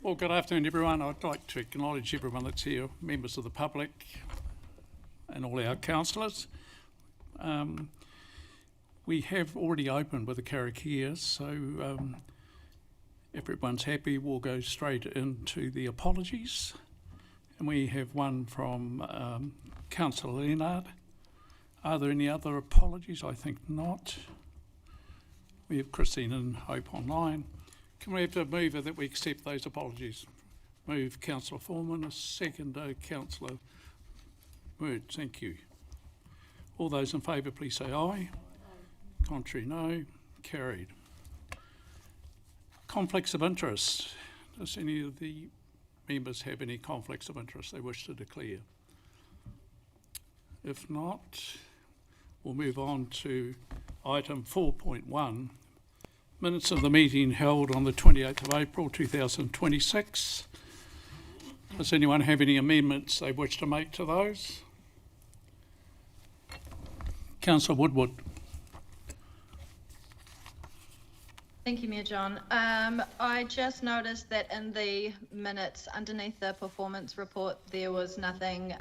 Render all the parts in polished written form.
Well, good afternoon, everyone. I'd like to acknowledge everyone that's here, members of the public and all our councillors. We have already opened with a karakia, so if everyone's happy, we'll go straight into the apologies. And we have one from Councillor Leonard. Are there any other apologies? I think not. We have Christine and Hope online. Can we have a mover that we accept those apologies? Move Councillor Foreman, a second Councillor Word. Thank you. All those in favour, please say aye. Contrary, no. Carried. Conflicts of interest. Does any of the members have any conflicts of interest they wish to declare? If not, we'll move on to item 4.1. Minutes of the meeting held on the 28th of April 2026. Does anyone have any amendments they wish to make to those? Councillor Woodward. Thank you, Mayor John. I just noticed that in the minutes underneath the performance report, there was nothing,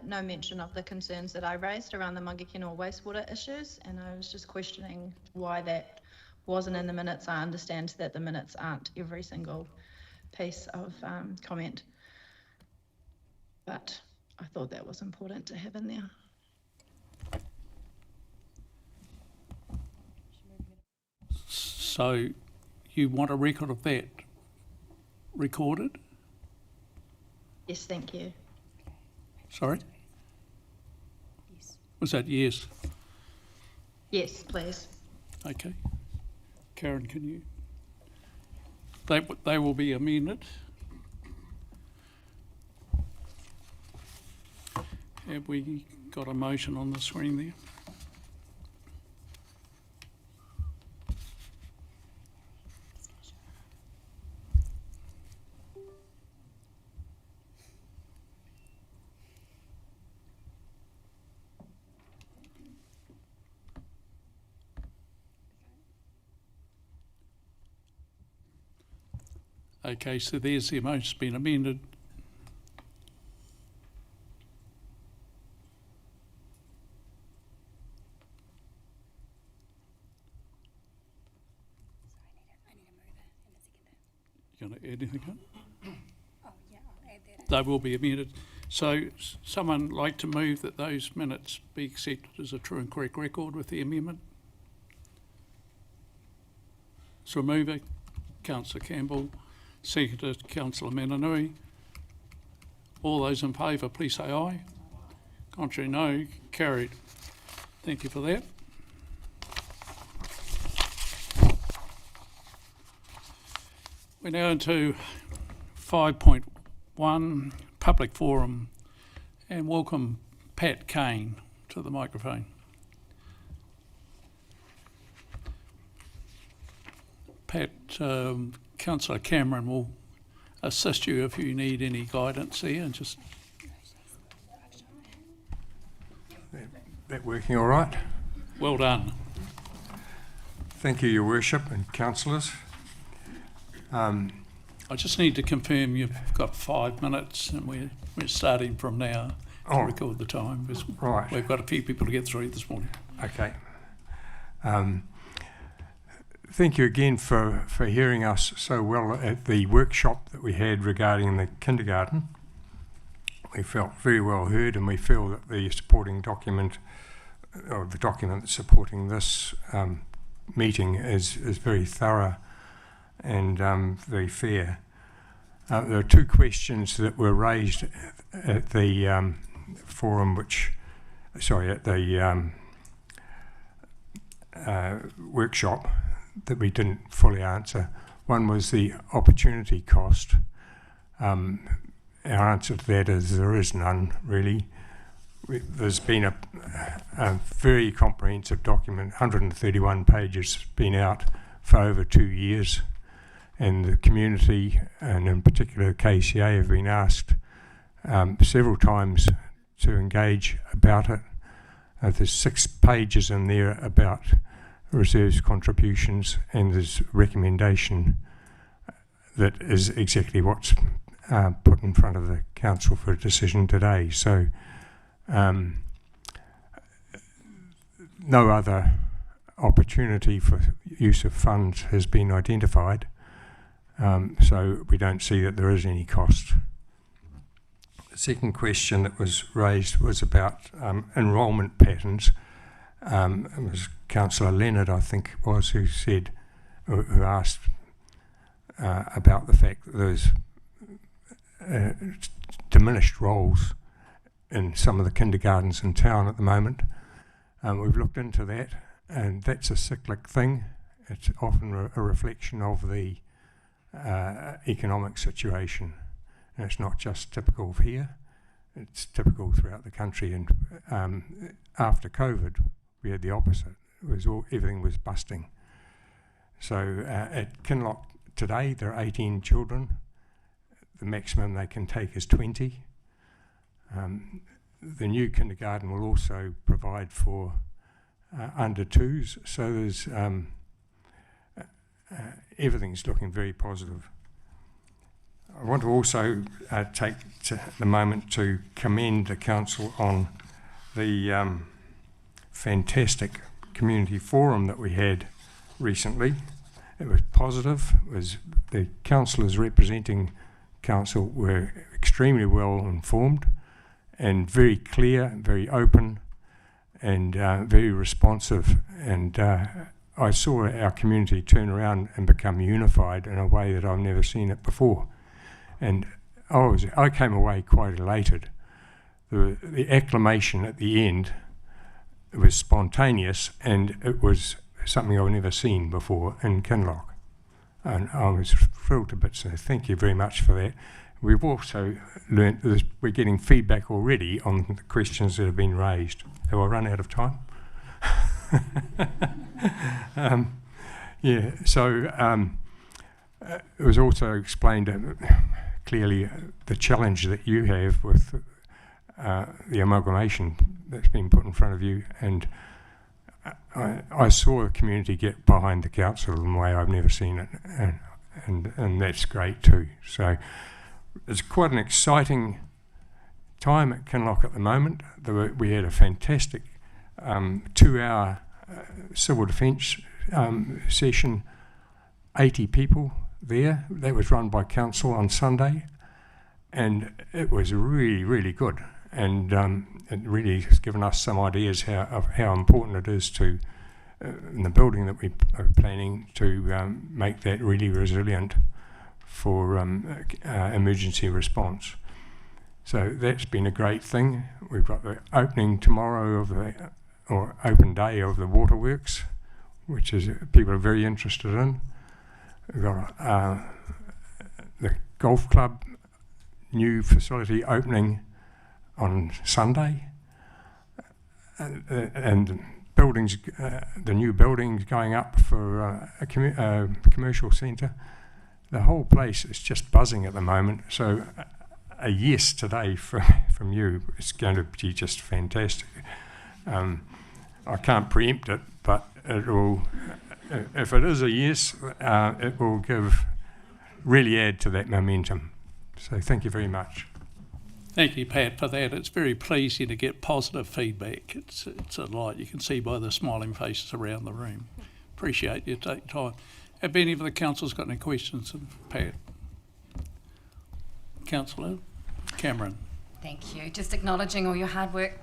no mention of the concerns that I raised around the Mangakino wastewater issues, and I was just questioning why that wasn't in the minutes. I understand that the minutes aren't every single piece of comment, but I thought that was important to have in there. So you want a record of that recorded? Yes, thank you. Sorry? Yes. Was that yes? Yes, please. Okay. Karen, can you? They will be amended. Have we got a motion on the screen there? Okay, so there's the motion's been amended. You going to add anything on? Oh, yeah, I'll add that. They will be amended. So someone like to move that those minutes be accepted as a true and correct record with the amendment? So mover, Councillor Campbell. Seconded, Councillor Mananui. All those in favour, please say aye. Contrary, no. Carried. Thank you for that. We're now into 5.1, Public Forum, and welcome Pat Kane to the microphone. Pat, Councillor Cameron will assist you if you need any guidance there, and just... That working all right? Well done. Thank you, Your Worship and councillors. I just need to confirm you've got 5 minutes, and we're starting from now to record the time, because right. We've got a few people to get through this morning. Okay. Thank you again for hearing us so well at the workshop that we had regarding the kindergarten. We felt very well heard, and we feel that the supporting document, or the document supporting this meeting is very thorough and very fair. There are 2 questions that were raised at the forum, at the workshop, that we didn't fully answer. One was the opportunity cost. Our answer to that is there is none, really. There's been a very comprehensive document, 131 pages, been out for over 2 years, and the community, and in particular KCA, have been asked several times to engage about it. There's 6 pages in there about reserves contributions, and there's recommendation that is exactly what's put in front of the council for a decision today. So no other opportunity for use of funds has been identified, so we don't see that there is any cost. The second question that was raised was about enrolment patterns. It was Councillor Leonard, I think it was, who asked about the fact that there's diminished roles in some of the kindergartens in town at the moment. We've looked into that, and that's a cyclic thing. It's often a reflection of the economic situation, and it's not just typical of here, it's typical throughout the country. And after COVID, we had the opposite. Everything was busting. So at Kinloch today, there are 18 children. The maximum they can take is 20. The new kindergarten will also provide for under twos, so there's everything's looking very positive. I want to also take the moment to commend the council on the fantastic community forum that we had recently. It was positive. The councillors representing council were extremely well informed and very clear, very open, and very responsive. And I saw our community turn around and become unified in a way that I've never seen it before. And I came away quite elated. The acclamation at the end, it was spontaneous, and it was something I've never seen before in Kinloch. And I was thrilled to bits, so thank you very much for that. We've also learnt that we're getting feedback already on the questions that have been raised. Have I run out of time? It was also explained clearly the challenge that you have with the amalgamation that's been put in front of you, and I saw the community get behind the council in a way I've never seen it, and that's great too. So it's quite an exciting time at Kinloch at the moment. We had a fantastic 2-hour civil defence session, 80 people there. That was run by council on Sunday, and it was really, really good. And it really has given us some ideas of how important it is to, in the building that we are planning, to make that really resilient for emergency response. So that's been a great thing. We've got the opening tomorrow or open day of the waterworks, which is people are very interested in. We've got the golf club new facility opening on Sunday, and buildings, the new buildings going up for a commercial centre. The whole place is just buzzing at the moment. So a yes today from you is going to be just fantastic. I can't preempt it, but it will. If it is a yes, it will really add to that momentum. So thank you very much. Thank you, Pat, for that. It's very pleasing to get positive feedback. It's a lot. You can see by the smiling faces around the room. Appreciate you taking time. Have any of the councillors got any questions of Pat? Councillor Cameron. Thank you. Just acknowledging all your hard work,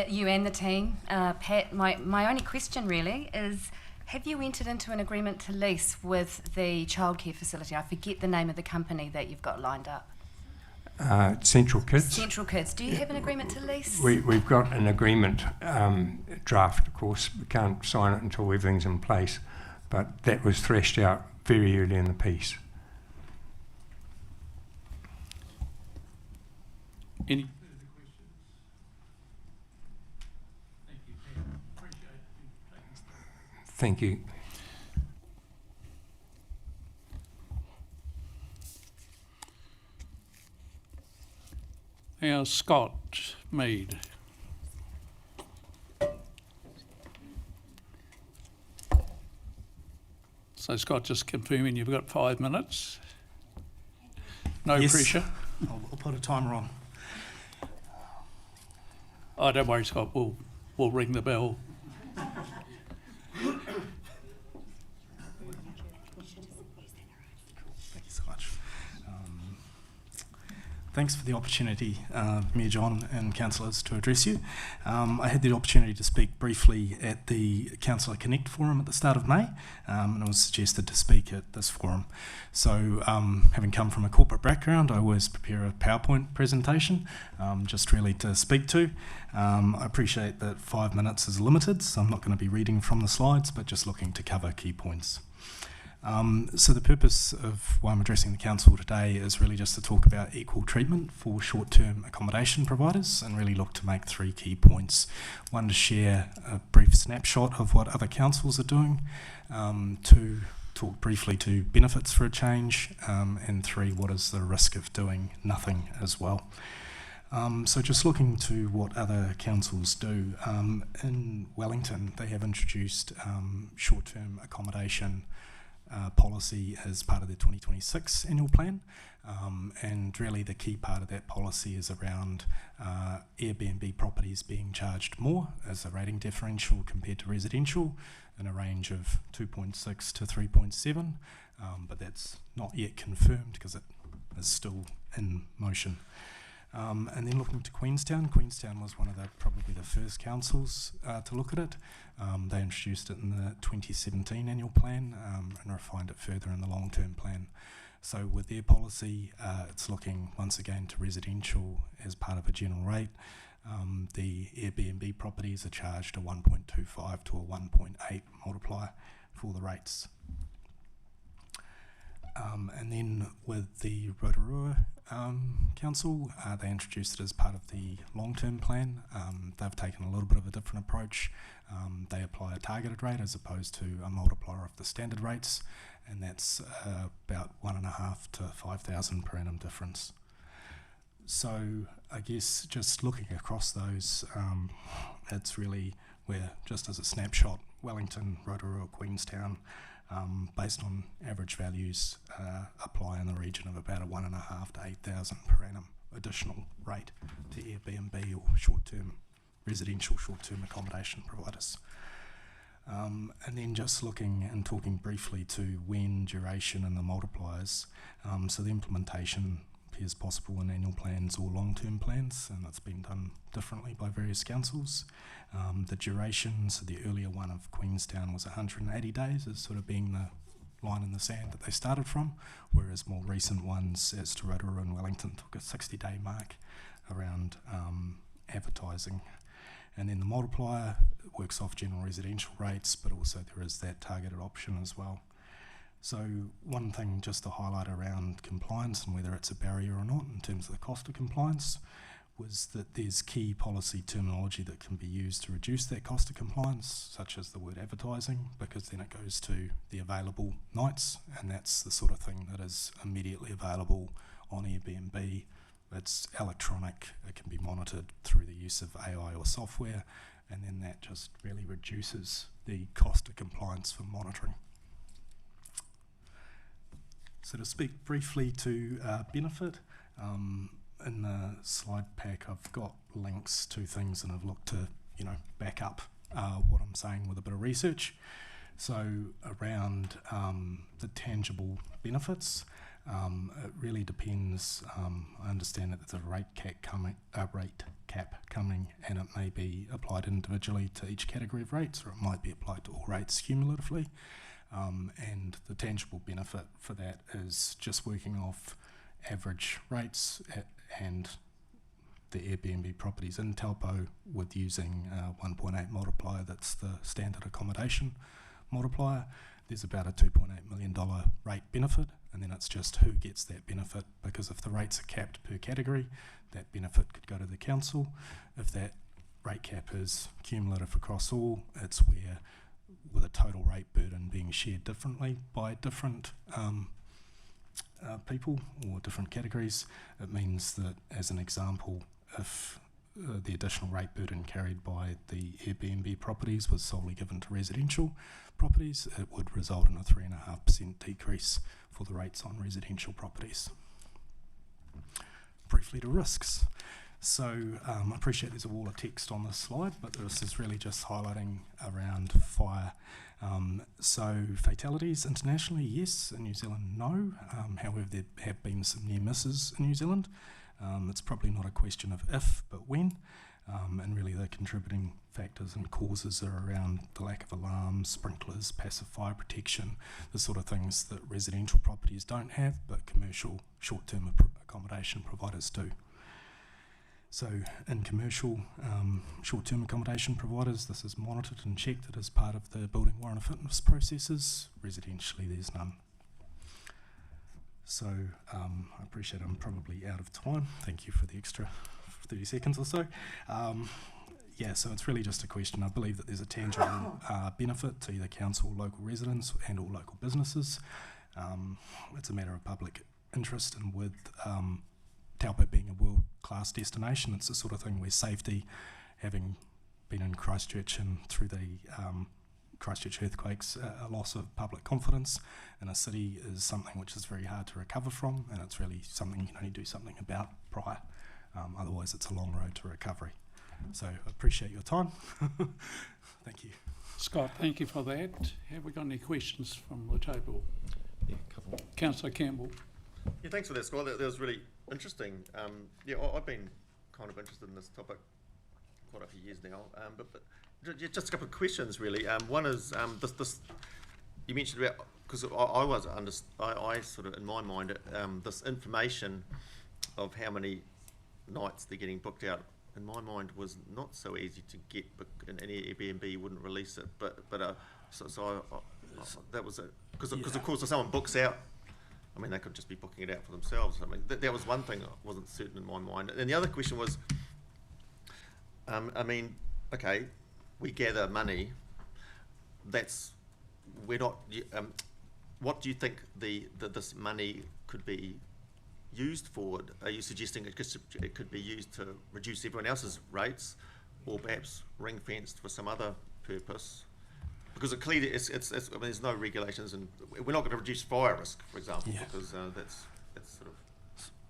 you and the team. Pat, my only question really is, have you entered into an agreement to lease with the childcare facility? I forget the name of the company that you've got lined up. Central Kids. Central Kids. Do you have an agreement to lease? We've got an agreement draft, of course. We can't sign it until everything's in place, but that was threshed out very early in the piece. Any further questions? Thank you, Pat. Appreciate you taking. Thank you. Now, Scott Mead. So, Scott, just confirming you've got 5 minutes. No Yes. pressure. I'll put a timer on. Oh, don't worry, Scott. We'll ring the bell. Thank you so much. Thanks for the opportunity, Mayor John and councillors, to address you. I had the opportunity to speak briefly at the Councillor Connect Forum at the start of May, and I was suggested to speak at this forum. So, having come from a corporate background, I always prepare a PowerPoint presentation, just really to speak to. I appreciate that 5 minutes is limited, so I'm not going to be reading from the slides, but just looking to cover key points. So the purpose of why I'm addressing the council today is really just to talk about equal treatment for short-term accommodation providers and really look to make 3 key points. 1, to share a brief snapshot of what other councils are doing. 2, talk briefly to benefits for a change. And 3, what is the risk of doing nothing as well. So just looking to what other councils do. In Wellington, they have introduced short-term accommodation policy as part of their 2026 annual plan, and really the key part of that policy is around Airbnb properties being charged more as a rating differential compared to residential in a range of 2.6 to 3.7, but that's not yet confirmed because it is still in motion. And then looking to Queenstown. Queenstown was one of probably the first councils to look at it. They introduced it in the 2017 annual plan and refined it further in the long-term plan. So with their policy, it's looking once again to residential as part of a general rate. The Airbnb properties are charged a 1.25 to a 1.8 multiplier for the rates. And then with the Rotorua Council, they introduced it as part of the long-term plan. They've taken a little bit of a different approach. They apply a targeted rate as opposed to a multiplier of the standard rates, and that's about 1.5 to 5,000 per annum difference. So I guess just looking across those, it's really where, just as a snapshot, Wellington, Rotorua, Queenstown, based on average values, apply in the region of about a 1.5 to 8,000 per annum additional rate to Airbnb or short-term residential short-term accommodation providers. And then just looking and talking briefly to when, duration and the multipliers. So the implementation appears possible in annual plans or long-term plans, and that's been done differently by various councils. The duration, so the earlier one of Queenstown was 180 days as sort of being the line in the sand that they started from, whereas more recent ones, as to Rotorua and Wellington, took a 60-day mark around advertising. And then the multiplier works off general residential rates, but also there is that targeted option as well. So one thing just to highlight around compliance and whether it's a barrier or not in terms of the cost of compliance was that there's key policy terminology that can be used to reduce that cost of compliance, such as the word advertising, because then it goes to the available nights, and that's the sort of thing that is immediately available on Airbnb. It's electronic, it can be monitored through the use of AI or software, and then that just really reduces the cost of compliance for monitoring. So to speak briefly to benefit, in the slide pack I've got links to things and I've looked to back up what I'm saying with a bit of research. So around the tangible benefits, it really depends. I understand that there's a rate cap coming, and it may be applied individually to each category of rates, or it might be applied to all rates cumulatively. And the tangible benefit for that is just working off average rates and the Airbnb properties in Taupo with using 1.8 multiplier. That's the standard accommodation multiplier. There's about a $2.8 million rate benefit, and then it's just who gets that benefit, because if the rates are capped per category, that benefit could go to the council. If that rate cap is cumulative across all, it's where, with a total rate burden being shared differently by different people or different categories, it means that, as an example, if the additional rate burden carried by the Airbnb properties was solely given to residential properties, it would result in a 3.5% decrease for the rates on residential properties. briefly to risks. So I appreciate there's a wall of text on this slide, but this is really just highlighting around fire. So fatalities internationally, yes. In New Zealand, no. However, there have been some near misses in New Zealand. It's probably not a question of if, but when. And really the contributing factors and causes are around the lack of alarms, sprinklers, passive fire protection, the sort of things that residential properties don't have, but commercial short-term accommodation providers do. So in commercial short-term accommodation providers, this is monitored and checked as part of the building warrant of fitness processes. Residentially, there's none. So I appreciate I'm probably out of time. Thank you for the extra 30 seconds or so. Yeah, so it's really just a question. I believe that there's a tangible benefit to either council, local residents and or local businesses. It's a matter of public interest, and with Taupo being a world-class destination, it's the sort of thing where safety, having been in Christchurch and through the Christchurch earthquakes, a loss of public confidence in a city is something which is very hard to recover from, and it's really something you can only do something about prior. Otherwise, it's a long road to recovery. So I appreciate your time. Thank you. Scott, thank you for that. Have we got any questions from the table? Yeah, a couple. Councillor Campbell. Yeah, thanks for that, Scott. That was really interesting. Yeah, I've been kind of interested in this topic quite a few years now. But just a couple of questions, really. One is this you mentioned about, because I sort of in my mind this information of how many nights they're getting booked out, in my mind, was not so easy to get, and any Airbnb wouldn't release it. But that was because of course if someone books out, I mean, they could just be booking it out for themselves. I mean, that was one thing that wasn't certain in my mind. And the other question was, I mean, okay, we gather money. We're not. What do you think this money could be used for? Are you suggesting it could be used to reduce everyone else's rates, or perhaps ring fenced for some other purpose? Because clearly, I mean, there's no regulations, and we're not going to reduce fire risk, for example, because that's sort of.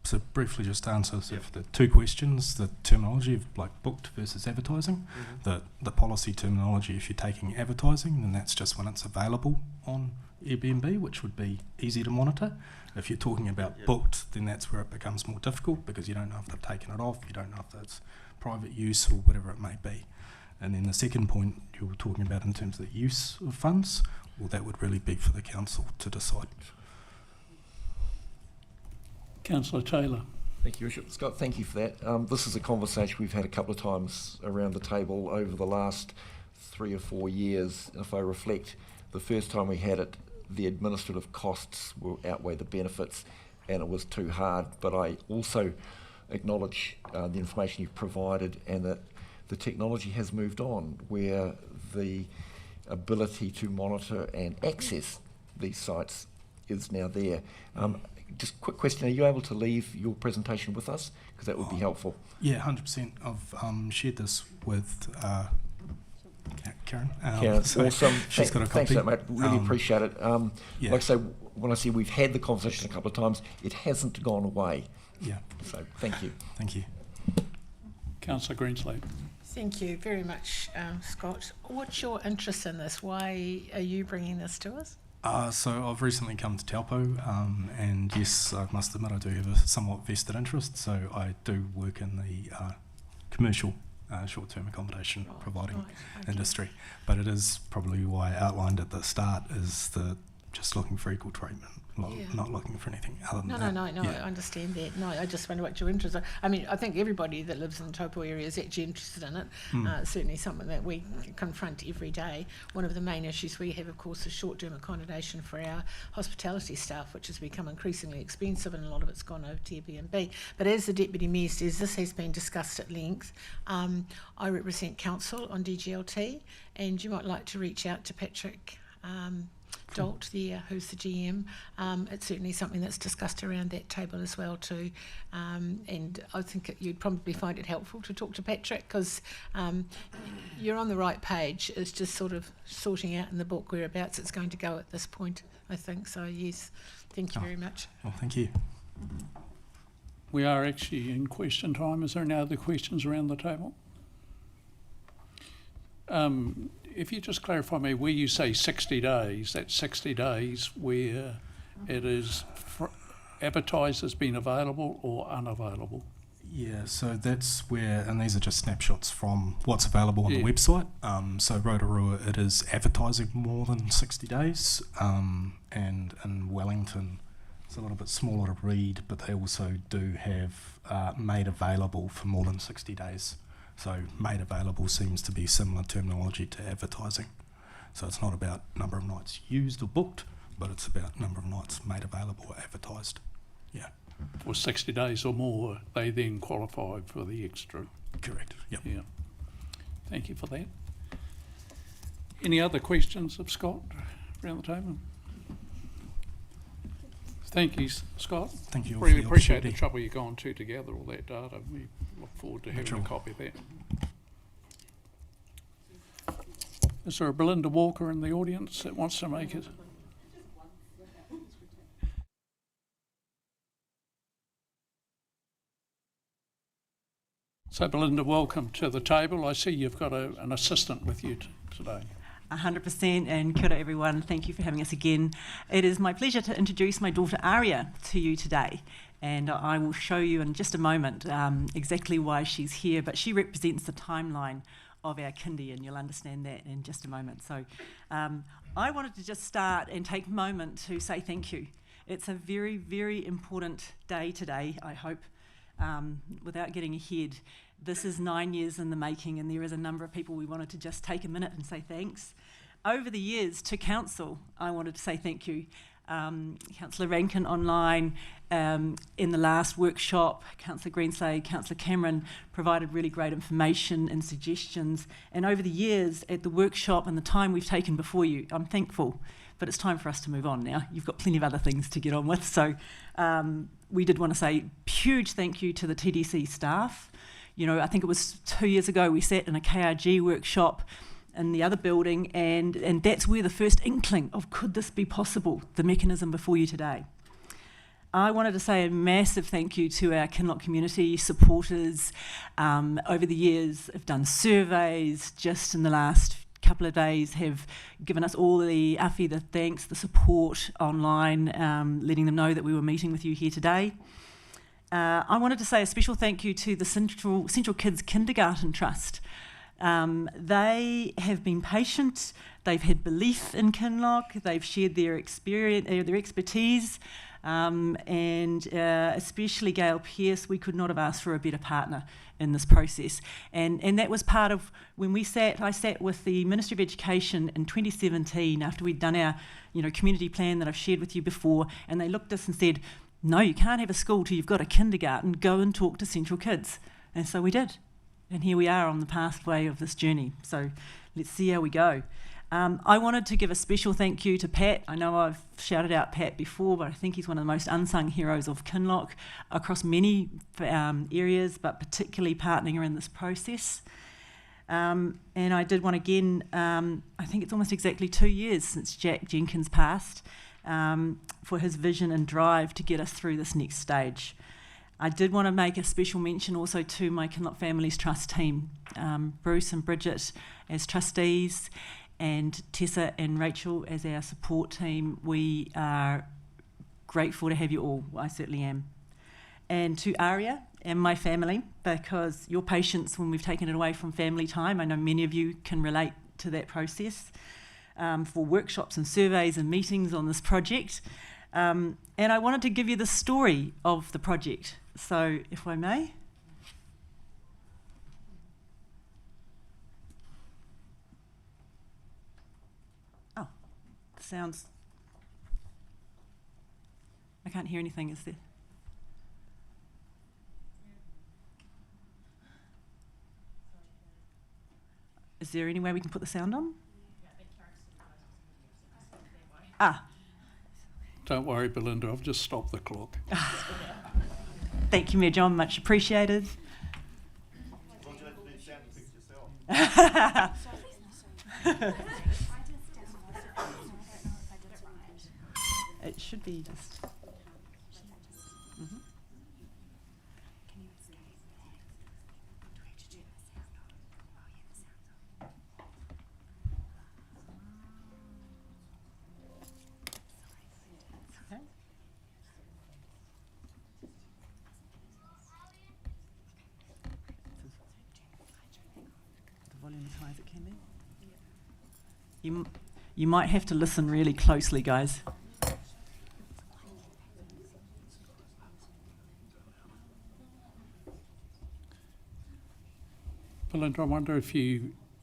So briefly, just to answer the two questions: the terminology of like booked versus advertising. Mm-hmm. The policy terminology, if you're taking advertising, then that's just when it's available on Airbnb, which would be easy to monitor. If you're talking about booked, then that's where it becomes more difficult, because you don't know if they've taken it off, you don't know if it's private use or whatever it may be. And then the second point you were talking about in terms of the use of funds, well, that would really be for the council to decide. Councillor Taylor. Thank you, Richard. Scott, thank you for that. This is a conversation we've had a couple of times around the table over the last 3 or 4 years. If I reflect, the first time we had it, the administrative costs will outweigh the benefits, and it was too hard. But I also acknowledge the information you've provided, and that the technology has moved on, where the ability to monitor and access these sites is now there. Just quick question, are you able to leave your presentation with us? Because that would be helpful. Yeah, 100%. I've shared this with Karen. Karen, so awesome. She's got a copy. Thanks for that, mate. Really appreciate it. Yeah. Like I say, when I say we've had the conversation a couple of times, it hasn't gone away. Yeah. So thank you. Thank you. Councillor Greenslade. Thank you very much, Scott. What's your interest in this? Why are you bringing this to us? So I've recently come to Taupo, and yes, I must admit I do have a somewhat vested interest. So I do work in the commercial short-term accommodation providing industry. But it is probably why I outlined at the start is the just looking for equal treatment, not looking for anything other than that. No, I understand that. No, I just wonder what your interest are. I mean, I think everybody that lives in the Taupo area is actually interested in it. It's certainly something that we confront every day. One of the main issues we have, of course, is short-term accommodation for our hospitality staff, which has become increasingly expensive, and a lot of it's gone over to Airbnb. But as the Deputy Mayor says, this has been discussed at length. I represent Council on DGLT, and you might like to reach out to Patrick Dolt there, who's the GM. It's certainly something that's discussed around that table as well too, and I think you'd probably find it helpful to talk to Patrick, because you're on the right page. It's just sort of sorting out in the book whereabouts it's going to go at this point, I think. So yes, thank you very much. Well, thank you. We are actually in question time. Is there any other questions around the table? If you just clarify me, where you say 60 days, that's 60 days where it is advertised as being available or unavailable? Yeah, so that's where, and these are just snapshots from what's available on the website. So Rotorua, it is advertising more than 60 days, and in Wellington, it's a little bit smaller to read, but they also do have made available for more than 60 days. So made available seems to be similar terminology to advertising. So it's not about number of nights used or booked, but it's about number of nights made available or advertised. Yeah. For 60 days or more, they then qualify for the extra. Correct. Yep. Yeah. Thank you for that. Any other questions of Scott around the table? Thank you, Scott. Thank you all Really for the appreciate the opportunity. trouble you've gone to gather all that data. We look forward to having Natural. a copy of that. Is there a Belinda Walker in the audience that wants to make it? So Belinda, welcome to the table. I see you've got an assistant with you today. 100%, and kia ora everyone. Thank you for having us again. It is my pleasure to introduce my daughter Aria to you today, and I will show you in just a moment exactly why she's here, but she represents the timeline of our kindy, and you'll understand that in just a moment. So I wanted to just start and take a moment to say thank you. It's a very, very important day today, I hope. Without getting ahead, this is 9 years in the making, and there is a number of people we wanted to just take a minute and say thanks. Over the years to Council, I wanted to say thank you. Councillor Rankin online, in the last workshop, Councillor Greenslade, Councillor Cameron provided really great information and suggestions, and over the years at the workshop and the time we've taken before you, I'm thankful. But it's time for us to move on now. You've got plenty of other things to get on with. So we did want to say huge thank you to the TDC staff. You know, I think it was 2 years ago we sat in a KRG workshop in the other building, and that's where the first inkling of could this be possible, the mechanism before you today. I wanted to say a massive thank you to our Kinloch community supporters. Over the years, have done surveys just in the last couple of days, have given us all the awhi, the thanks, the support online, letting them know that we were meeting with you here today. I wanted to say a special thank you to the Central Kids Kindergarten Trust. They have been patient, they've had belief in Kinloch, they've shared their experience, their expertise, and especially Gail Pearce, we could not have asked for a better partner in this process. And that was part of when I sat with the Ministry of Education in 2017 after we'd done our community plan that I've shared with you before, and they looked at us and said, no, you can't have a school till you've got a kindergarten, go and talk to Central Kids. And so we did. And here we are on the pathway of this journey. So let's see how we go. I wanted to give a special thank you to Pat. I know I've shouted out Pat before, but I think he's one of the most unsung heroes of Kinloch across many areas, but particularly partnering in this process. And I did want again, I think it's almost exactly 2 years since Jack Jenkins passed, for his vision and drive to get us through this next stage. I did want to make a special mention also to my Kinloch Families Trust team, Bruce and Bridget as trustees, and Tessa and Rachel as our support team. We are grateful to have you all, I certainly am. And to Aria and my family, because your patience when we've taken it away from family time, I know many of you can relate to that process, for workshops and surveys and meetings on this project. And I wanted to give you the story of the project. So, if I may. Oh, the sounds. I can't hear anything, is there? Is there any way we can put the sound on? Ah. Don't worry, Belinda, I've just stopped the clock. Thank you, Mayor John, much appreciated. It should be just... You might have to listen really closely, guys. Belinda, I wonder if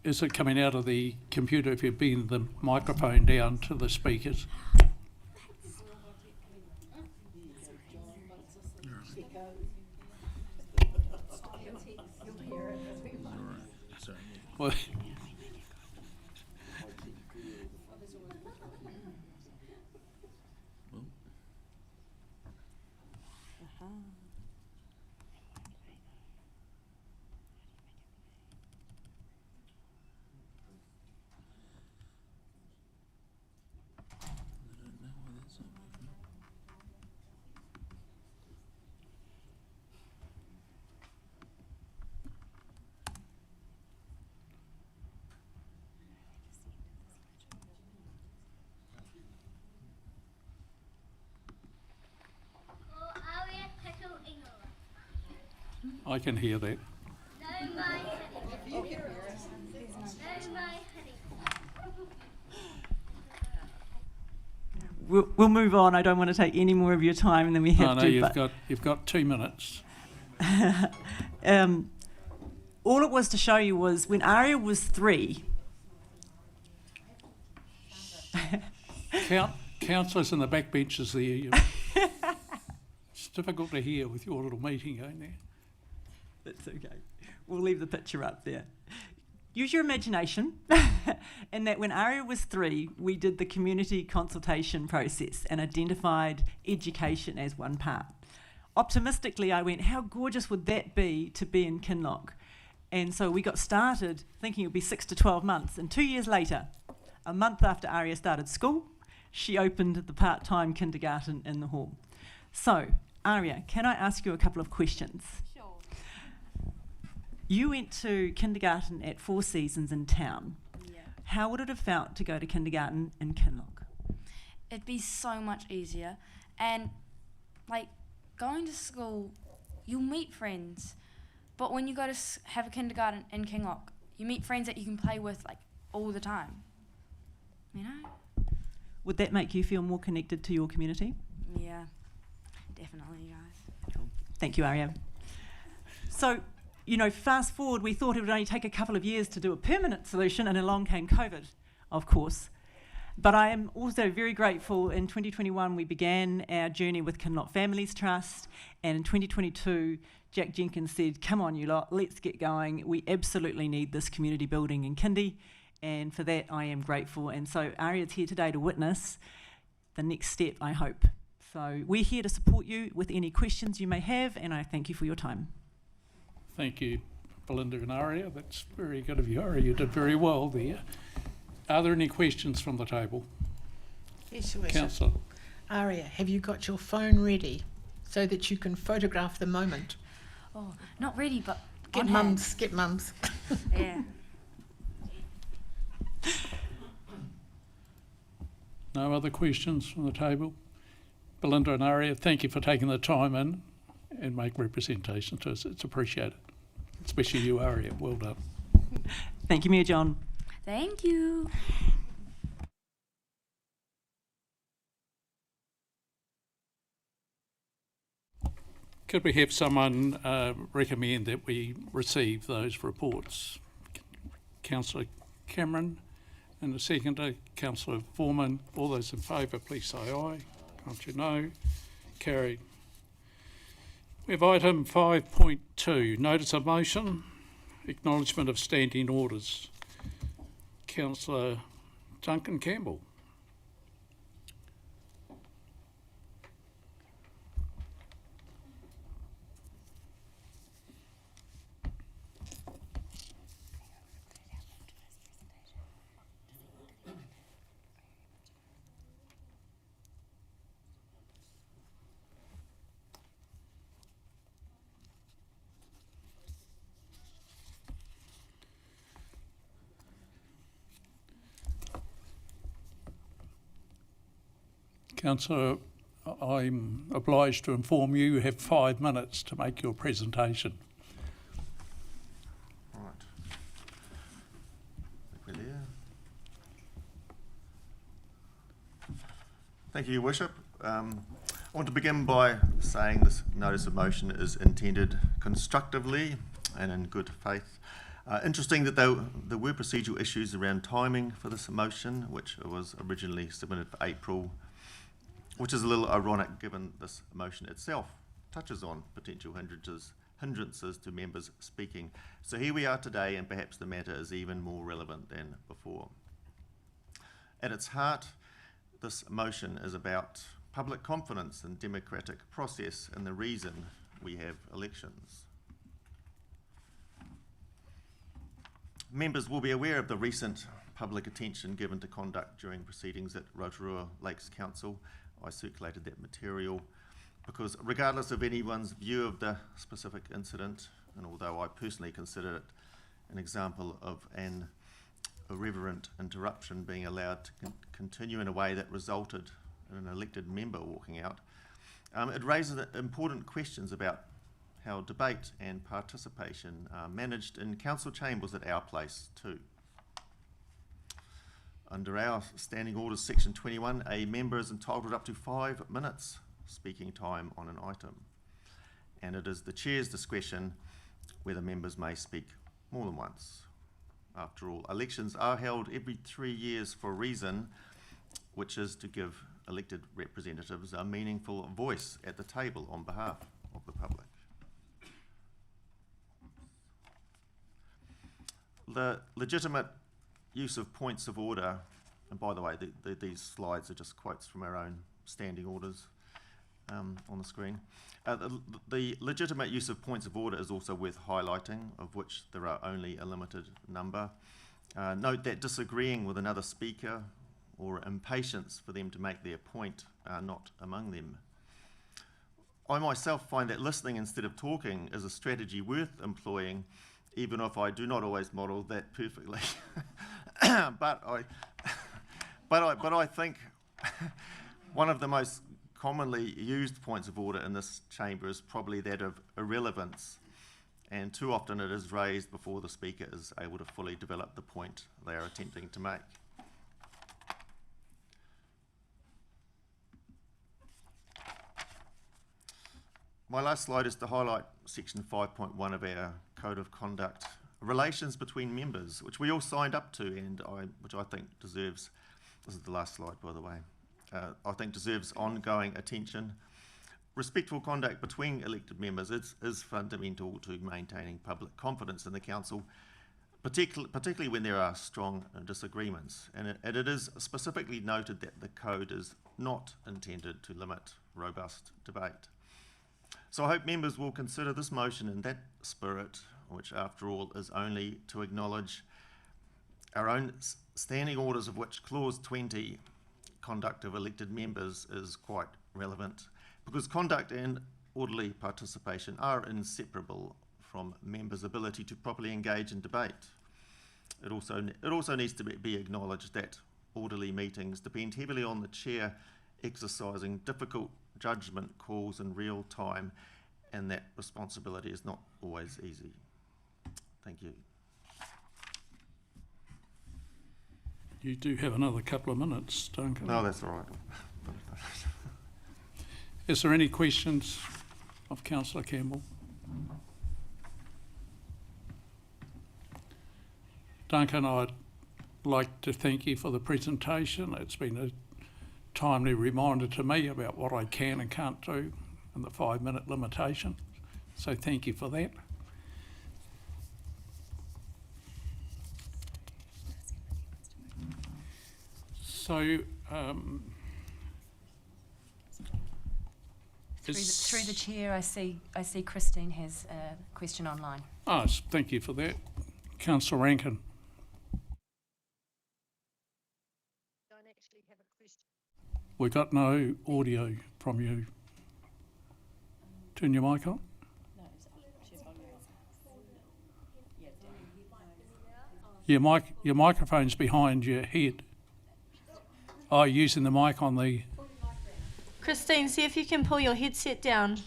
is it coming out of the computer if you bend the microphone down to the speakers? Well, I can hear that. We'll move on. I don't want to take any more of your time, and then we have No, you've got 2 minutes. All it was to show you was when Aria was 3. Councillors in the back benches there. It's difficult to hear with your little meeting going there. That's okay. We'll leave the picture up there. Use your imagination. And that when Aria was 3, we did the community consultation process and identified education as one part. Optimistically, I went, how gorgeous would that be to be in Kinloch? And so we got started thinking it would be 6 to 12 months. And 2 years later, a month after Aria started school, she opened the part-time kindergarten in the hall. So, Aria, can I ask you a couple of questions? Sure. You went to kindergarten at Four Seasons in town. Yeah. How would it have felt to go to kindergarten in Kinloch? It'd be so much easier. And, like, going to school, you'll meet friends. But when you go to have a kindergarten in Kinloch, you meet friends that you can play with, like, all the time. You know? Would that make you feel more connected to your community? Yeah, definitely, guys. Thank you, Aria. So, you know, fast forward, we thought it would only take a couple of years to do a permanent solution, and along came COVID, of course. But I am also very grateful. In 2021, we began our journey with Kinloch Families Trust, and in 2022, Jack Jenkins said, come on, you lot, let's get going. We absolutely need this community building in Kindy, and for that, I am grateful. And so Aria's here today to witness the next step, I hope. So we're here to support you with any questions you may have, and I thank you for your time. Thank you, Belinda and Aria. That's very good of you, Aria. You did very well there. Are there any questions from the table? Yes, Your Worship. Councillor. Aria, have you got your phone ready so that you can photograph the moment? Oh, not ready, but Get on hand. mums, get mums. Yeah. No other questions from the table? Belinda and Aria, thank you for taking the time in and make representation to us. It's appreciated, especially you, Aria. Well done. Thank you, Mayor John. Thank you. Could we have someone recommend that we receive those reports? Councillor Cameron, and the seconder, Councillor Foreman. All those in favour, please say aye. Can't you no? Carried. We have item 5.2, notice of motion, acknowledgement of standing orders. Councillor Duncan Campbell. Councillor, I'm obliged to inform you have 5 minutes to make your presentation. Right. We're there. Thank you, Your Worship. I want to begin by saying this notice of motion is intended constructively and in good faith. Interesting that there were procedural issues around timing for this motion, which was originally submitted for April, which is a little ironic given this motion itself touches on potential hindrances to members speaking. So here we are today, and perhaps the matter is even more relevant than before. At its heart, this motion is about public confidence in democratic process and the reason we have elections. Members will be aware of the recent public attention given to conduct during proceedings at Rotorua Lakes Council. I circulated that material because regardless of anyone's view of the specific incident, and although I personally consider it an example of an irreverent interruption being allowed to continue in a way that resulted in an elected member walking out, it raises important questions about how debate and participation are managed in council chambers at our place too. Under our Standing Orders Section 21, a member is entitled up to 5 minutes speaking time on an item, and it is the Chair's discretion whether members may speak more than once. After all, elections are held every 3 years for a reason, which is to give elected representatives a meaningful voice at the table on behalf of the public. The legitimate use of points of order, and by the way, these slides are just quotes from our own standing orders on the screen. The legitimate use of points of order is also worth highlighting, of which there are only a limited number. Note that disagreeing with another speaker or impatience for them to make their point are not among them. I myself find that listening instead of talking is a strategy worth employing, even if I do not always model that perfectly. but I think one of the most commonly used points of order in this chamber is probably that of irrelevance, and too often it is raised before the speaker is able to fully develop the point they are attempting to make. My last slide is to highlight section 5.1 of our Code of Conduct, relations between members, which we all signed up to, and which I think deserves, this is the last slide by the way, I think deserves ongoing attention. Respectful conduct between elected members is fundamental to maintaining public confidence in the council, particularly when there are strong disagreements, and it is specifically noted that the code is not intended to limit robust debate. So I hope members will consider this motion in that spirit, which after all is only to acknowledge our own standing orders, of which clause 20, conduct of elected members, is quite relevant, because conduct and orderly participation are inseparable from members' ability to properly engage in debate. It also needs to be acknowledged that orderly meetings depend heavily on the chair exercising difficult judgment calls in real time, and that responsibility is not always easy. Thank you. You do have another couple of minutes, Duncan. No, that's all right. Is there any questions of Councillor Campbell? Duncan, I'd like to thank you for the presentation. It's been a timely reminder to me about what I can and can't do and the 5-minute limitation. So thank you for that. So through the chair, I see Christine has a question online. Oh, thank you for that. Councillor Rankin. Don't actually have a question. We got no audio from you. Turn your mic on. Your microphone's behind your head. Oh, using the mic on the... Christine, see if you can pull your headset down.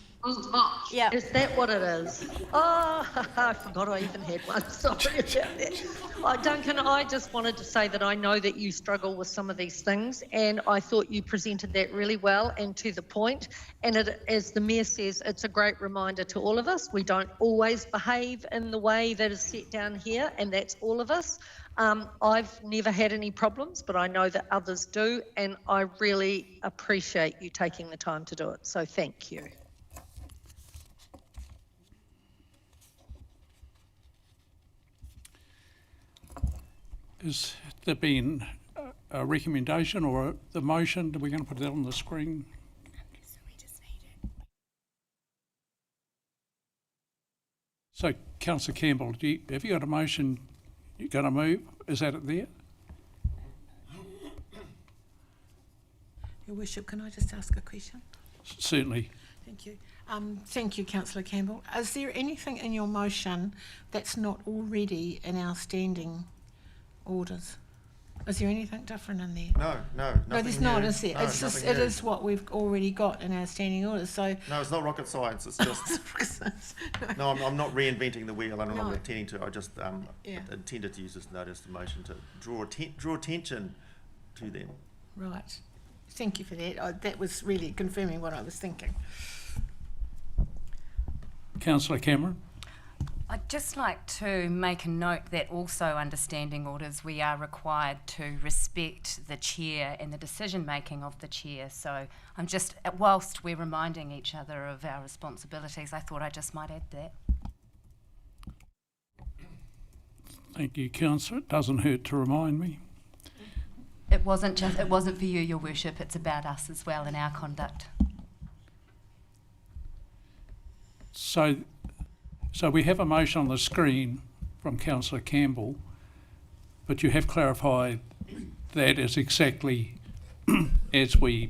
Yeah. Is that what it is? Oh, I forgot I even had one. Sorry about that. Duncan, I just wanted to say that I know that you struggle with some of these things, and I thought you presented that really well and to the point. And it, as the Mayor says, it's a great reminder to all of us. We don't always behave in the way that is set down here, and that's all of us. I've never had any problems, but I know that others do, and I really appreciate you taking the time to do it. So thank you. Has there been a recommendation or the motion? Are we going to put that on the screen? So, Councillor Campbell, have you got a motion you're going to move? Is that it there? Your Worship, can I just ask a question? Certainly. Thank you. Thank you, Councillor Campbell. Is there anything in your motion that's not already in our standing orders? Is there anything different in there? No, No, there's not, new. is there? No, It's just, nothing it new. is what we've already got in our standing orders, so... No, it's not rocket science. It's just no. I'm not reinventing the wheel, and I'm not intending to. I just intended to use this notice of motion to draw attention to them. Right. Thank you for that. That was really confirming what I was thinking. Councillor Cameron? I'd just like to make a note that also under standing orders we are required to respect the chair and the decision making of the chair. So I'm just, whilst we're reminding each other of our responsibilities, I thought I just might add that. Thank you, Councillor. It doesn't hurt to remind me. It wasn't for you, Your Worship, it's about us as well and our conduct. So we have a motion on the screen from Councillor Campbell, but you have clarified that is exactly as we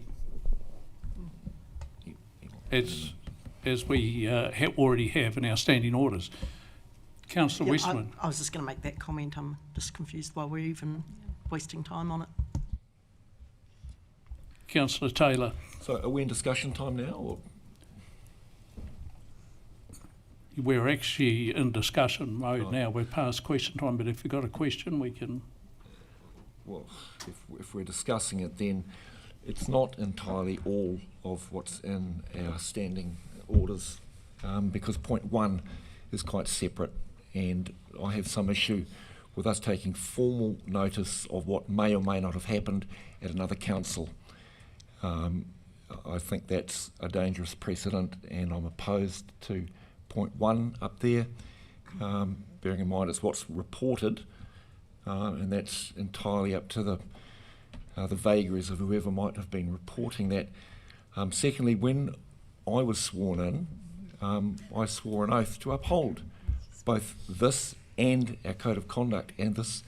already have in our standing orders. Councillor Westman. I was just going to make that comment. I'm just confused why we're even wasting time on it. Councillor Taylor. So are we in discussion time now? Or? We're actually in discussion mode now. We're past question time, but if you've got a question, we can... Well, if we're discussing it, then it's not entirely all of what's in our standing orders, because point 1 is quite separate, and I have some issue with us taking formal notice of what may or may not have happened at another council. I think that's a dangerous precedent, and I'm opposed to point 1 up there, bearing in mind it's what's reported, and that's entirely up to the vagaries of whoever might have been reporting that. Secondly, when I was sworn in, I swore an oath to uphold both this and our code of conduct, and this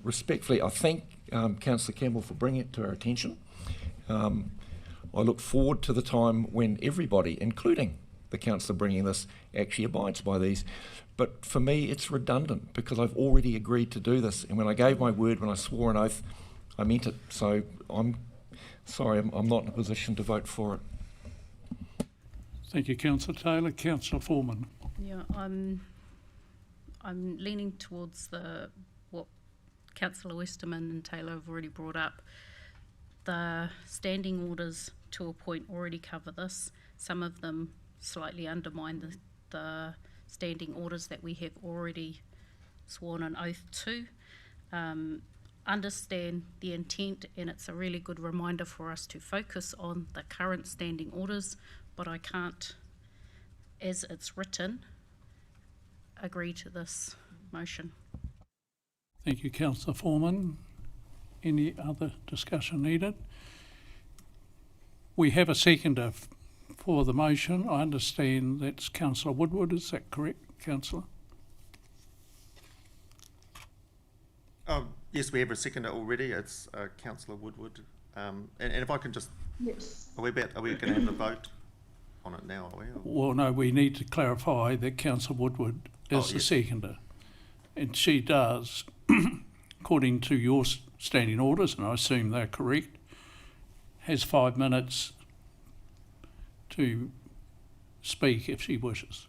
respectfully, I thank Councillor Campbell for bringing it to our attention. I look forward to the time when everybody, including the councillor bringing this, actually abides by these. But for me, it's redundant because I've already agreed to do this. And when I gave my word, when I swore an oath, I meant it. So I'm sorry, I'm not in a position to vote for it. Thank you, Councillor Taylor. Councillor Foreman. Yeah, I'm leaning towards what Councillor Westerman and Taylor have already brought up. The standing orders to a point already cover this. Some of them slightly undermine the standing orders that we have already sworn an oath to. Understand the intent, and it's a really good reminder for us to focus on the current standing orders, but I can't, as it's written, agree to this motion. Thank you, Councillor Foreman. Any other discussion needed? We have a seconder for the motion. I understand that's Councillor Woodward. Is that correct, Councillor? Yes, we have a seconder already. It's Councillor Woodward. And if I can just... Yes. Are we going to have a vote on it now, are we? Well, no, we need to clarify that Councillor Woodward is the seconder. And she does, according to your standing orders, and I assume they're correct, has 5 minutes to speak if she wishes.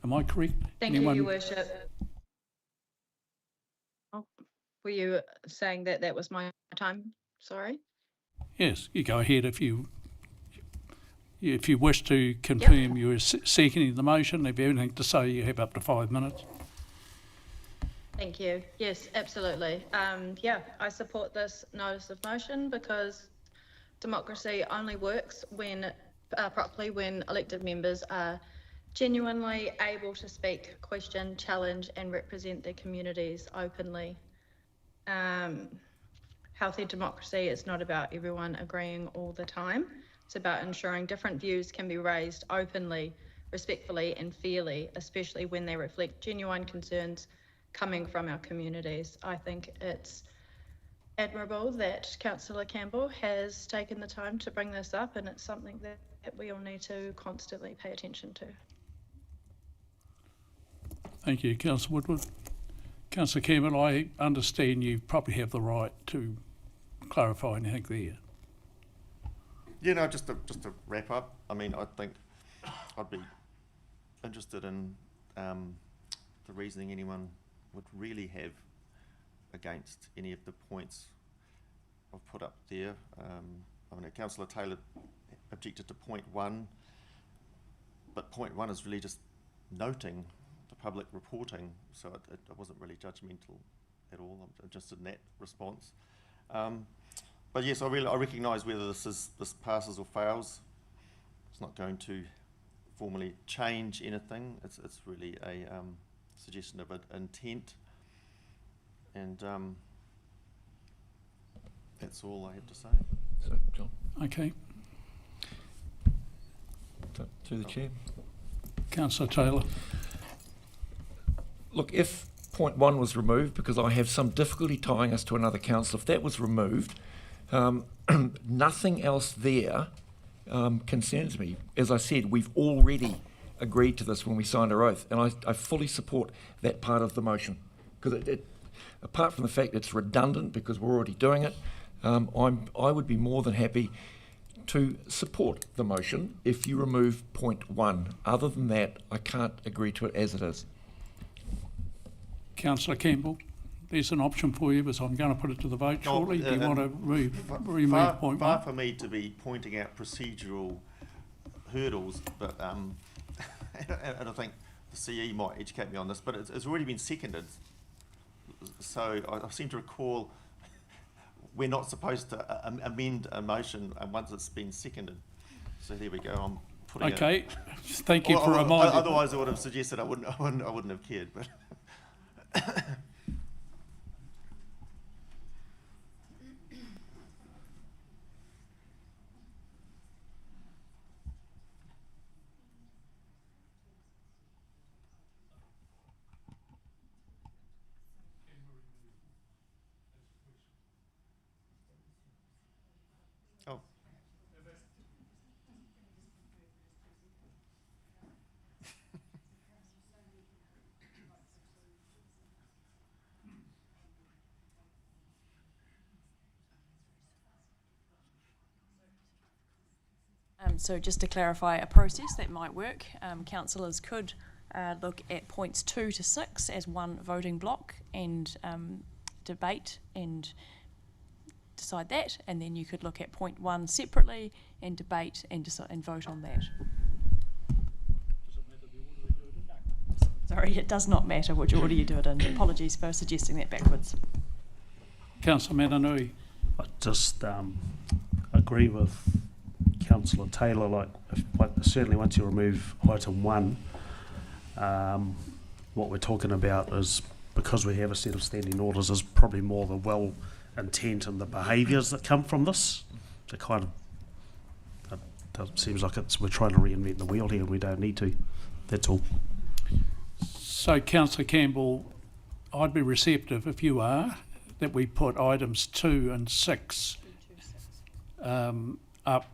Am I correct? Thank you, Your Worship. Oh, were you saying that that was my time? Sorry. Yes, you go ahead if you wish to confirm you are seconding the motion. If you have anything to say, you have up to 5 minutes. Thank you. Yes, absolutely. Yeah, I support this notice of motion because democracy only works when properly when elected members are genuinely able to speak, question, challenge, and represent their communities openly. Healthy democracy is not about everyone agreeing all the time. It's about ensuring different views can be raised openly, respectfully, and fairly, especially when they reflect genuine concerns coming from our communities. I think it's admirable that Councillor Campbell has taken the time to bring this up, and it's something that we all need to constantly pay attention to. Thank you, Councillor Woodward. Councillor Campbell, I understand you probably have the right to clarify anything there. Yeah, no, just to wrap up, I mean, I think I'd be interested in the reasoning anyone would really have against any of the points I've put up there. I mean, Councillor Taylor objected to point 1, but point 1 is really just noting the public reporting, so it wasn't really judgmental at all. I'm interested in that response. But yes, I recognise whether this passes or fails. It's not going to formally change anything. It's really a suggestion of an intent, and that's all I have to say. So, John. Okay. To the Chair. Councillor Taylor. Look, if point 1 was removed, because I have some difficulty tying us to another council, if that was removed, nothing else there concerns me. As I said, we've already agreed to this when we signed our oath, and I fully support that part of the motion, because apart from the fact it's redundant because we're already doing it, I would be more than happy to support the motion if you remove point 1. Other than that, I can't agree to it as it is. Councillor Campbell, there's an option for you, but I'm going to put it to the vote shortly. Do you want to remove point 1? Far for me to be pointing out procedural hurdles, but and I think the CE might educate me on this, but it's already been seconded. So I seem to recall we're not supposed to amend a motion once it's been seconded. So there we go. I'm putting okay. Thank you for reminding. Otherwise, I would have suggested I wouldn't have cared. But oh. So just to clarify a process that might work, councillors could look at points 2 to 6 as one voting block and debate and decide that, and then you could look at point 1 separately and debate and decide and vote on that. Sorry, it does not matter which order you do it in. Apologies for suggesting that backwards. Councillor Mananui. I just agree with Councillor Taylor, certainly once you remove item 1, what we're talking about is, because we have a set of standing orders, is probably more the will, intent and the behaviours that come from this. So kind of, it seems like we're trying to reinvent the wheel here and we don't need to. That's all. So Councillor Campbell, I'd be receptive if you are, that we put items 2 and 6 up.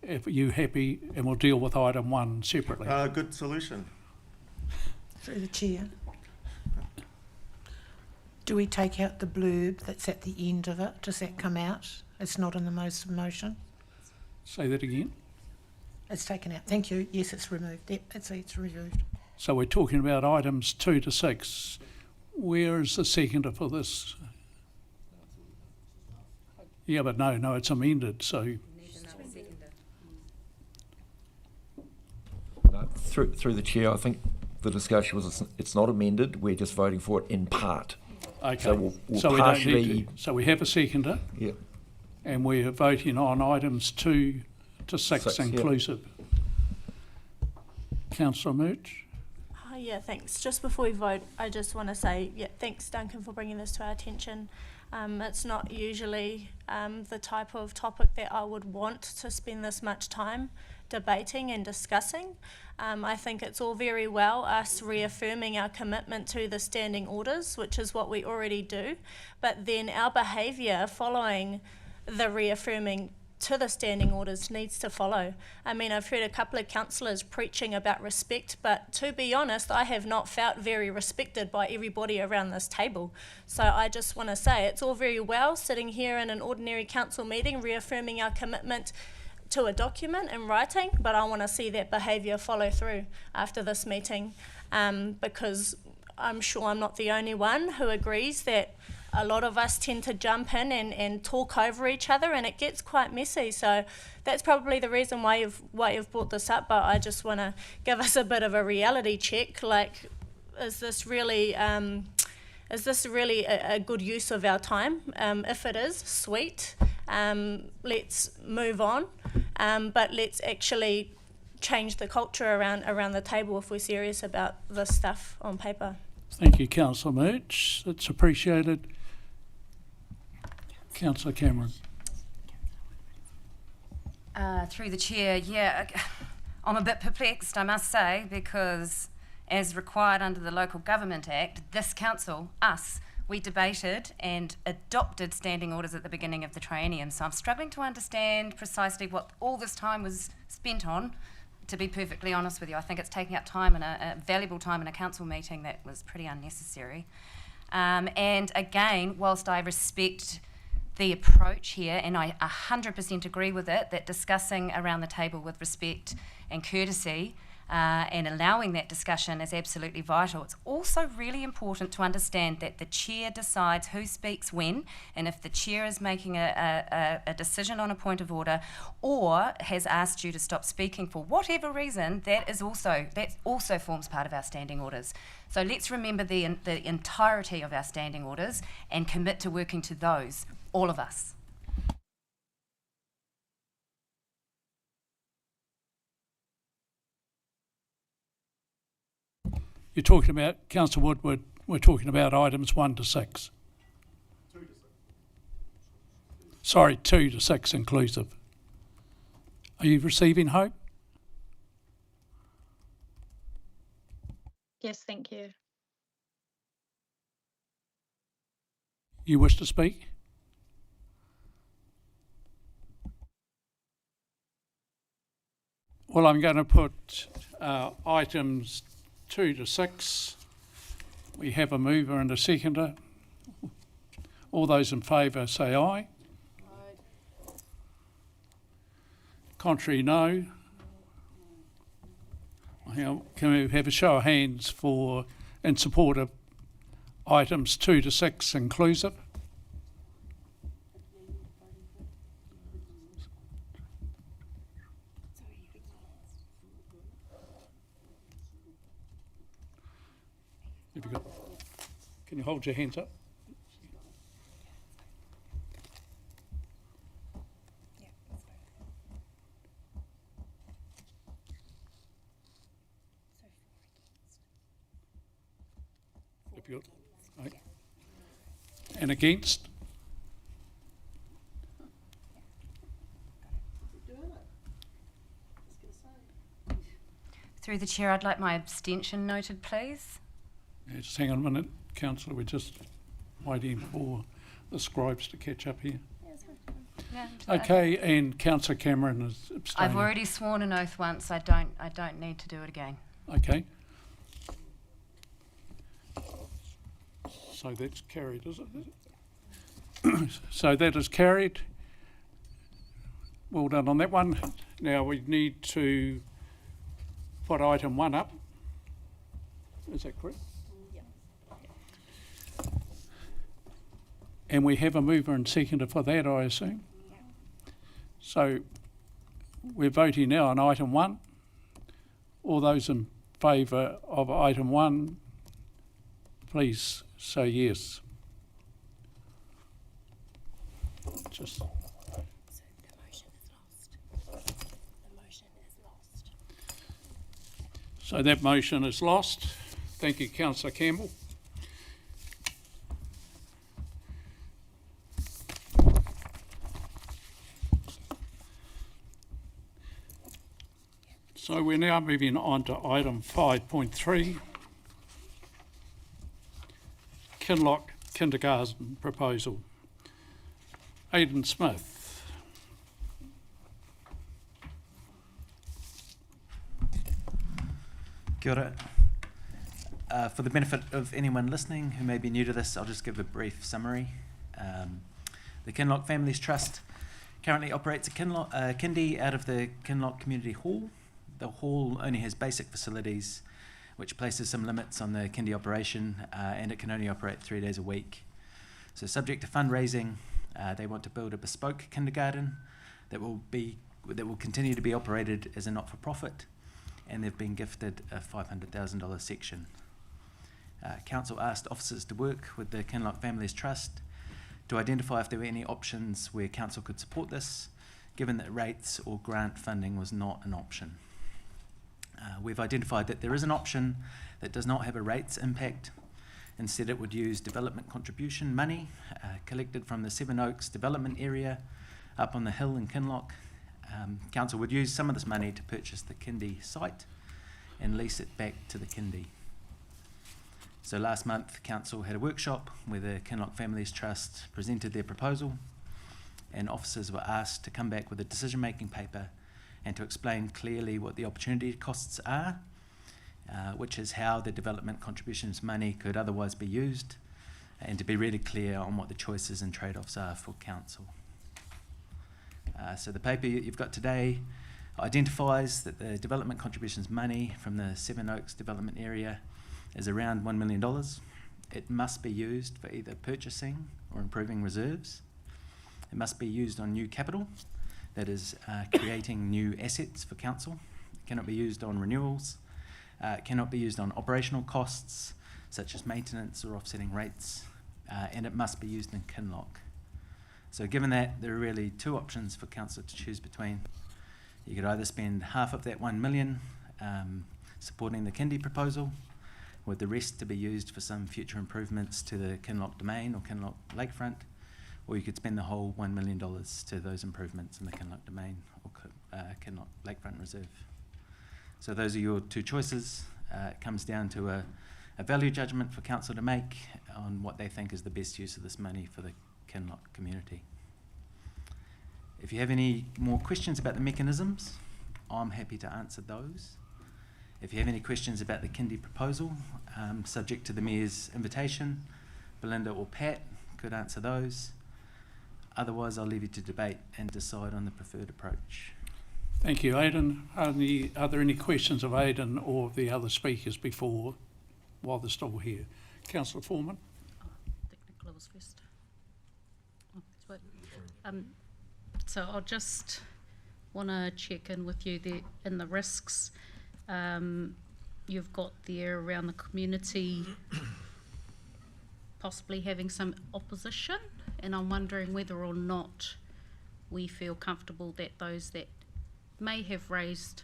If you're happy, and we'll deal with item 1 separately. Good solution. Through the chair. Do we take out the blurb that's at the end of it? Does that come out? It's not in the motion. Say that again. It's taken out. Thank you. Yes, it's removed. Yep, it's removed. So we're talking about items 2 to 6. Where is the seconder for this? Yeah, but no, it's amended, so Through the chair, I think the discussion was it's not amended. We're just voting for it in part. okay. So we'll we don't partially. need to. So we have a seconder, Yeah. and we're voting on items 2 to 6 Six, yeah. inclusive. Councillor Murch? Yeah, thanks. Just before we vote, I just want to say, yeah, thanks, Duncan, for bringing this to our attention. It's not usually the type of topic that I would want to spend this much time debating and discussing. I think it's all very well us reaffirming our commitment to the standing orders, which is what we already do, but then our behaviour following the reaffirming to the standing orders needs to follow. I mean, I've heard a couple of councillors preaching about respect, but to be honest, I have not felt very respected by everybody around this table. So I just want to say it's all very well sitting here in an ordinary council meeting reaffirming our commitment to a document in writing, but I want to see that behaviour follow through after this meeting, because I'm sure I'm not the only one who agrees that a lot of us tend to jump in and talk over each other, and it gets quite messy. So that's probably the reason why you've brought this up. But I just want to give us a bit of a reality check. Like, is this really a good use of our time? If it is, sweet. Let's move on. But let's actually change the culture around the table if we're serious about this stuff on paper. Thank you, Councillor Murch. It's appreciated. Councillor Cameron. Through the chair, yeah, I'm a bit perplexed, I must say, because as required under the Local Government Act, this council, us, we debated and adopted standing orders at the beginning of the triennium. So I'm struggling to understand precisely what all this time was spent on. To be perfectly honest with you, I think it's taking up time in a valuable time in a council meeting that was pretty unnecessary. And again, whilst I respect the approach here, and I 100% agree with it, that discussing around the table with respect and courtesy and allowing that discussion is absolutely vital. It's also really important to understand that the chair decides who speaks when, and if the chair is making a decision on a point of order or has asked you to stop speaking for whatever reason, that also forms part of our standing orders. So let's remember the entirety of our standing orders and commit to working to those, all of us. You're talking about, Councillor Woodward, we're talking about items 1 to 6. 2 to 6. Sorry, 2 to 6 inclusive. Are you receiving, Hope? Yes, thank you. You wish to speak? Well, I'm going to put items 2 to 6. We have a mover and a seconder. All those in favour say aye. Aye. Contrary, no. Can we have a show of hands in support of items 2 to 6 inclusive? Have you got? Can you hold your hands up? Have you got? Okay. And against? Through the chair, I'd like my abstention noted, please. Yeah, just hang on a minute, Councillor. We're just waiting for the scribes to catch up here. Yeah, Okay, and Councillor Cameron is abstaining. I've already sworn an oath once. I don't need to do it again. Okay. So that's carried, is it? So that is carried. well done on that one. Now we need to put item 1 up. Is that correct? Yep. And we have a mover and seconder for that, I assume? So we're voting now on item 1. All those in favour of item 1, please say yes. Just So the motion is lost. The motion is lost. so that motion is lost. Thank you, Councillor Campbell. So we're now moving on to item 5.3, Kinloch Kindergarten Proposal. Aidan Smith. Kia ora. For the benefit of anyone listening who may be new to this, I'll just give a brief summary. The Kinloch Families Trust currently operates a kindy out of the Kinloch Community Hall. The hall only has basic facilities, which places some limits on the kindy operation, and it can only operate 3 days a week. So subject to fundraising, they want to build a bespoke kindergarten that will continue to be operated as a not-for-profit, and they've been gifted a $500,000 section. Council asked officers to work with the Kinloch Families Trust to identify if there were any options where council could support this, given that rates or grant funding was not an option. We've identified that there is an option that does not have a rates impact. Instead, it would use development contribution money collected from the Seven Oaks development area up on the hill in Kinloch. Council would use some of this money to purchase the kindy site and lease it back to the kindy. So last month, Council had a workshop where the Kinloch Families Trust presented their proposal, and officers were asked to come back with a decision-making paper and to explain clearly what the opportunity costs are, which is how the development contributions money could otherwise be used, and to be really clear on what the choices and trade-offs are for council. So the paper you've got today identifies that the development contributions money from the Seven Oaks development area is around $1 million. It must be used for either purchasing or improving reserves. It must be used on new capital, that is creating new assets for council. It cannot be used on renewals. It cannot be used on operational costs, such as maintenance or offsetting rates, and it must be used in Kinloch. So given that, there are really two options for council to choose between. You could either spend half of that $1 million supporting the kindy proposal, with the rest to be used for some future improvements to the Kinloch Domain or Kinloch Lakefront, or you could spend the whole $1 million to those improvements in the Kinloch Domain or Kinloch Lakefront Reserve. So those are your two choices. It comes down to a value judgment for council to make on what they think is the best use of this money for the Kinloch community. If you have any more questions about the mechanisms, I'm happy to answer those. If you have any questions about the kindy proposal, subject to the Mayor's invitation, Belinda or Pat could answer those. Otherwise, I'll leave you to debate and decide on the preferred approach. Thank you, Aidan. Are there any questions of Aidan or of the other speakers before, while they're still here? Councillor Foreman. Nicola was first. Oh, that's right. So I'll just want to check in with you there in the risks. You've got there around the community possibly having some opposition, and I'm wondering whether or not we feel comfortable that those that may have raised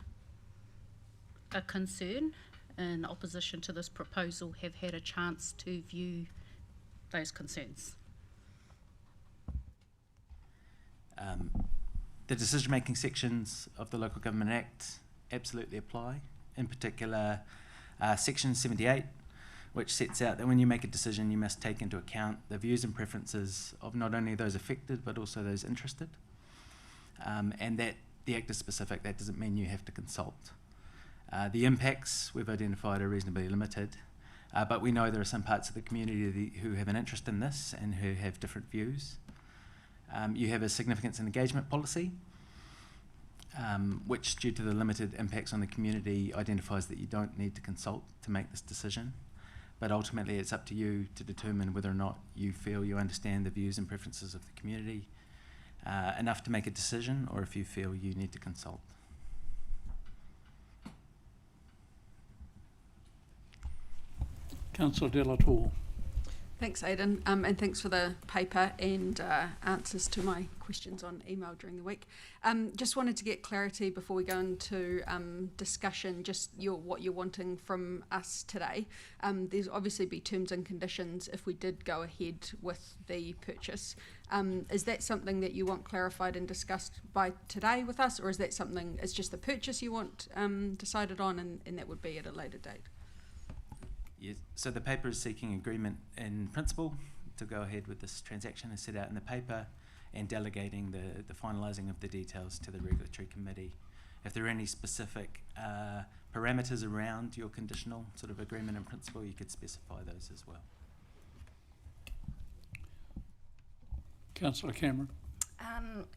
a concern in opposition to this proposal have had a chance to view those concerns. The decision-making sections of the Local Government Act absolutely apply. In particular, Section 78, which sets out that when you make a decision, you must take into account the views and preferences of not only those affected, but also those interested. And that the Act is specific. That doesn't mean you have to consult. The impacts we've identified are reasonably limited, but we know there are some parts of the community who have an interest in this and who have different views. You have a significance and engagement policy, which, due to the limited impacts on the community, identifies that you don't need to consult to make this decision. But ultimately, it's up to you to determine whether or not you feel you understand the views and preferences of the community enough to make a decision, or if you feel you need to consult. Councillor De La Torre. Thanks, Aidan, and thanks for the paper and answers to my questions on email during the week. Just wanted to get clarity before we go into discussion, just what you're wanting from us today. There's obviously be terms and conditions if we did go ahead with the purchase. Is that something that you want clarified and discussed by today with us, or is that something, it's just the purchase you want decided on, and that would be at a later date? Yes. So the paper is seeking agreement in principle to go ahead with this transaction as set out in the paper, and delegating the finalising of the details to the regulatory committee. If there are any specific parameters around your conditional sort of agreement in principle, you could specify those as well. Councillor Cameron.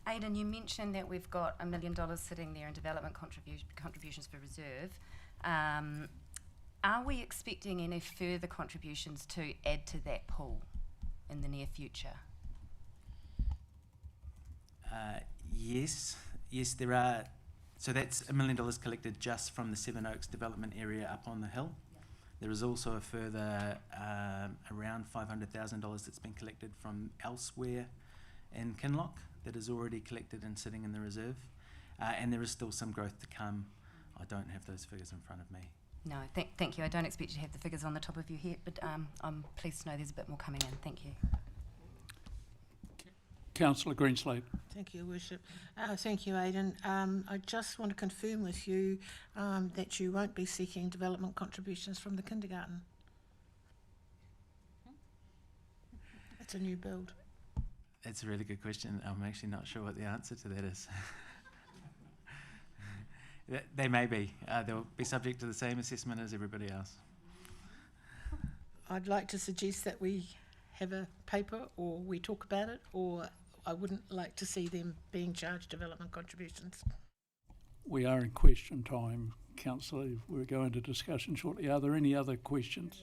Aidan, you mentioned that we've got $1 million sitting there in development contributions for reserve. Are we expecting any further contributions to add to that pool in the near future? Yes, there are. So that's $1 million collected just from the Seven Oaks development area up on the hill. Yep. There is also a further around $500,000 that's been collected from elsewhere in Kinloch that is already collected and sitting in the reserve. And there is still some growth to come. I don't have those figures in front of me. No, thank you. I don't expect you to have the figures on the top of your head, but I'm pleased to know there's a bit more coming in. Thank you. Councillor Greenslade. Thank you, Worship. Thank you, Aidan. I just want to confirm with you that you won't be seeking development contributions from the kindergarten. It's a new build. That's a really good question. I'm actually not sure what the answer to that is. They may be. They'll be subject to the same assessment as everybody else. I'd like to suggest that we have a paper or we talk about it, or I wouldn't like to see them being charged development contributions. We are in question time, Councillor. We'll go into discussion shortly. Are there any other questions?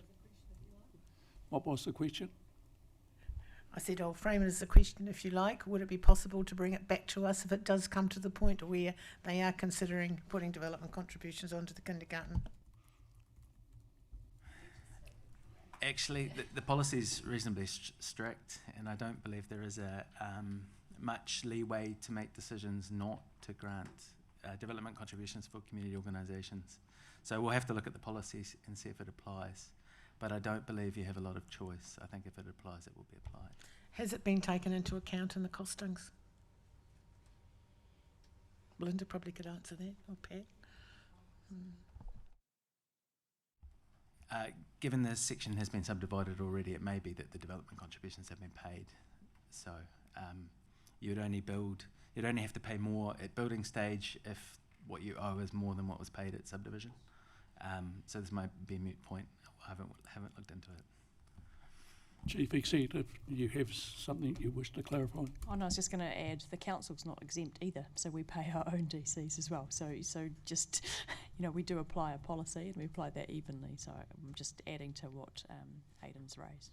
What was the question? I said I'll frame it as a question if you like. Would it be possible to bring it back to us if it does come to the point where they are considering putting development contributions onto the kindergarten? Actually, the policy is reasonably strict, and I don't believe there is a much leeway to make decisions not to grant development contributions for community organisations. So we'll have to look at the policies and see if it applies. But I don't believe you have a lot of choice. I think if it applies, it will be applied. Has it been taken into account in the costings? Belinda probably could answer that, or Pat. Given this section has been subdivided already, it may be that the development contributions have been paid. So you'd only have to pay more at building stage if what you owe is more than what was paid at subdivision. So this might be a moot point. I haven't looked into it. Chief Executive, do you have something you wish to clarify? Oh, no, I was just going to add, the council's not exempt either, so we pay our own DCs as well. So just, we do apply a policy and we apply that evenly. So I'm just adding to what Aidan's raised.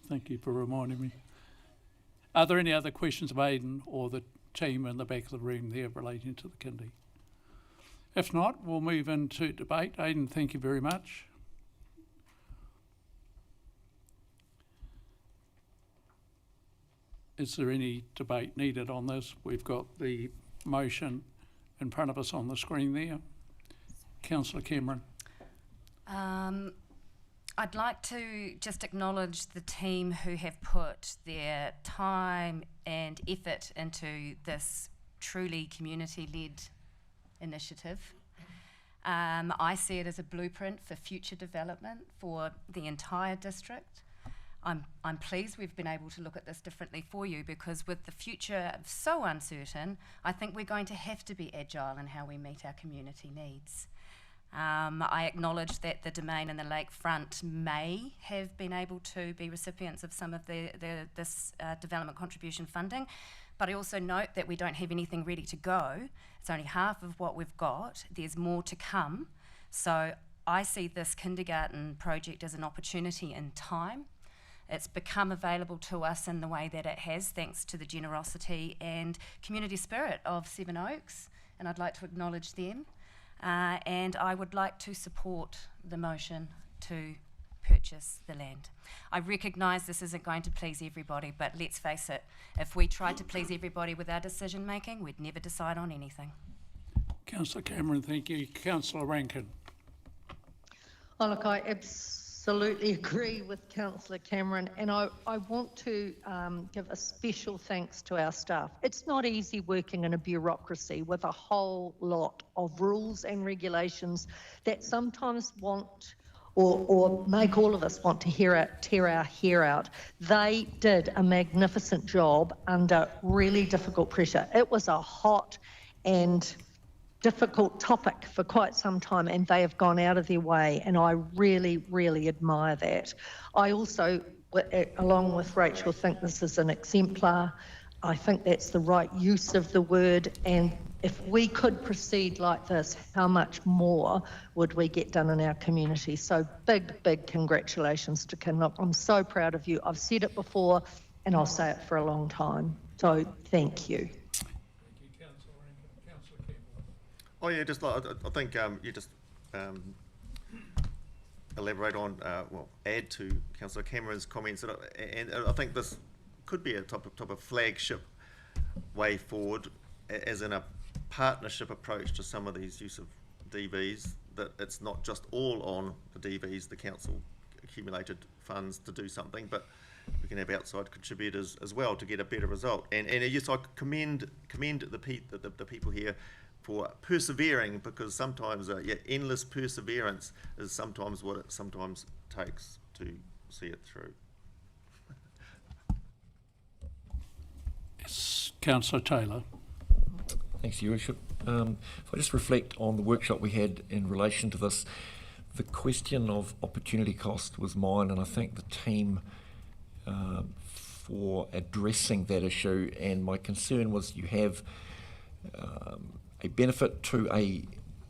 Thank you for reminding me. Are there any other questions of Aidan or the team in the back of the room there relating to the kindy? If not, we'll move into debate. Aidan, thank you very much. Is there any debate needed on this? We've got the motion in front of us on the screen there. Councillor Cameron. I'd like to just acknowledge the team who have put their time and effort into this truly community-led initiative. I see it as a blueprint for future development for the entire district. I'm pleased we've been able to look at this differently for you, because with the future so uncertain, I think we're going to have to be agile in how we meet our community needs. I acknowledge that the domain and the lakefront may have been able to be recipients of some of this development contribution funding, but I also note that we don't have anything ready to go. It's only half of what we've got. There's more to come. So I see this kindergarten project as an opportunity in time. It's become available to us in the way that it has, thanks to the generosity and community spirit of Seven Oaks, and I'd like to acknowledge them. And I would like to support the motion to purchase the land. I recognise this isn't going to please everybody, but let's face it, if we tried to please everybody with our decision making, we'd never decide on anything. Councillor Cameron, thank you. Councillor Rankin. Oh, look, I absolutely agree with Councillor Cameron, and I want to give a special thanks to our staff. It's not easy working in a bureaucracy with a whole lot of rules and regulations that sometimes want or make all of us want to tear our hair out. They did a magnificent job under really difficult pressure. It was a hot and difficult topic for quite some time, and they have gone out of their way, and I really, really admire that. I also, along with Rachel, think this is an exemplar. I think that's the right use of the word, and if we could proceed like this, how much more would we get done in our community? So big congratulations to Kinloch. I'm so proud of you. I've said it before, and I'll say it for a long time. So thank you. Oh yeah, just like I think you just elaborate on, add to Councillor Cameron's comments, and I think this could be a type of flagship way forward, as in a partnership approach to some of these use of DVs. That it's not just all on the DVs, the council accumulated funds to do something, but we can have outside contributors as well to get a better result. And yes, I commend the people here for persevering, because sometimes endless perseverance is sometimes what it sometimes takes to see it through. Yes, Councillor Taylor. Thanks, Your Worship. If I just reflect on the workshop we had in relation to this, the question of opportunity cost was mine, and I thank the team for addressing that issue. And my concern was you have a benefit to a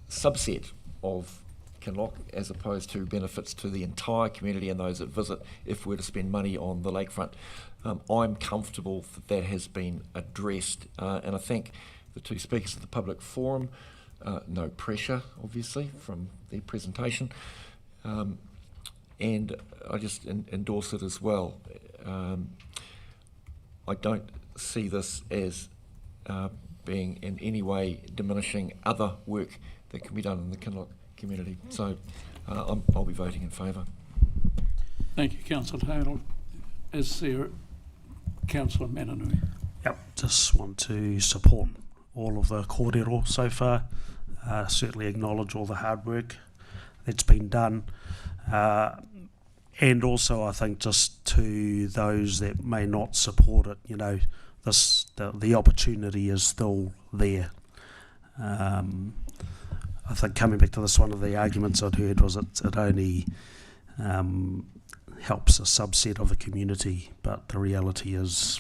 subset of Kinloch as opposed to benefits to the entire community and those that visit if we're to spend money on the lakefront. I'm comfortable that has been addressed, and I think the two speakers of the public forum, no pressure obviously from their presentation, and I just endorse it as well. I don't see this as being in any way diminishing other work that can be done in the Kinloch community. So I'll be voting in favour. Thank you, Councillor Taylor. Is there Councillor Mananui? Yep, just want to support all of the kōrero so far. Certainly acknowledge all the hard work that's been done. And also I think just to those that may not support it, you know, the opportunity is still there. I think coming back to this, one of the arguments I'd heard was it only helps a subset of the community, but the reality is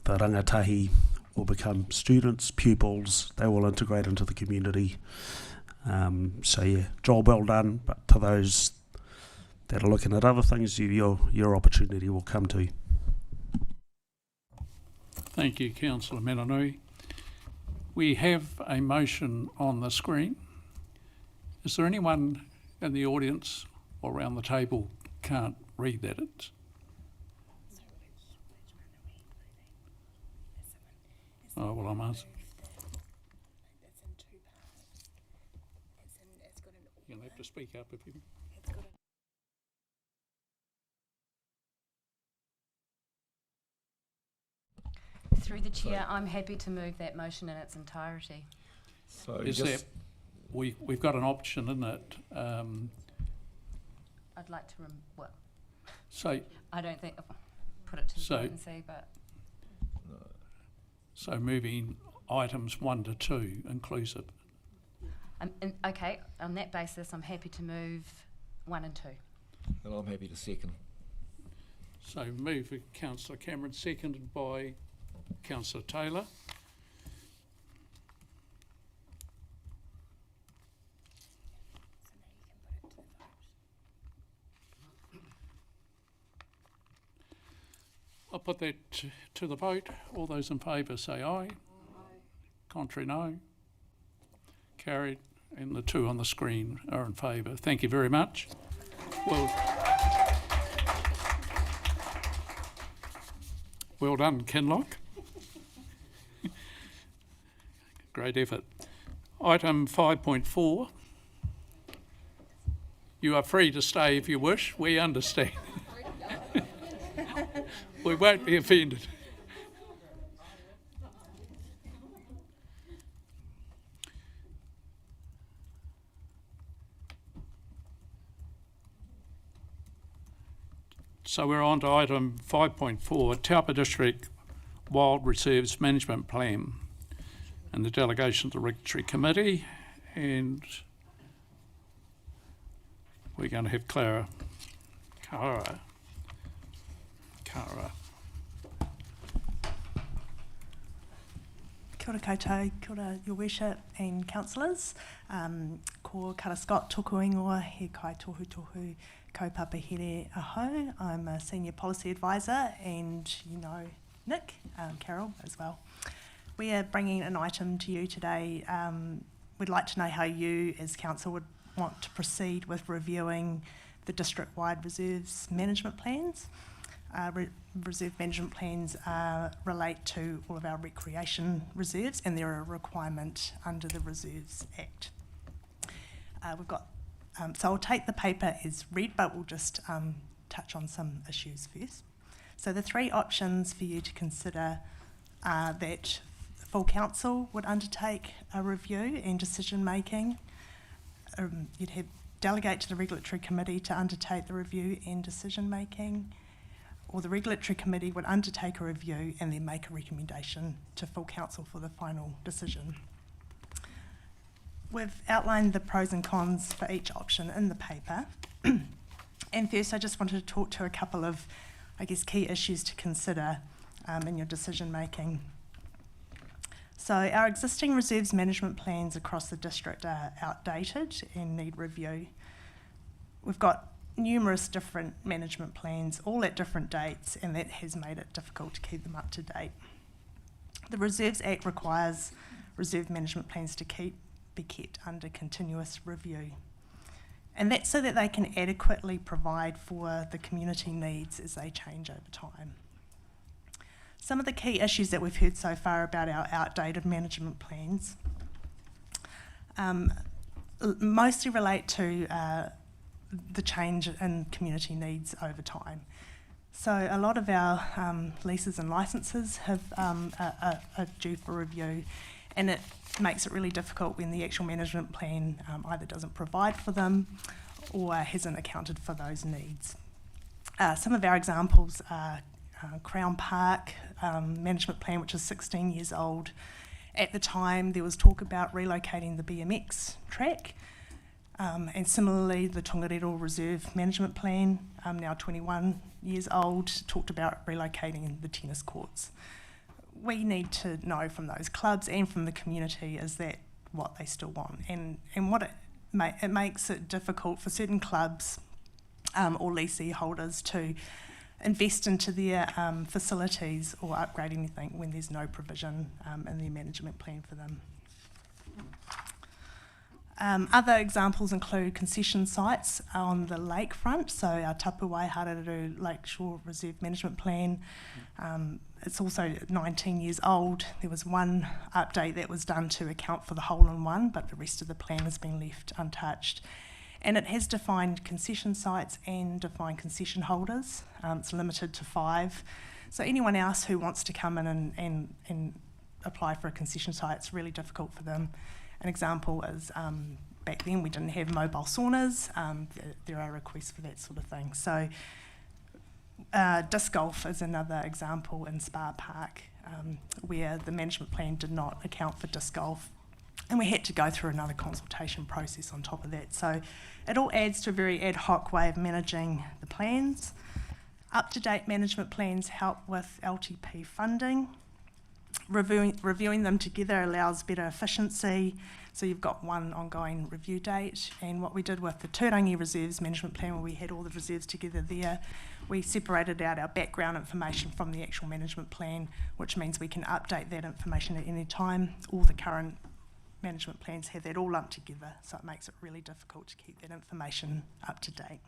the rangatahi will become students, pupils, they will integrate into the community. So yeah, job well done, but to those that are looking at other things, your opportunity will come to. Thank you, Councillor Mananui. We have a motion on the screen. Is there anyone in the audience or around the table can't read that? Oh, well, I'm asking. You'll have to speak up if you... Through the chair, I'm happy to move that motion in its entirety. So is that we've got an option, isn't it? I'd like to so I don't think put it to the vote and see, but so moving items 1 to 2 inclusive. Okay, on that basis, I'm happy to move 1 and 2. And I'm happy to second. So moved by Councillor Cameron, seconded by Councillor Taylor. I'll put that to the vote. All those in favour say aye. Contrary, no. Carried. And the 2 on the screen are in favour. Thank you very much. Well done, Kinloch. Great effort. Item 5.4. You are free to stay if you wish. We understand. We won't be offended. So we're on to item 5.4, Taupō District Wild Reserves Management Plan, and the delegation to the Regulatory Committee, and we're going to have Cara. Kia ora koutou, kia ora your worship and councillors. Ko Kara Scott tōku ingoa he kai tohu kaupapa here aho. I'm a senior policy advisor, and you know Nick, Carol as well. We are bringing an item to you today. We'd like to know how you as council would want to proceed with reviewing the district-wide reserves management plans. Reserve management plans relate to all of our recreation reserves, and they're a requirement under the Reserves Act. We've got, so I'll take the paper as read, but we'll just touch on some issues first. So the 3 options for you to consider are that the full council would undertake a review and decision making. You'd have delegate to the Regulatory Committee to undertake the review and decision making, or the Regulatory Committee would undertake a review and then make a recommendation to full council for the final decision. We've outlined the pros and cons for each option in the paper. And first, I just wanted to talk to a couple of, I guess, key issues to consider in your decision making. So our existing reserves management plans across the district are outdated and need review. We've got numerous different management plans, all at different dates, and that has made it difficult to keep them up to date. The Reserves Act requires reserve management plans to be kept under continuous review. And that's so that they can adequately provide for the community needs as they change over time. Some of the key issues that we've heard so far about our outdated management plans mostly relate to the change in community needs over time. So a lot of our leases and licences are due for review, and it makes it really difficult when the actual management plan either doesn't provide for them or hasn't accounted for those needs. Some of our examples are Crown Park management plan, which is 16 years old. At the time, there was talk about relocating the BMX track, and similarly, the Tongariro Reserve Management Plan, now 21 years old, talked about relocating the tennis courts. We need to know from those clubs and from the community, is that what they still want? And what it makes it difficult for certain clubs or leasee holders to invest into their facilities or upgrade anything when there's no provision in their management plan for them. Other examples include concession sites on the lakefront, so our Tapu Waihararu Lakeshore Reserve Management Plan. It's also 19 years old. There was one update that was done to account for the hole-in-one, but the rest of the plan has been left untouched. And it has defined concession sites and defined concession holders. It's limited to 5. So anyone else who wants to come in and apply for a concession site, it's really difficult for them. An example is back then we didn't have mobile saunas. There are requests for that sort of thing. So disc golf is another example in Spa Park where the management plan did not account for disc golf. And we had to go through another consultation process on top of that. So it all adds to a very ad hoc way of managing the plans. Up-to-date management plans help with LTP funding. Reviewing them together allows better efficiency, so you've got one ongoing review date. And what we did with the Turangi Reserves Management Plan, where we had all the reserves together there, we separated out our background information from the actual management plan, which means we can update that information at any time. All the current management plans have that all lumped together, so it makes it really difficult to keep that information up to date.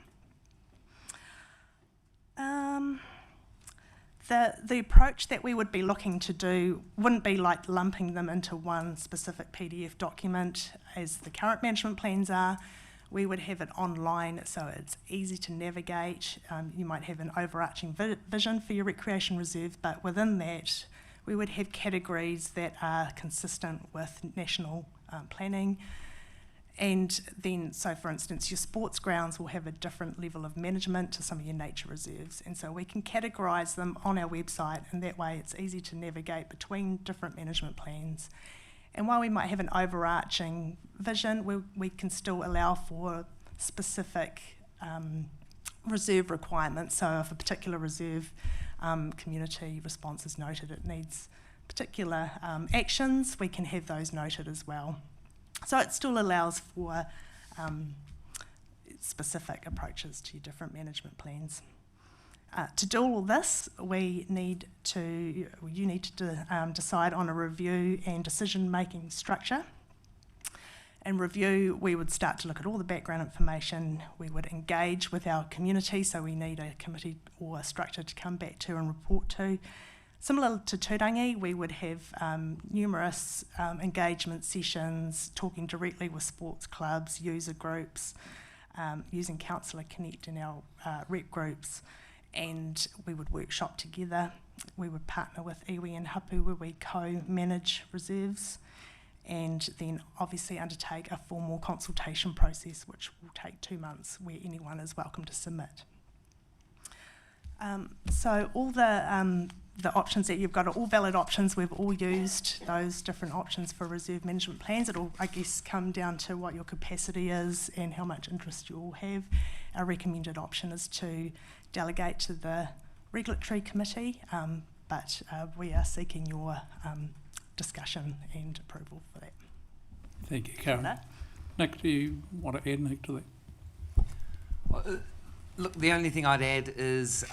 The approach that we would be looking to do wouldn't be like lumping them into one specific PDF document as the current management plans are. We would have it online so it's easy to navigate. You might have an overarching vision for your recreation reserve, but within that we would have categories that are consistent with national planning. And then, so for instance, your sports grounds will have a different level of management to some of your nature reserves. And so we can categorise them on our website, and that way it's easy to navigate between different management plans. And while we might have an overarching vision, we can still allow for specific reserve requirements. So if a particular reserve community response is noted, it needs particular actions, we can have those noted as well. So it still allows for specific approaches to your different management plans. To do all this, you need to decide on a review and decision-making structure. In review, we would start to look at all the background information. We would engage with our community, so we need a committee or a structure to come back to and report to. Similar to Turangi, we would have numerous engagement sessions, talking directly with sports clubs, user groups, using Councillor Connect in our rep groups, and we would workshop together. We would partner with iwi and hapu where we co-manage reserves, and then obviously undertake a formal consultation process which will take 2 months, where anyone is welcome to submit. So all the options that you've got are all valid options. We've all used those different options for reserve management plans. It'll, I guess, come down to what your capacity is and how much interest you all have. Our recommended option is to delegate to the regulatory committee, but we are seeking your discussion and approval for that. Thank you, Karen. Nick, do you want to add anything to that? Look, the only thing I'd add is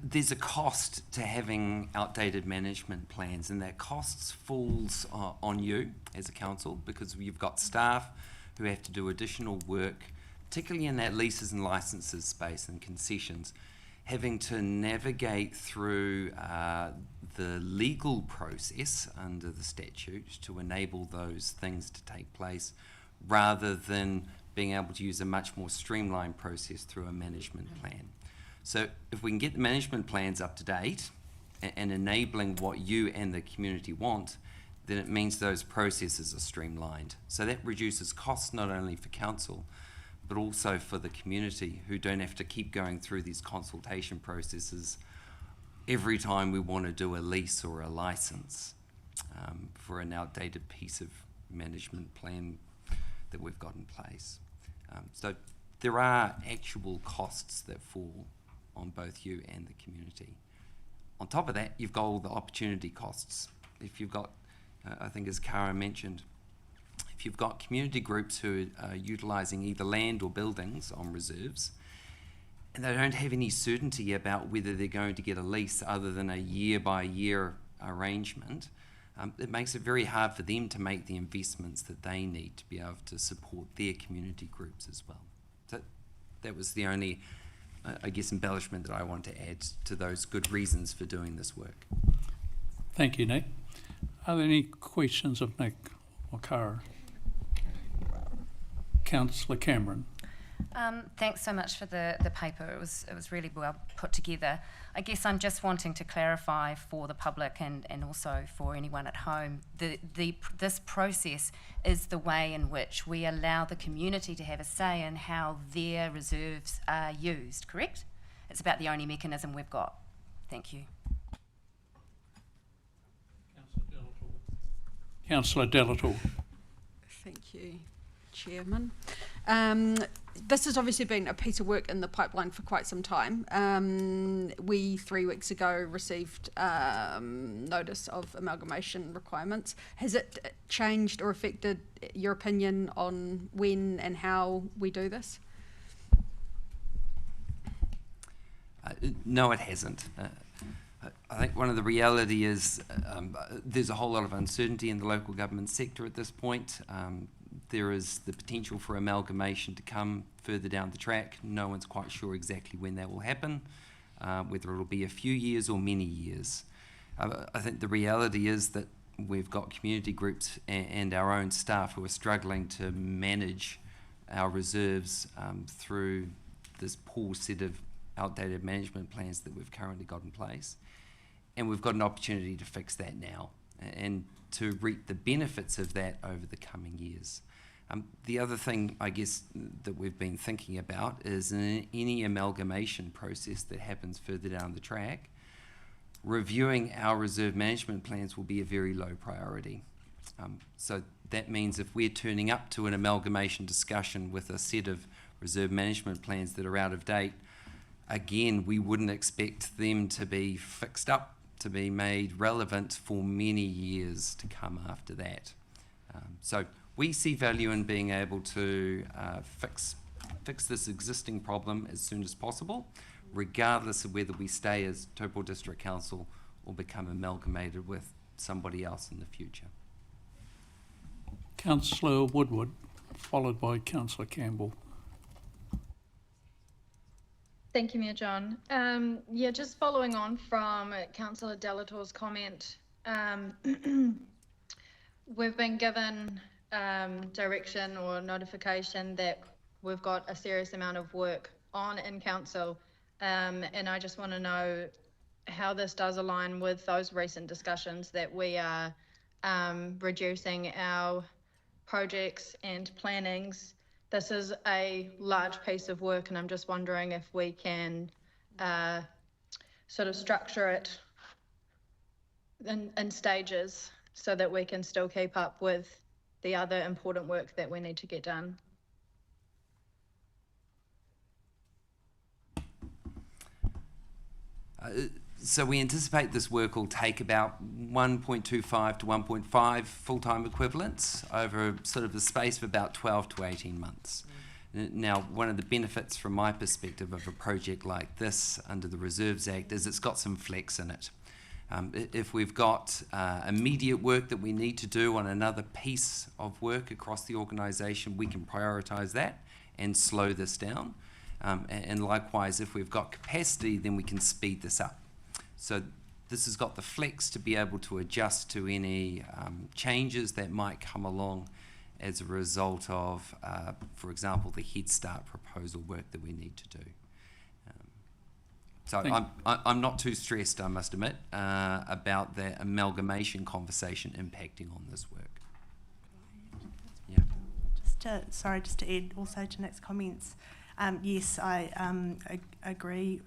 there's a cost to having outdated management plans, and that cost falls on you as a council, because you've got staff who have to do additional work, particularly in that leases and licenses space and concessions, having to navigate through the legal process under the statute to enable those things to take place, rather than being able to use a much more streamlined process through a management plan. So if we can get the management plans up to date and enabling what you and the community want, then it means those processes are streamlined. So that reduces costs not only for council, but also for the community, who don't have to keep going through these consultation processes every time we want to do a lease or a license for an outdated piece of management plan that we've got in place. So there are actual costs that fall on both you and the community. On top of that, you've got all the opportunity costs. If you've got, I think as Cara mentioned, if you've got community groups who are utilising either land or buildings on reserves, and they don't have any certainty about whether they're going to get a lease other than a year-by-year arrangement, it makes it very hard for them to make the investments that they need to be able to support their community groups as well. So that was the only, I guess, embellishment that I want to add to those good reasons for doing this work. Thank you, Nick. Are there any questions of Nick or Cara? Councillor Cameron. Thanks so much for the paper. It was really well put together. I guess I'm just wanting to clarify for the public and also for anyone at home, this process is the way in which we allow the community to have a say in how their reserves are used, correct? It's about the only mechanism we've got. Thank you. Councillor Delator. Thank you, Chairman. This has obviously been a piece of work in the pipeline for quite some time. We 3 weeks ago received notice of amalgamation requirements. Has it changed or affected your opinion on when and how we do this? No, it hasn't. I think one of the reality is there's a whole lot of uncertainty in the local government sector at this point. There is the potential for amalgamation to come further down the track. No one's quite sure exactly when that will happen, whether it'll be a few years or many years. I think the reality is that we've got community groups and our own staff who are struggling to manage our reserves through this poor set of outdated management plans that we've currently got in place. And we've got an opportunity to fix that now and to reap the benefits of that over the coming years. The other thing, I guess, that we've been thinking about is in any amalgamation process that happens further down the track, reviewing our reserve management plans will be a very low priority. So that means if we're turning up to an amalgamation discussion with a set of reserve management plans that are out of date, again, we wouldn't expect them to be fixed up, to be made relevant for many years to come after that. So we see value in being able to fix this existing problem as soon as possible, regardless of whether we stay as Taupō District Council or become amalgamated with somebody else in the future. Councillor Woodward, followed by Councillor Campbell. Thank you, Mayor John. Yeah, just following on from Councillor Delator's comment, we've been given direction or notification that we've got a serious amount of work on in council, and I just want to know how this does align with those recent discussions that we are reducing our projects and plannings. This is a large piece of work, and I'm just wondering if we can sort of structure it in stages so that we can still keep up with the other important work that we need to get done. So we anticipate this work will take about 1.25 to 1.5 full-time equivalents over sort of the space of about 12 to 18 months. Now, one of the benefits from my perspective of a project like this under the Reserves Act is it's got some flex in it. If we've got immediate work that we need to do on another piece of work across the organisation, we can prioritise that and slow this down. And likewise, if we've got capacity, then we can speed this up. So this has got the flex to be able to adjust to any changes that might come along as a result of, for example, the Head Start proposal work that we need to do. So I'm not too stressed, I must admit, about the amalgamation conversation impacting on this work. Yeah. Just to add also to Nick's comments. Yes, I agree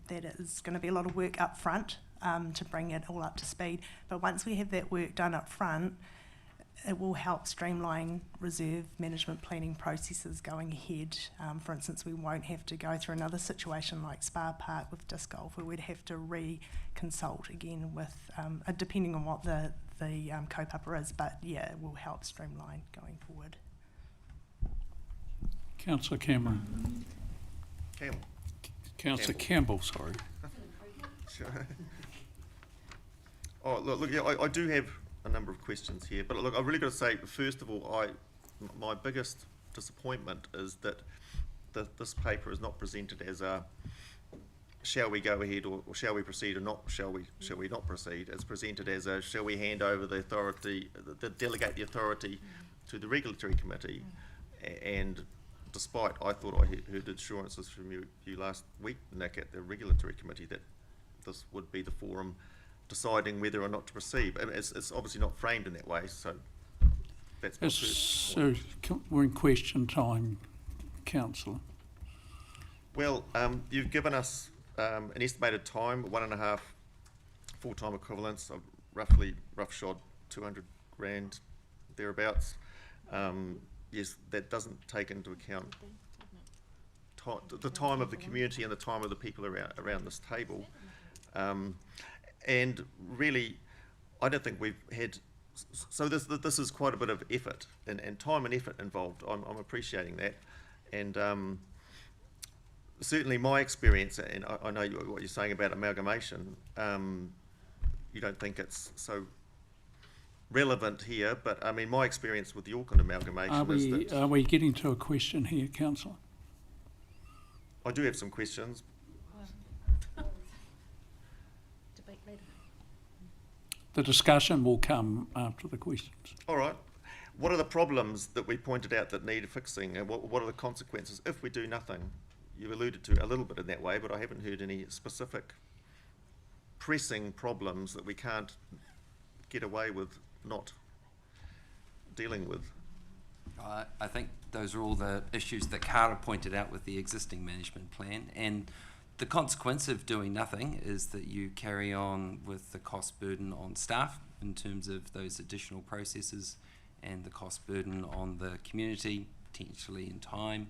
that it is going to be a lot of work up front to bring it all up to speed. But once we have that work done up front, it will help streamline reserve management planning processes going ahead. For instance, we won't have to go through another situation like Spa Park with disc golf, where we'd have to re-consult again with, depending on what the kaupapa is. But yeah, it will help streamline going forward. Councillor Cameron. Councillor Campbell, sorry. Sure. Oh, look, yeah, I do have a number of questions here, but look, I've really got to say, first of all, my biggest disappointment is that this paper is not presented as a shall we go ahead or shall we proceed or not, shall we not proceed. It's presented as a shall we hand over the authority, delegate the authority to the regulatory committee, and despite I thought I heard assurances from you last week, Nick, at the regulatory committee that this would be the forum deciding whether or not to proceed. It's obviously not framed in that way, so that's my first point. So we're in question time, Councillor. Well, you've given us an estimated time, 1.5 full-time equivalents of roughshod 200 grand, thereabouts. yes, that doesn't take into account the time of the community and the time of the people around this table. And really, I don't think we've had, so this is quite a bit of effort and time and effort involved. I'm appreciating that. And certainly my experience, and I know what you're saying about amalgamation, you don't think it's so relevant here, but I mean, my experience with the Auckland amalgamation is that... Are we getting to a question here, Councillor? I do have some questions. The discussion will come after the questions. All right. What are the problems that we pointed out that need fixing, and what are the consequences if we do nothing? You alluded to a little bit in that way, but I haven't heard any specific pressing problems that we can't get away with not dealing with. I think those are all the issues that Cara pointed out with the existing management plan, and the consequence of doing nothing is that you carry on with the cost burden on staff in terms of those additional processes, and the cost burden on the community, potentially in time,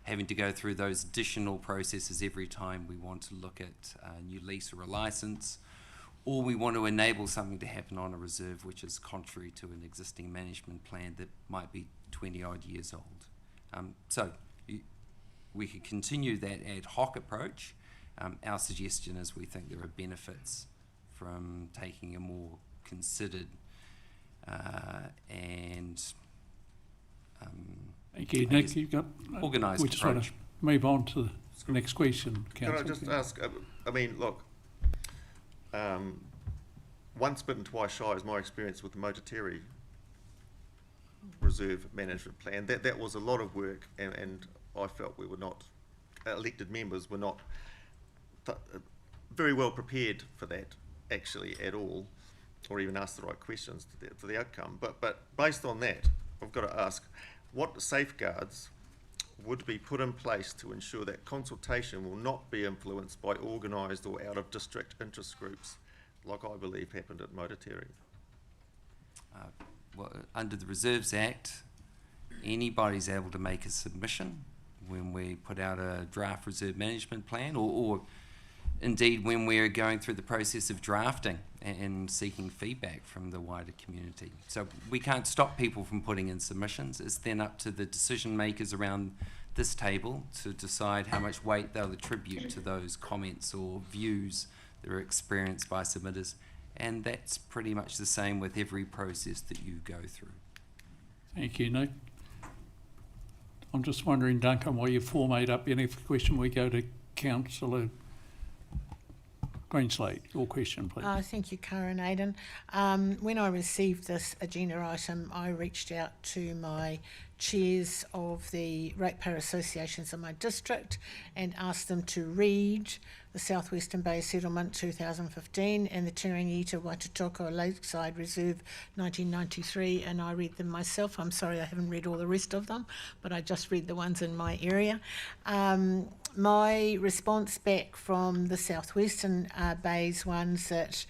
having to go through those additional processes every time we want to look at a new lease or a license, or we want to enable something to happen on a reserve which is contrary to an existing management plan that might be 20 odd years old. So we could continue that ad hoc approach. Our suggestion is we think there are benefits from taking a more considered and thank you, Nick. You've got organised we just want to move on to the next question, Councillor. Can I just ask, I mean, look, once bitten, twice shy is my experience with the Mototeri Reserve Management Plan. That was a lot of work, and I felt we were not, elected members were not very well prepared for that, actually, at all, or even asked the right questions for the outcome. But based on that, I've got to ask, what safeguards would be put in place to ensure that consultation will not be influenced by organised or out-of-district interest groups, like I believe happened at Mototeri? Well, under the Reserves Act, anybody's able to make a submission when we put out a draft reserve management plan, or indeed when we're going through the process of drafting and seeking feedback from the wider community. So we can't stop people from putting in submissions. It's then up to the decision makers around this table to decide how much weight they'll attribute to those comments or views that are experienced by submitters. And that's pretty much the same with every process that you go through. Thank you, Nick. I'm just wondering, Duncan, while you formate up your next question, we go to Councillor Greenslade. Your question, please. Thank you, Karen Aidan. When I received this agenda item, I reached out to my chairs of the ratepayer associations in my district and asked them to read the South Western Bay Settlement 2015 and the Turangi-Tongariro Lakeside Reserve 1993, and I read them myself. I'm sorry I haven't read all the rest of them, but I just read the ones in my area. My response back from the South Western Bays ones that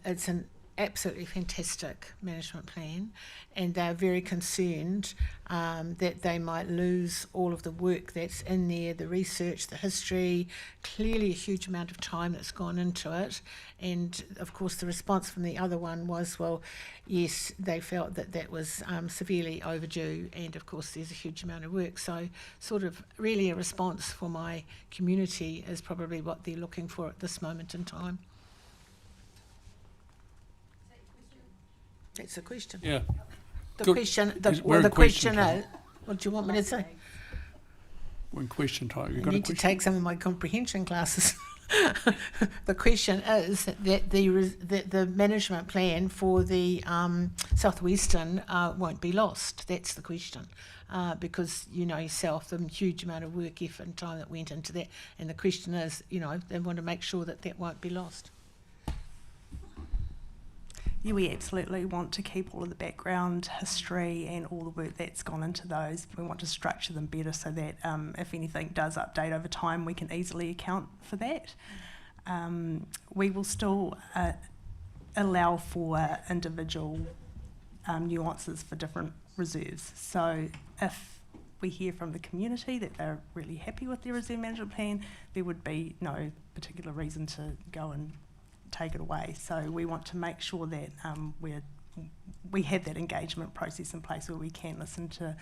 it's an absolutely fantastic management plan, and they're very concerned that they might lose all of the work that's in there, the research, the history, clearly a huge amount of time that's gone into it. And of course the response from the other one was, well, yes, they felt that that was severely overdue, and of course there's a huge amount of work. So sort of really a response for my community is probably what they're looking for at this moment in time. That's the question. Yeah. The Good. question. We're in The question time. is. What do you want me to say? We're in question time. I need to take some of my comprehension classes. The question is that the management plan for the Southwestern won't be lost. That's the question. Because you know yourself, the huge amount of work, effort and time that went into that. And the question is, you know, they want to make sure that that won't be lost. Yeah, we absolutely want to keep all of the background history and all the work that's gone into those. We want to structure them better so that if anything does update over time, we can easily account for that. We will still allow for individual nuances for different reserves. So if we hear from the community that they're really happy with their reserve management plan, there would be no particular reason to go and take it away. So we want to make sure that we have that engagement process in place where we can listen to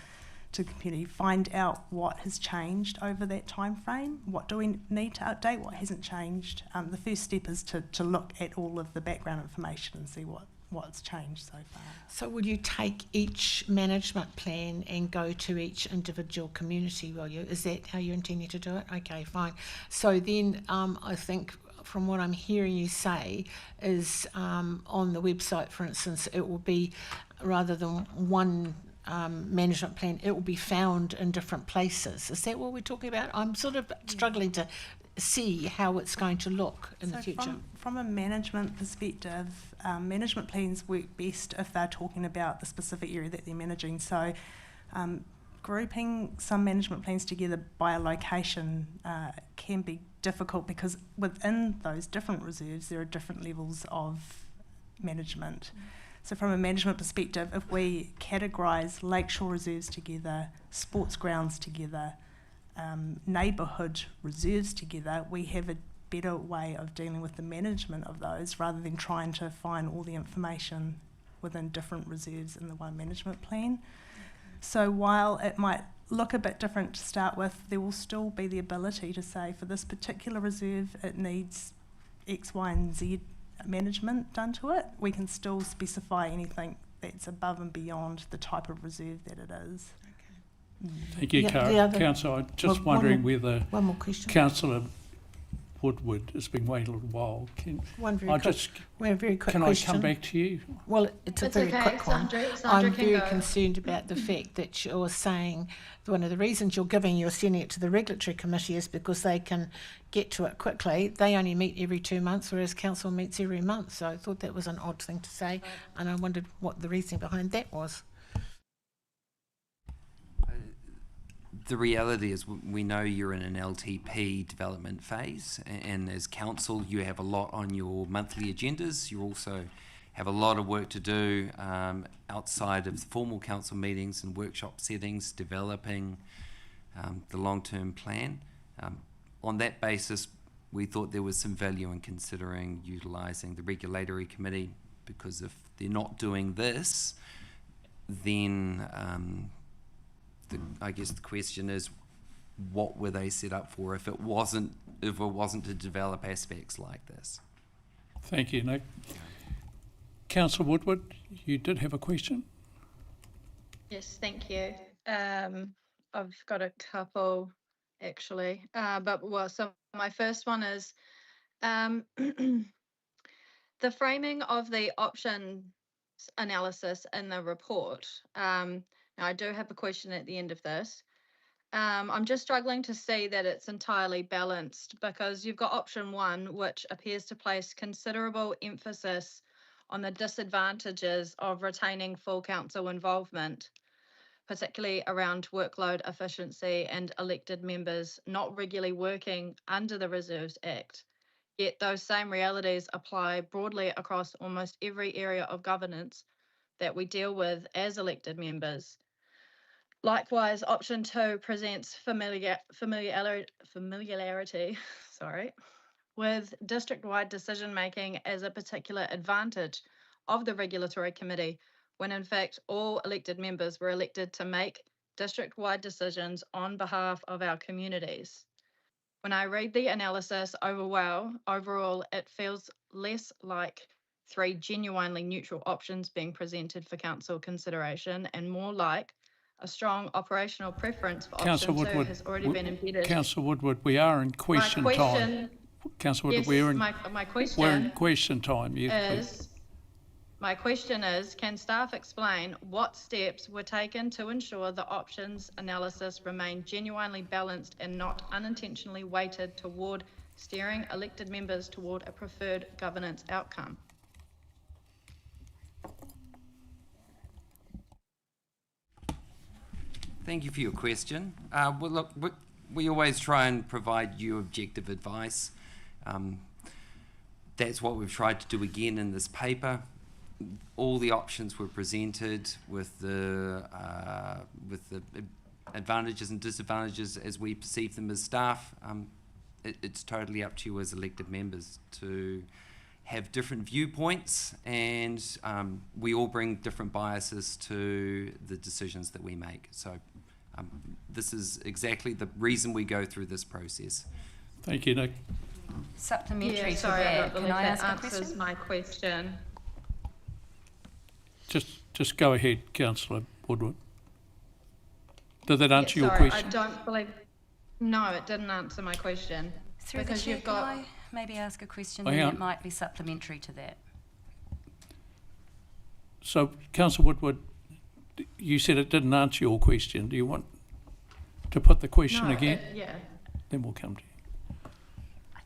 the community, find out what has changed over that time frame, what do we need to update, what hasn't changed. The first step is to look at all of the background information and see what's changed so far. So will you take each management plan and go to each individual community, will you? Is that how you're intending to do it? Okay, fine. So then I think from what I'm hearing you say is on the website, for instance, it will be, rather than one management plan, it will be found in different places. Is that what we're talking about? I'm sort of struggling to see how it's going to look in the future. From a management perspective, management plans work best if they're talking about the specific area that they're managing. So grouping some management plans together by a location can be difficult because within those different reserves there are different levels of management. So from a management perspective, if we categorise lakeshore reserves together, sports grounds together, neighbourhood reserves together, we have a better way of dealing with the management of those rather than trying to find all the information within different reserves in the one management plan. So while it might look a bit different to start with, there will still be the ability to say for this particular reserve it needs X, Y and Z management done to it. We can still specify anything that's above and beyond the type of reserve that it is. Thank you, Councillor. I'm just wondering whether one more question. Councillor Woodward has been waiting a little while. One very quick can question. I come back to you? Well, it's a very quick one. Sandra I'm can very go. concerned about the fact that you're saying one of the reasons you're sending it to the regulatory committee is because they can get to it quickly. They only meet every 2 months, whereas council meets every month. So I thought that was an odd thing to say, and I wondered what the reasoning behind that was. The reality is we know you're in an LTP development phase, and as council you have a lot on your monthly agendas. You also have a lot of work to do outside of formal council meetings and workshop settings, developing the long-term plan. On that basis, we thought there was some value in considering utilising the regulatory committee, because if they're not doing this, then I guess the question is, what were they set up for if it wasn't to develop aspects like this? Thank you, Nick. Councillor Woodward, you did have a question? Yes, thank you. I've got a couple actually, so my first one is the framing of the options analysis in the report. Now, I do have a question at the end of this. I'm just struggling to see that it's entirely balanced, because you've got option 1, which appears to place considerable emphasis on the disadvantages of retaining full council involvement, particularly around workload efficiency and elected members not regularly working under the Reserves Act. Yet those same realities apply broadly across almost every area of governance that we deal with as elected members. Likewise, option 2 presents familiarity with district-wide decision-making as a particular advantage of the regulatory committee, when in fact all elected members were elected to make district-wide decisions on behalf of our communities. When I read the analysis overall, it feels less like 3 genuinely neutral options being presented for council consideration and more like a strong operational preference for option 2 has already been embedded. Councillor Woodward, we are in question time. Councillor Woodward, yes, we're in question time. Yes, my question is, can staff explain what steps were taken to ensure the options analysis remained genuinely balanced and not unintentionally weighted toward steering elected members toward a preferred governance outcome? Thank you for your question. Well, look, we always try and provide you objective advice. That's what we've tried to do again in this paper. all the options were presented with the advantages and disadvantages as we perceive them as staff. It's totally up to you as elected members to have different viewpoints, and we all bring different biases to the decisions that we make. So this is exactly the reason we go through this process. Thank you, Nick. Supplementary Yeah, to sorry, I that, don't believe can I that ask a answers question? my question. Just go ahead, Councillor Woodward. Did that answer Yeah, your sorry, question? I don't believe. No, it didn't answer my question. Through the because chair, you've got. can I maybe ask a question Oh, then hang that on. might be supplementary to that? So, Councillor Woodward, you said it didn't answer your question. Do you want to put the question No, again? yeah. Then we'll come to you.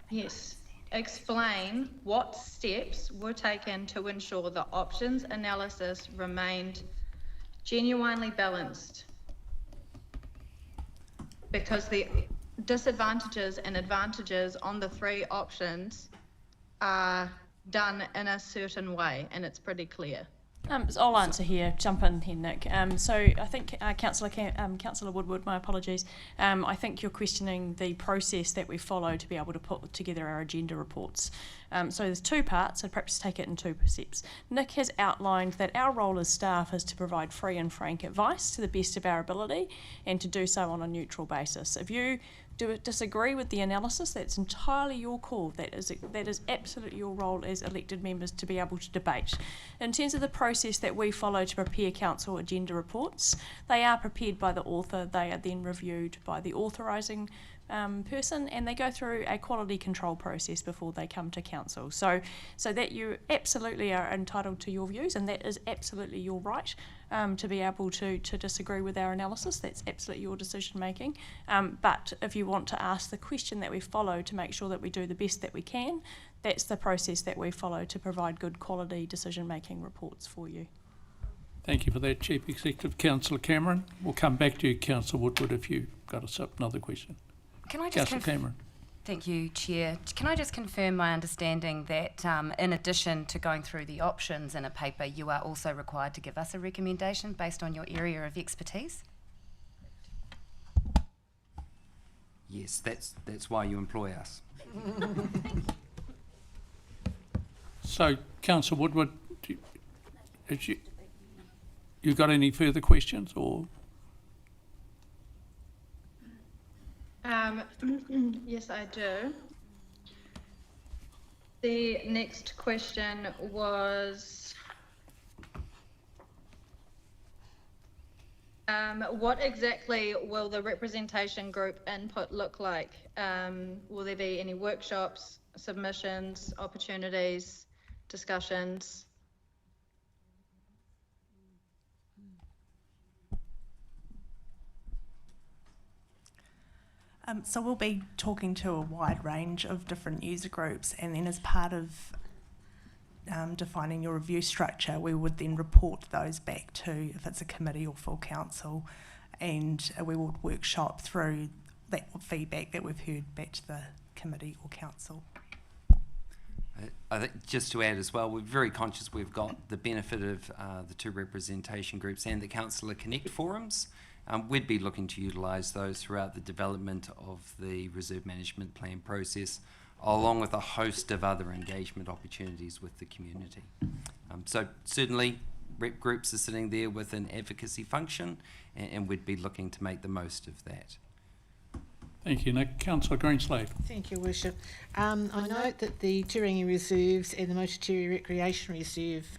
Yes. Explain what steps were taken to ensure the options analysis remained genuinely balanced. Because the disadvantages and advantages on the three options are done in a certain way, and it's pretty clear. So I'll answer here, jump in here, Nick. So I think Councillor Woodward, my apologies, I think you're questioning the process that we follow to be able to put together our agenda reports. So there's two parts, and perhaps take it in two steps. Nick has outlined that our role as staff is to provide free and frank advice to the best of our ability, and to do so on a neutral basis. If you disagree with the analysis, that's entirely your call. That is absolutely your role as elected members to be able to debate. In terms of the process that we follow to prepare council agenda reports, they are prepared by the author. They are then reviewed by the authorising person, and they go through a quality control process before they come to council. So that you absolutely are entitled to your views, and that is absolutely your right to be able to disagree with our analysis. That's absolutely your decision making. But if you want to ask the question that we follow to make sure that we do the best that we can, that's the process that we follow to provide good quality decision making reports for you. Thank you for that, Chief Executive. Councillor Cameron, we'll come back to you, Councillor Woodward, if you've got another question. Can I just Councillor Cameron. Thank you, Chair. Can I just confirm my understanding that in addition to going through the options in a paper, you are also required to give us a recommendation based on your area of expertise? Yes, that's why you employ us. So, Councillor Woodward, have you got any further questions, or? Yes, I do. The next question was, what exactly will the representation group input look like? Will there be any workshops, submissions, opportunities, discussions? So we'll be talking to a wide range of different user groups, and then as part of defining your review structure, we would then report those back to, if it's a committee or full council, and we would workshop through that feedback that we've heard back to the committee or council. I think just to add as well, we're very conscious we've got the benefit of the two representation groups and the Councillor Connect forums. We'd be looking to utilise those throughout the development of the reserve management plan process, along with a host of other engagement opportunities with the community. So certainly rep groups are sitting there with an advocacy function, and we'd be looking to make the most of that. Thank you, Nick. Councillor Greenslade. Thank you, Worship. I note that the Turangi Reserves and the Motatiri Recreation Reserve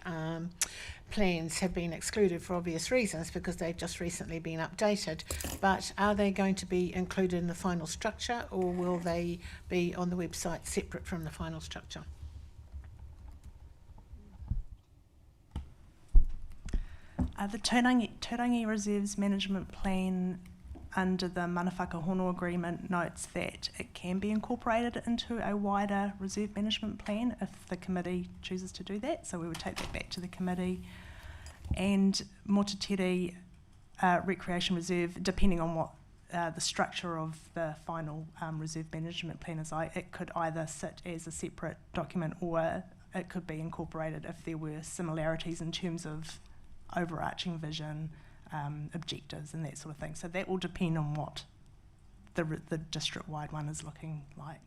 plans have been excluded for obvious reasons because they've just recently been updated. But are they going to be included in the final structure, or will they be on the website separate from the final structure? The Turangi Reserves Management Plan under the Mana Whakahono Agreement notes that it can be incorporated into a wider reserve management plan if the committee chooses to do that. So we would take that back to the committee. And Motatiri Recreation Reserve, depending on what the structure of the final reserve management plan is, it could either sit as a separate document or it could be incorporated if there were similarities in terms of overarching vision, objectives and that sort of thing. So that will depend on what the district-wide one is looking like.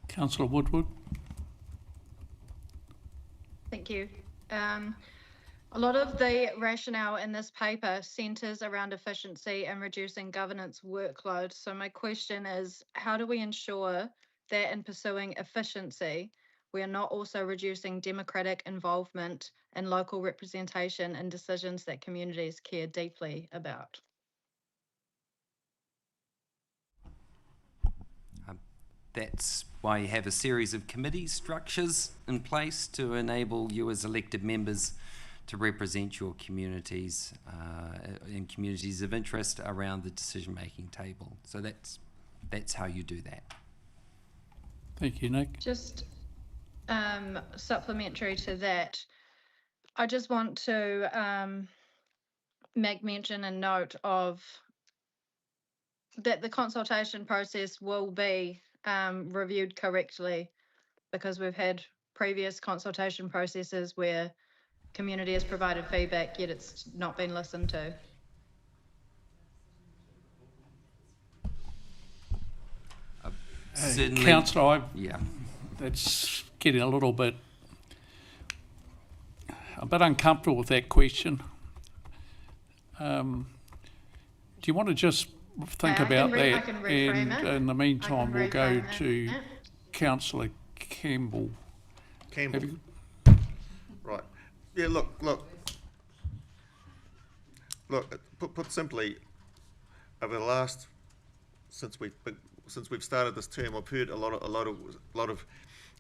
Councillor Woodward. Thank you. A lot of the rationale in this paper centres around efficiency and reducing governance workload. So my question is, how do we ensure that in pursuing efficiency, we are not also reducing democratic involvement and local representation in decisions that communities care deeply about? That's why you have a series of committee structures in place to enable you as elected members to represent your communities and communities of interest around the decision-making table. So that's how you do that. Thank you, Nick. Just supplementary to that, I just want to make mention and note of that the consultation process will be reviewed correctly, because we've had previous consultation processes where community has provided feedback, yet it's not been listened to. Certainly. Councillor, yeah, that's getting a bit uncomfortable with that question. Do you want to just think about that, and in the meantime we'll go to Councillor Campbell. Right. Yeah, look. Put simply, over the last, since we've started this term, I've heard a lot of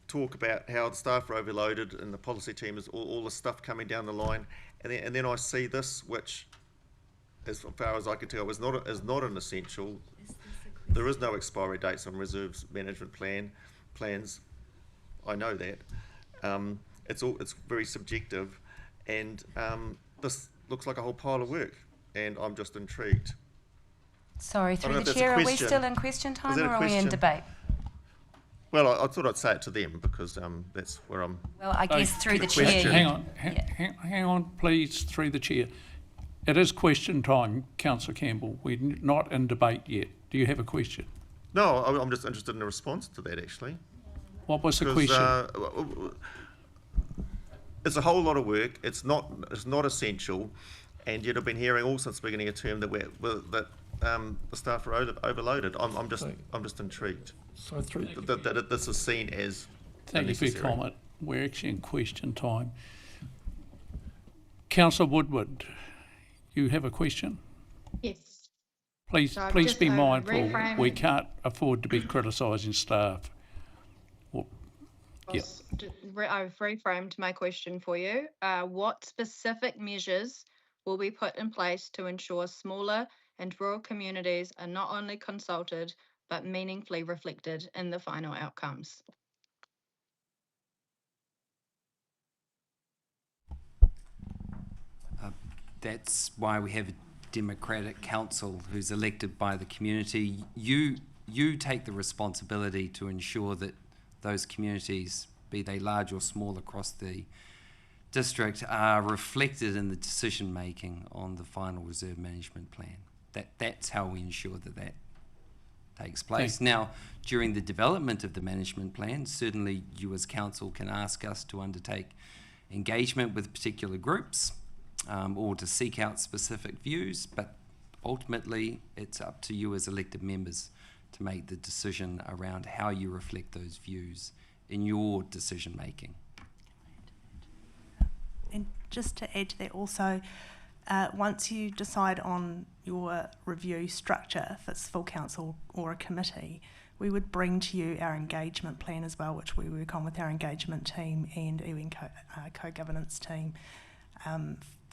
talk about how the staff are overloaded and the policy team is all the stuff coming down the line, and then I see this, which, as far as I can tell, is not an essential. There is no expiry dates on reserves management plans. I know that. It's very subjective, and this looks like a whole pile of work, and I'm just intrigued. Sorry, through the chair, are we still in question time or are we in debate? Well, I thought I'd say it to them because that's where I'm. Well, I guess through the chair. Hang on, please, through the chair. It is question time, Councillor Campbell. We're not in debate yet. Do you have a question? No, I'm just interested in a response to that, actually. What was the question? It's a whole lot of work. It's not essential, and yet I've been hearing all since the beginning of term that the staff are overloaded. I'm just intrigued. So through that this is seen as. Thank you for your comment. We're actually in question time. Councillor Woodward, you have a question? Yes. Please be mindful. We can't afford to be criticising staff. I've reframed my question for you. What specific measures will be put in place to ensure smaller and rural communities are not only consulted but meaningfully reflected in the final outcomes? That's why we have a democratic council who's elected by the community. You take the responsibility to ensure that those communities, be they large or small across the district, are reflected in the decision making on the final reserve management plan. That's how we ensure that takes place. Now, during the development of the management plan, certainly you as council can ask us to undertake engagement with particular groups or to seek out specific views, but ultimately it's up to you as elected members to make the decision around how you reflect those views in your decision making. And just to add to that also, once you decide on your review structure, if it's full council or a committee, we would bring to you our engagement plan as well, which we work on with our engagement team and iwi co-governance team,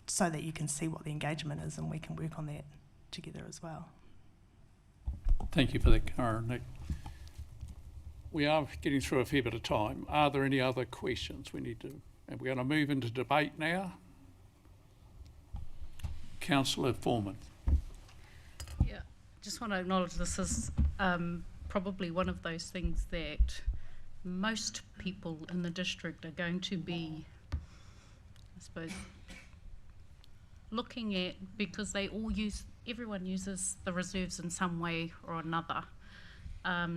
so that you can see what the engagement is and we can work on that together as well. Thank you for that, Nick. We are getting through a fair bit of time. Are there any other questions we need to? And we're going to move into debate now. Councillor Foreman. Yeah, just want to acknowledge this is probably one of those things that most people in the district are going to be, I suppose, looking at, because everyone uses the reserves in some way or another.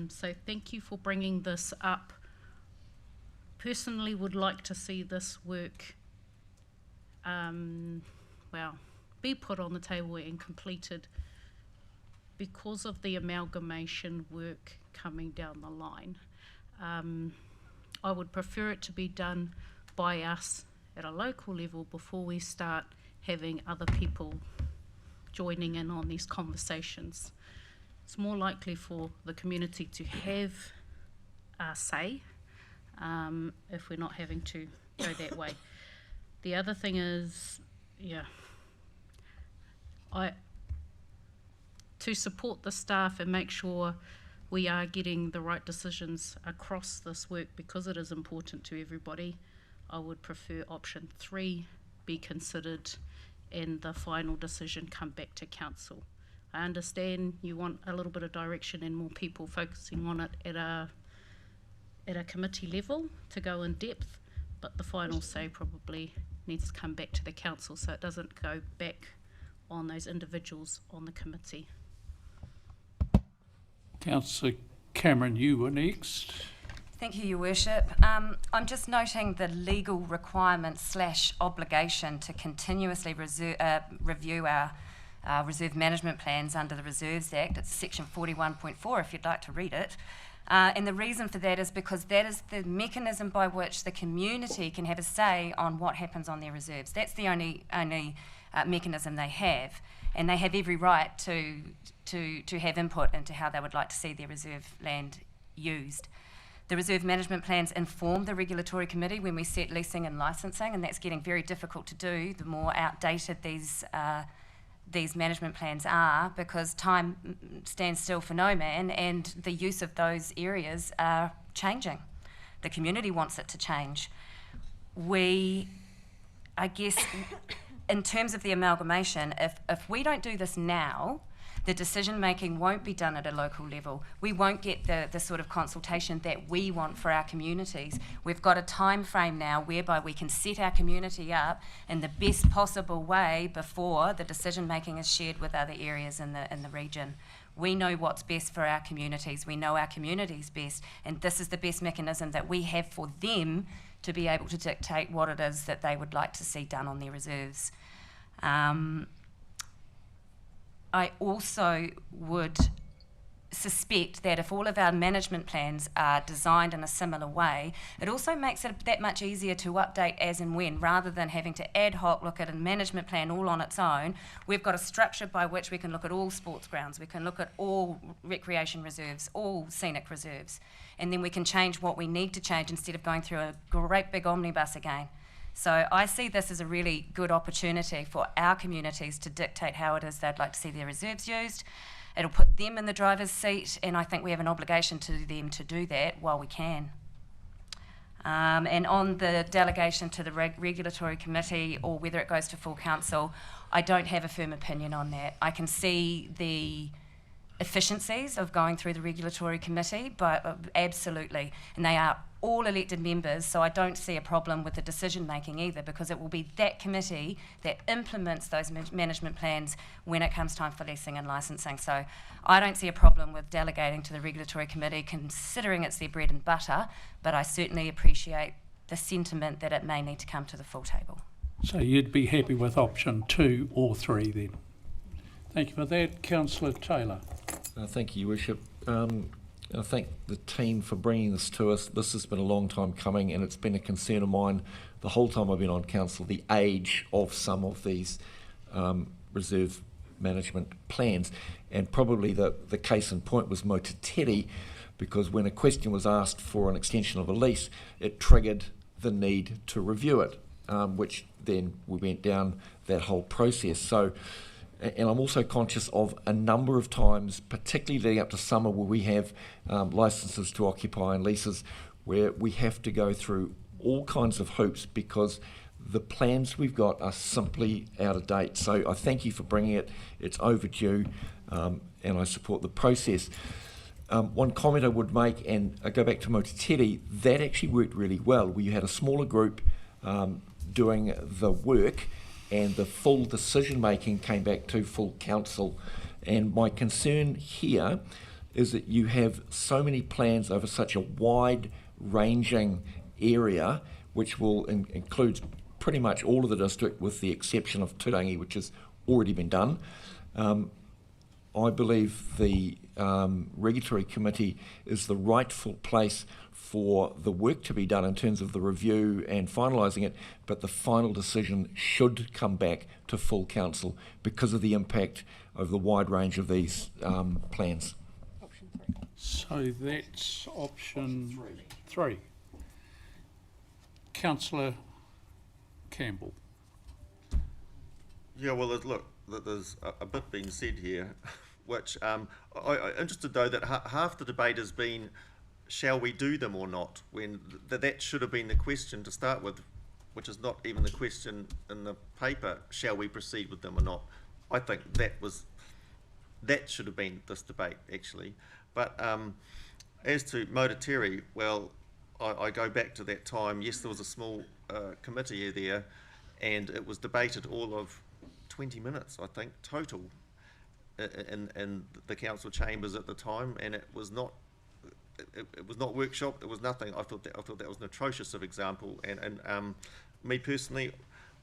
So thank you for bringing this up. Personally would like to see this work be put on the table and completed because of the amalgamation work coming down the line. I would prefer it to be done by us at a local level before we start having other people joining in on these conversations. It's more likely for the community to have a say if we're not having to go that way. The other thing is, to support the staff and make sure we are getting the right decisions across this work, because it is important to everybody, I would prefer option 3 be considered and the final decision come back to council. I understand you want a little bit of direction and more people focusing on it at a committee level to go in depth, but the final say probably needs to come back to the council so it doesn't go back on those individuals on the committee. Councillor Cameron, you were next. Thank you, Your Worship. I'm just noting the legal requirement / obligation to continuously review our reserve management plans under the Reserves Act. It's section 41.4 if you'd like to read it. And the reason for that is because that is the mechanism by which the community can have a say on what happens on their reserves. That's the only mechanism they have, and they have every right to have input into how they would like to see their reserve land used. The reserve management plans inform the regulatory committee when we set leasing and licensing, and that's getting very difficult to do the more outdated these management plans are, because time stands still for no man and the use of those areas are changing. The community wants it to change. I guess, in terms of the amalgamation, if we don't do this now, the decision making won't be done at a local level. We won't get the sort of consultation that we want for our communities. We've got a time frame now whereby we can set our community up in the best possible way before the decision making is shared with other areas in the region. We know what's best for our communities. We know our communities best, and this is the best mechanism that we have for them to be able to dictate what it is that they would like to see done on their reserves. I also would suspect that if all of our management plans are designed in a similar way, it also makes it that much easier to update as and when, rather than having to ad hoc look at a management plan all on its own. We've got a structure by which we can look at all sports grounds, we can look at all recreation reserves, all scenic reserves, and then we can change what we need to change instead of going through a great big omnibus again. So I see this as a really good opportunity for our communities to dictate how it is they'd like to see their reserves used. It'll put them in the driver's seat, and I think we have an obligation to them to do that while we can. And on the delegation to the regulatory committee, or whether it goes to full council, I don't have a firm opinion on that. I can see the efficiencies of going through the regulatory committee, but absolutely, and they are all elected members, so I don't see a problem with the decision making either, because it will be that committee that implements those management plans when it comes time for leasing and licensing. So I don't see a problem with delegating to the regulatory committee, considering it's their bread and butter, but I certainly appreciate the sentiment that it may need to come to the full table. So you'd be happy with option 2 or 3 then? Thank you for that. Councillor Taylor. Thank you, Your Worship. I thank the team for bringing this to us. This has been a long time coming, and it's been a concern of mine the whole time I've been on council, the age of some of these reserve management plans. And probably the case in point was Motateri, because when a question was asked for an extension of a lease, it triggered the need to review it, which then we went down that whole process. So. And I'm also conscious of a number of times, particularly leading up to summer, where we have licences to occupy and leases where we have to go through all kinds of hoops because the plans we've got are simply out of date. So I thank you for bringing it. It's overdue, and I support the process. one comment I would make, and I go back to Mototeri, that actually worked really well, where you had a smaller group doing the work, and the full decision making came back to full council. And my concern here is that you have so many plans over such a wide ranging area, which will include pretty much all of the district with the exception of Turangi, which has already been done. I believe the regulatory committee is the rightful place for the work to be done in terms of the review and finalising it, but the final decision should come back to full council because of the impact of the wide range of these plans. So that's option 3. Councillor Campbell. Yeah, well, look, there's a bit being said here, which I'm interested though that half the debate has been, shall we do them or not? When that should have been the question to start with, which is not even the question in the paper. Shall we proceed with them or not? I think that should have been this debate actually. But as to Mototeri, well, I go back to that time. Yes, there was a small committee there, and it was debated all of 20 minutes, I think, total, in the council chambers at the time, and it was not workshopped. It was nothing. I thought that was an atrocious of example, and me personally,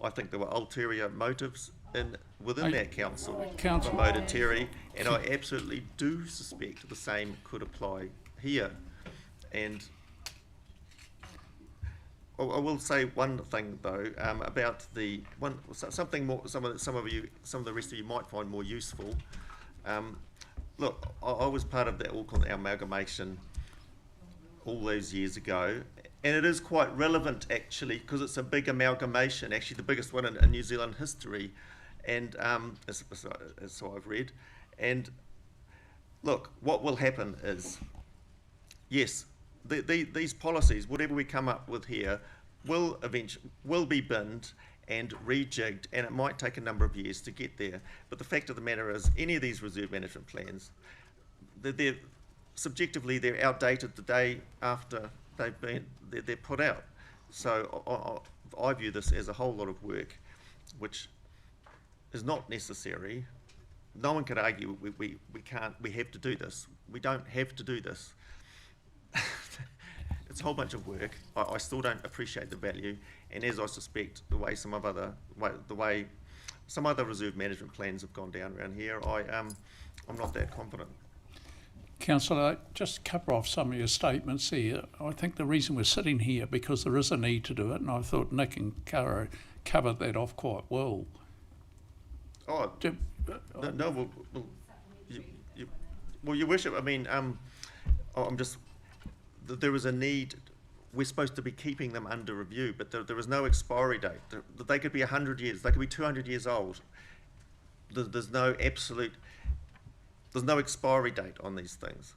I think there were ulterior motives within that council for Mototeri, and I absolutely do suspect the same could apply here. And I will say one thing though about something more. Some of the rest of you might find more useful. Look, I was part of that Auckland amalgamation all those years ago, and it is quite relevant actually because it's a big amalgamation, actually the biggest one in New Zealand history, and so I've read. And look, what will happen is, yes, these policies, whatever we come up with here, will be binned and rejigged, and it might take a number of years to get there. But the fact of the matter is, any of these reserve management plans, they're subjectively they're outdated the day after they're put out. So I view this as a whole lot of work, which is not necessary. No one could argue we have to do this. We don't have to do this. It's a whole bunch of work. I still don't appreciate the value, and as I suspect the way some other reserve management plans have gone down around here, I'm not that confident. Councillor, just cover off some of your statements here. I think the reason we're sitting here because there is a need to do it, and I thought Nick and Kara covered that off quite well. Oh, no, well, Your Worship, I mean, there is a need. We're supposed to be keeping them under review, but there is no expiry date. They could be 100 years, they could be 200 years old. There's no expiry date on these things.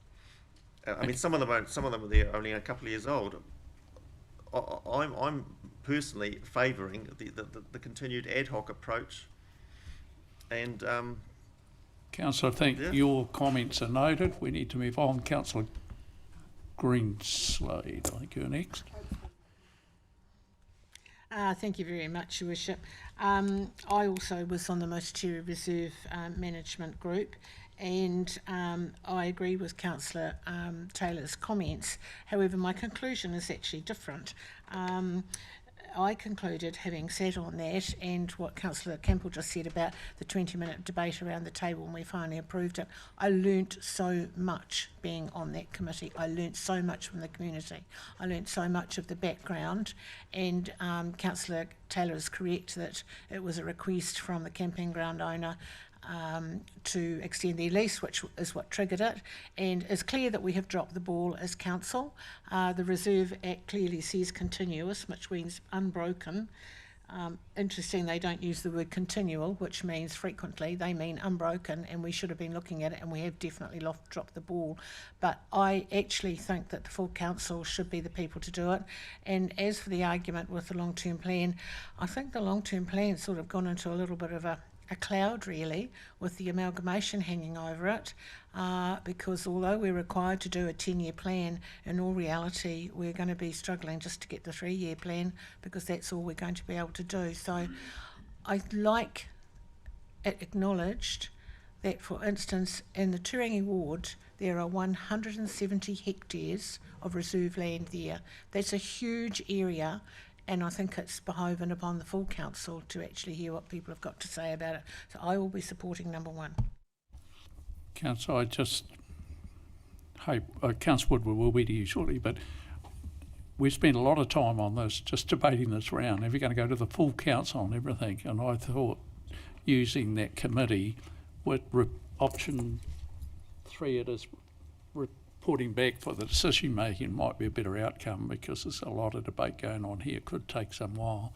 I mean, some of them are there only a couple of years old. I'm personally favouring the continued ad hoc approach. And Councillor, I think your comments are noted. We need to move on. Councillor Greenslade, I think you're next. Thank you very much, Your Worship. I also was on the Mototeri Reserve Management Group, and I agree with Councillor Taylor's comments. However, my conclusion is actually different. I concluded, having sat on that, and what Councillor Campbell just said about the 20-minute debate around the table when we finally approved it, I learnt so much being on that committee. I learnt so much from the community. I learnt so much of the background, and Councillor Taylor is correct that it was a request from the camping ground owner to extend their lease, which is what triggered it, and it's clear that we have dropped the ball as council. The Reserve Act clearly says continuous, which means unbroken. Interesting, they don't use the word continual, which means frequently. They mean unbroken, and we should have been looking at it, and we have definitely dropped the ball. But I actually think that the full council should be the people to do it. And as for the argument with the long-term plan, I think the long-term plan's sort of gone into a little bit of a cloud, really, with the amalgamation hanging over it. because although we're required to do a 10-year plan, in all reality we're going to be struggling just to get the 3-year plan, because that's all we're going to be able to do. So I'd like it acknowledged that, for instance, in the Turangi ward there are 170 hectares of reserve land there. That's a huge area, and I think it's behoven upon the full council to actually hear what people have got to say about it. So I will be supporting number 1. Councillor, I just hope, Councillor Woodward will be to you shortly, but we've spent a lot of time on this, just debating this round. If you're going to go to the full council on everything, and I thought using that committee with option 3, it is reporting back for the decision making, might be a better outcome, because there's a lot of debate going on here. It could take some while.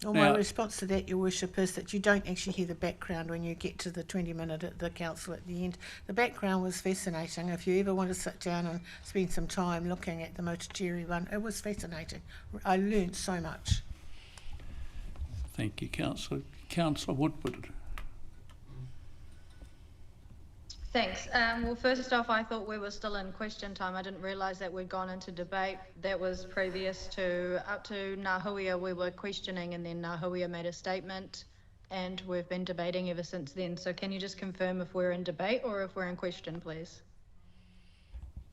Well, Now, my response to that, Your Worship, is that you don't actually hear the background when you get to the 20-minute at the council at the end. The background was fascinating. If you ever want to sit down and spend some time looking at the Motochiri one, it was fascinating. I learned so much. thank you, Councillor. Councillor Woodward. Thanks. Well, first off, I thought we were still in question time. I didn't realise that we'd gone into debate. That was previous to, up to Ngāhuia, we were questioning, and then Ngāhuia made a statement, and we've been debating ever since then. So can you just confirm if we're in debate or if we're in question, please?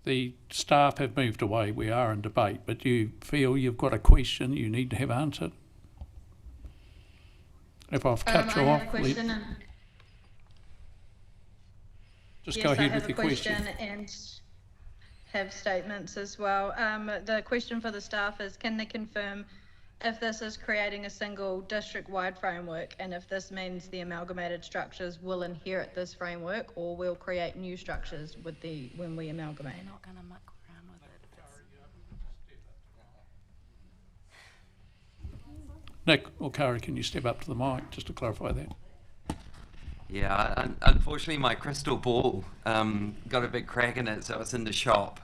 The staff have moved away. We are in debate, but you feel you've got a question you need to have answered? If I've cut you I off, have a question. just Yes, go ahead I have with your a question. and have statements as well. The question for the staff is, can they confirm if this is creating a single district-wide framework, and if this means the amalgamated structures will inherit this framework, or will create new structures with when we amalgamate? They're not going to muck around with it. Nick or Kara, can you step up to the mic just to clarify that? Yeah, unfortunately my crystal ball got a big crack in it, so it's in the shop.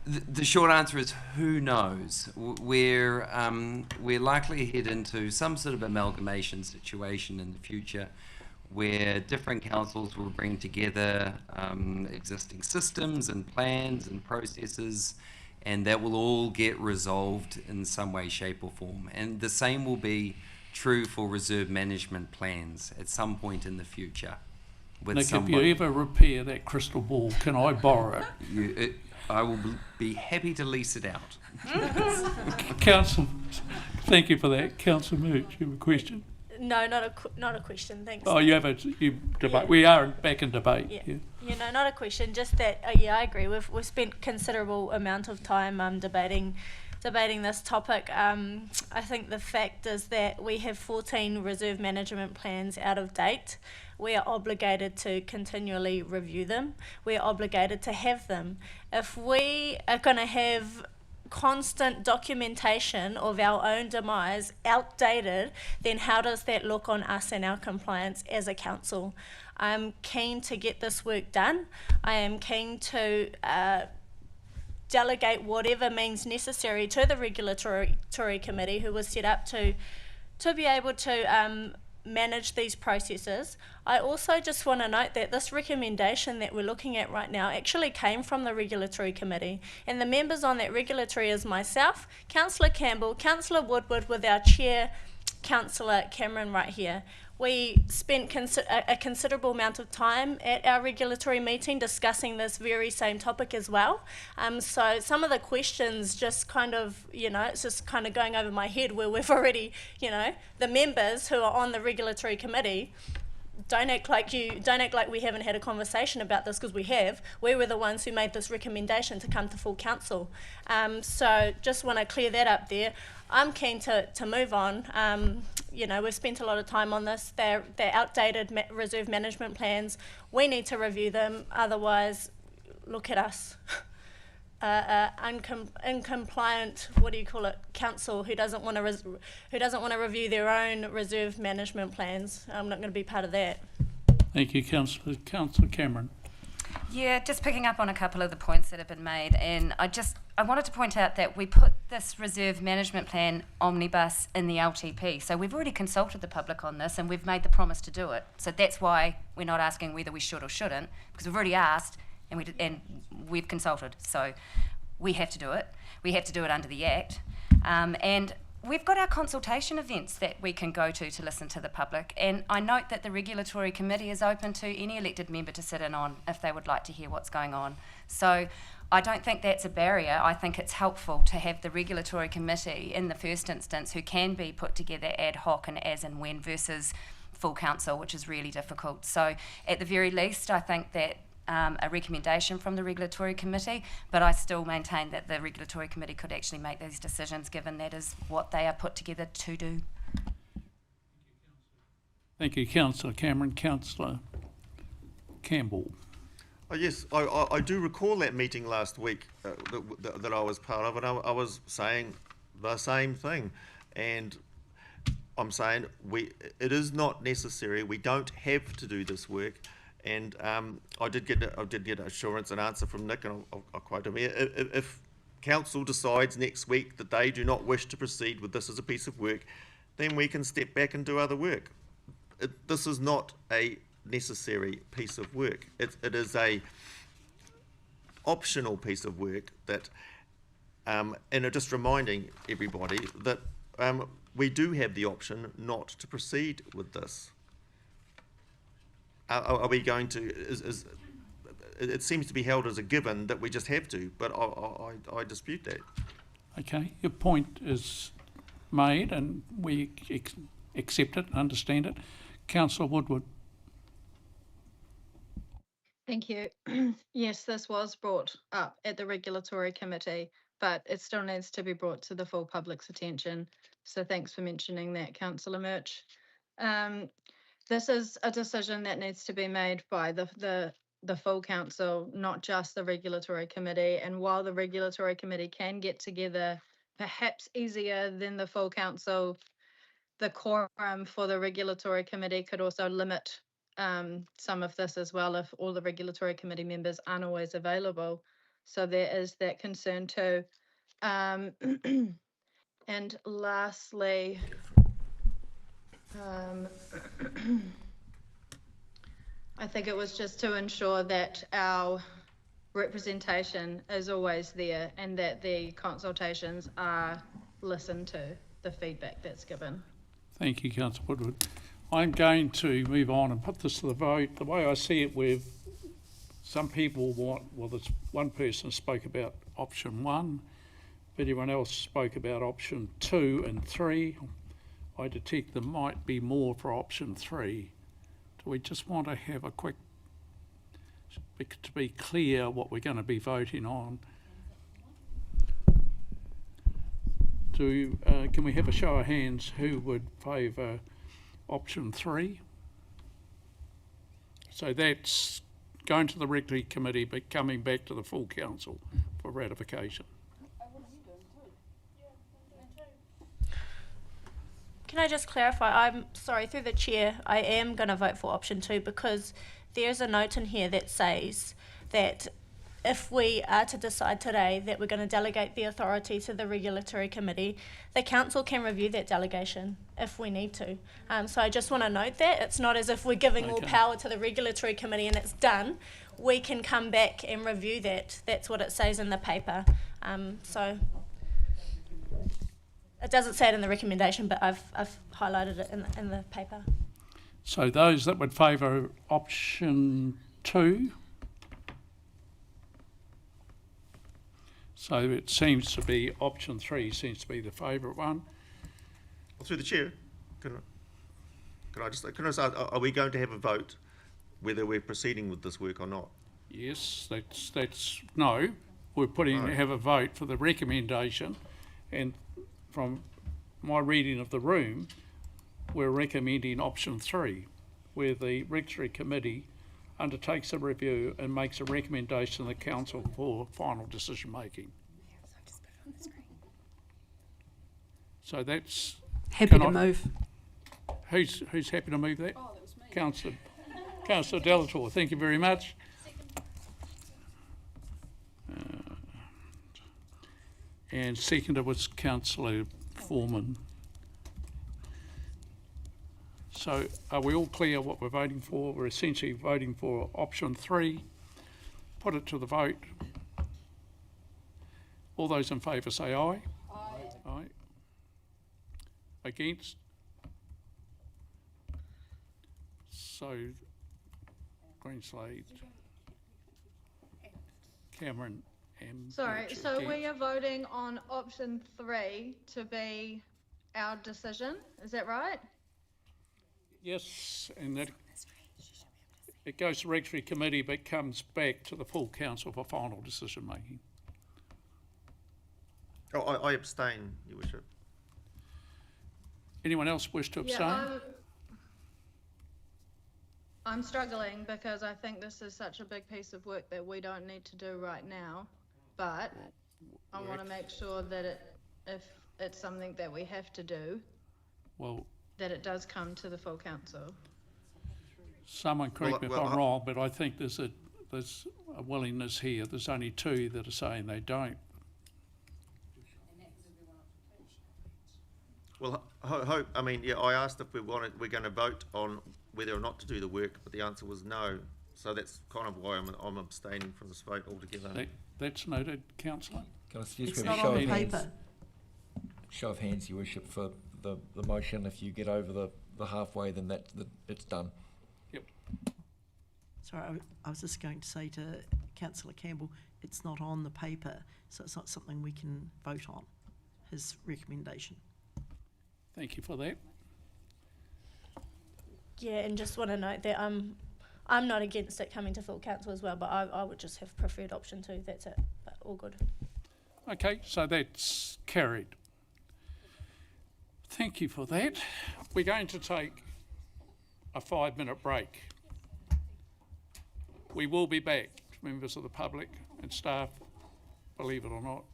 The short answer is who knows. We're likely to head into some sort of amalgamation situation in the future, where different councils will bring together existing systems and plans and processes, and that will all get resolved in some way, shape or form. And the same will be true for reserve management plans at some point in the future. With Nick, if you ever repair that crystal ball, can I borrow it? I will be happy to lease it out. Council, thank you for that. Councillor Mooch, you have a question? No, not a question. Thanks. Oh, you debate. Yeah. We are back in debate. Yeah. Yeah. Yeah, no, not a question. Just that. Yeah, I agree. We've spent considerable amount of time debating this topic. I think the fact is that we have 14 reserve management plans out of date. We are obligated to continually review them. We are obligated to have them. If we are going to have constant documentation of our own demise outdated, then how does that look on us and our compliance as a council? I'm keen to get this work done. I am keen to delegate whatever means necessary to the regulatory committee, who was set up to be able to manage these processes. I also just want to note that this recommendation that we're looking at right now actually came from the regulatory committee, and the members on that regulatory is myself, Councillor Campbell, Councillor Woodward, with our chair, Councillor Cameron, right here. We spent a considerable amount of time at our regulatory meeting discussing this very same topic as well. So some of the questions just kind of, it's just kind of going over my head, where we've already, the members who are on the regulatory committee, don't act like we haven't had a conversation about this, because we have. We were the ones who made this recommendation to come to full council. So just want to clear that up there. I'm keen to move on. We've spent a lot of time on this. They're outdated reserve management plans. We need to review them. Otherwise, look at us. Incompliant, council who doesn't want to review their own reserve management plans. I'm not going to be part of that. Thank you, Councillor Cameron. Yeah, just picking up on a couple of the points that have been made, and I just I wanted to point out that we put this reserve management plan omnibus in the LTP. So we've already consulted the public on this and we've made the promise to do it. So that's why we're not asking whether we should or shouldn't, because we've already asked and we've consulted. So we have to do it. We have to do it under the Act. And we've got our consultation events that we can go to listen to the public. And I note that the Regulatory Committee is open to any elected member to sit in on if they would like to hear what's going on. So I don't think that's a barrier. I think it's helpful to have the Regulatory Committee in the first instance who can be put together ad hoc and as and when versus full council, which is really difficult. So at the very least, I think that a recommendation from the Regulatory Committee, but I still maintain that the Regulatory Committee could actually make these decisions given that is what they are put together to do. Thank you, Councillor Cameron. Councillor Campbell. Oh, yes, I do recall that meeting last week that I was part of, and I was saying the same thing. And I'm saying it is not necessary. We don't have to do this work. And I did get assurance and answer from Nick, and I'll quote him here. If council decides next week that they do not wish to proceed with this as a piece of work, then we can step back and do other work. This is not a necessary piece of work. It is a optional piece of work that, and just reminding everybody that we do have the option not to proceed with this. Are we going to? It seems to be held as a given that we just have to, but I dispute that. Okay, your point is made, and we accept it, understand it. Councillor Woodward. Thank you. Yes, this was brought up at the Regulatory Committee, but it still needs to be brought to the full public's attention. So thanks for mentioning that, Councillor Murch. This is a decision that needs to be made by the full council, not just the Regulatory Committee. And while the Regulatory Committee can get together perhaps easier than the full council, the quorum for the Regulatory Committee could also limit some of this as well if all the Regulatory Committee members aren't always available. So there is that concern too. And lastly, I think it was just to ensure that our representation is always there and that the consultations are listened to, the feedback that's given. Thank you, Councillor Woodward. I'm going to move on and put this to the vote. The way I see it, with some people there's one person spoke about option 1, but everyone else spoke about option 2 and 3. I detect there might be more for option 3. Do we just want to have a quick, to be clear what we're going to be voting on? Can we have a show of hands who would favour option 3? So that's going to the Regulatory Committee but coming back to the full council for ratification. Can I just clarify? I'm sorry, through the chair, I am going to vote for option 2 because there's a note in here that says that if we are to decide today that we're going to delegate the authority to the Regulatory Committee, the council can review that delegation if we need to. So I just want to note that. It's not as if we're giving all power to the Regulatory Committee and it's done. We can come back and review that. That's what it says in the paper. So it doesn't say it in the recommendation, but I've highlighted it in the paper. So those that would favour option 2? So it seems to be option 3 seems to be the favourite one. Well, through the chair, can I just ask, are we going to have a vote whether we're proceeding with this work or not? Yes, that's no. We're have a vote for the recommendation, and from my reading of the room, we're recommending option 3, where the Regulatory Committee undertakes a review and makes a recommendation to the council for final decision making. So that's happy to move. Who's happy to move that? Oh, that was me. Councillor Delator, thank you very much. and seconded was Councillor Foreman. So are we all clear what we're voting for? We're essentially voting for option 3. Put it to the vote. All those in favour say aye. Aye. Aye. Against? So, Greenslade, Cameron and... Sorry, Birch so against. we are voting on option 3 to be our decision, is that right? Yes, and that it goes to Regulatory Committee but comes back to the full council for final decision making. Oh, I abstain, Your Worship. Anyone else wish to abstain? Yeah, I'm struggling because I think this is such a big piece of work that we don't need to do right now, but I want to make sure that if it's something that we have to do, Well, that it does come to the full council. someone correct me if I'm wrong, but I think there's a willingness here. There's only 2 that are saying they don't. Well, I mean, yeah, I asked if we're going to vote on whether or not to do the work, but the answer was no. So that's kind of why I'm abstaining from this vote altogether. That's noted, Councillor. Can I suggest It's we have not a show on of the hands? paper. Show of hands, Your Worship, for the motion. If you get over the halfway, then it's done. Yep. Sorry, I was just going to say to Councillor Campbell, it's not on the paper, so it's not something we can vote on, his recommendation. Thank you for that. Yeah, and just want to note that I'm not against it coming to full council as well, but I would just have preferred option 2, that's it, but all good. Okay, so that's carried. Thank you for that. We're going to take a 5-minute break. We will be back, members of the public and staff, believe it or not.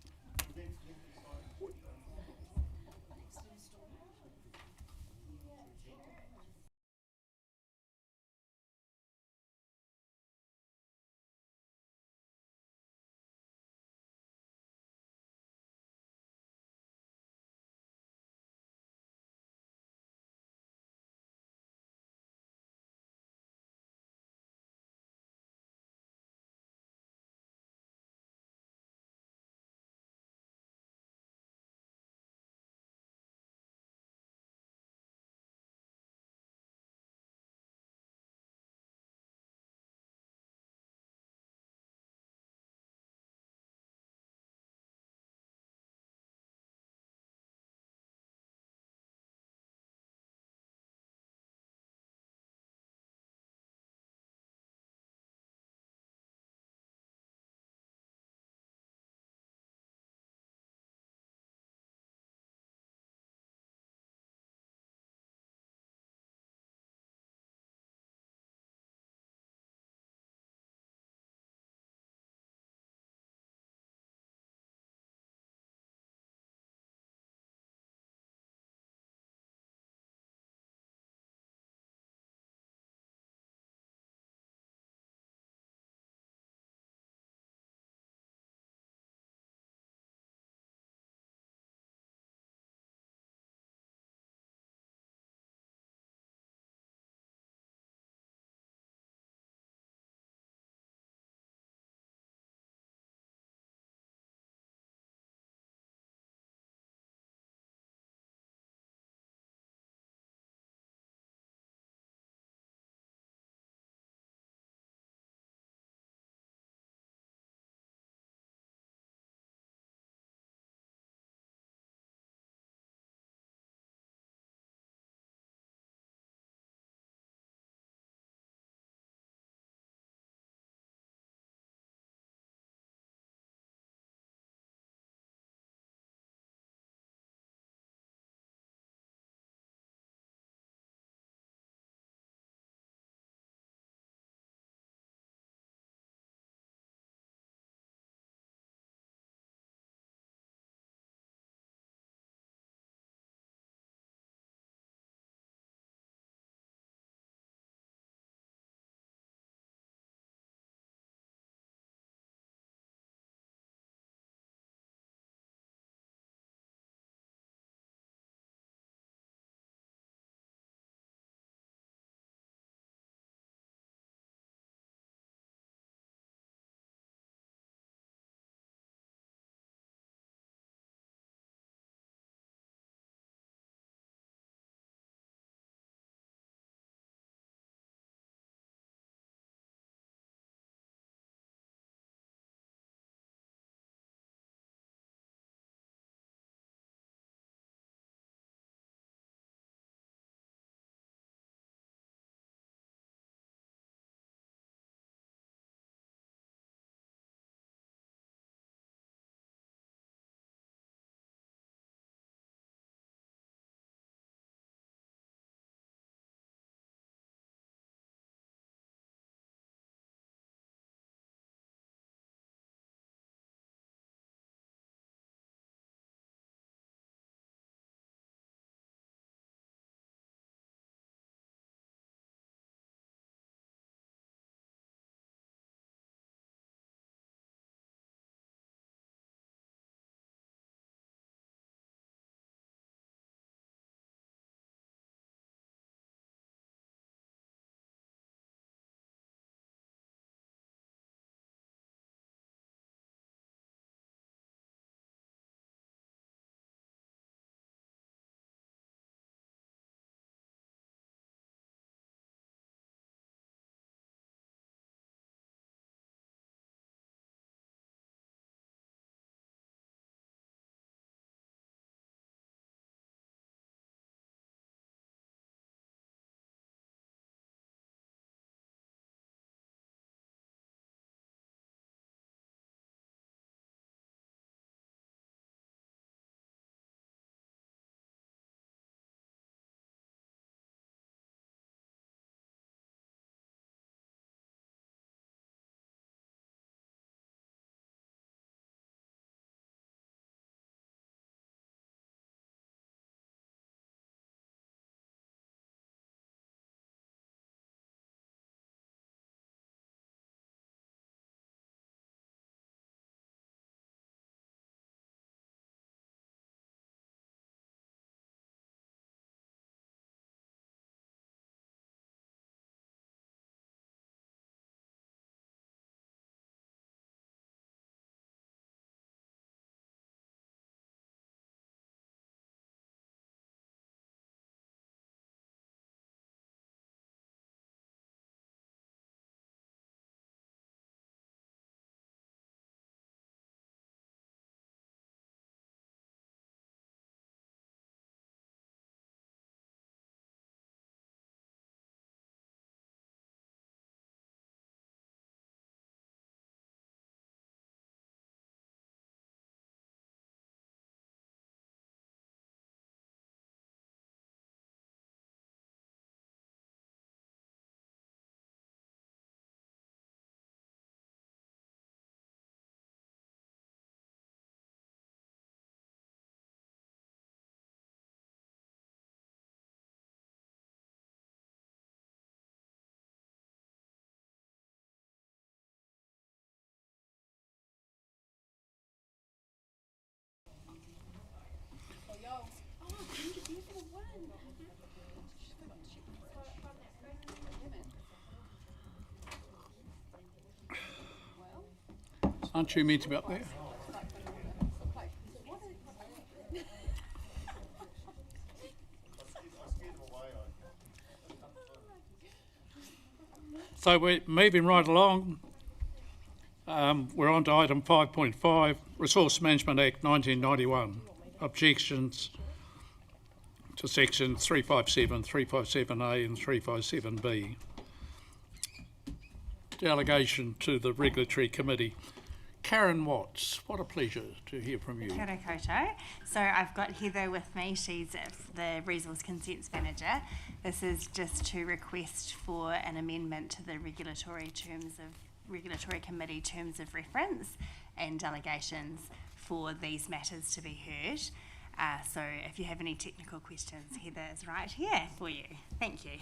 Aren't you meant to be up there? So we're moving right along. We're on to item 5.5, Resource Management Act 1991. Objections to sections 357, 357A and 357B. Delegation to the Regulatory Committee. Karen Watts, what a pleasure to hear from you. Kia ora koutou. So I've got Heather with me, she's the Resource Consents Manager. This is just to request for an amendment to the Regulatory Committee terms of reference and delegations for these matters to be heard. So if you have any technical questions, Heather is right here for you. Thank you.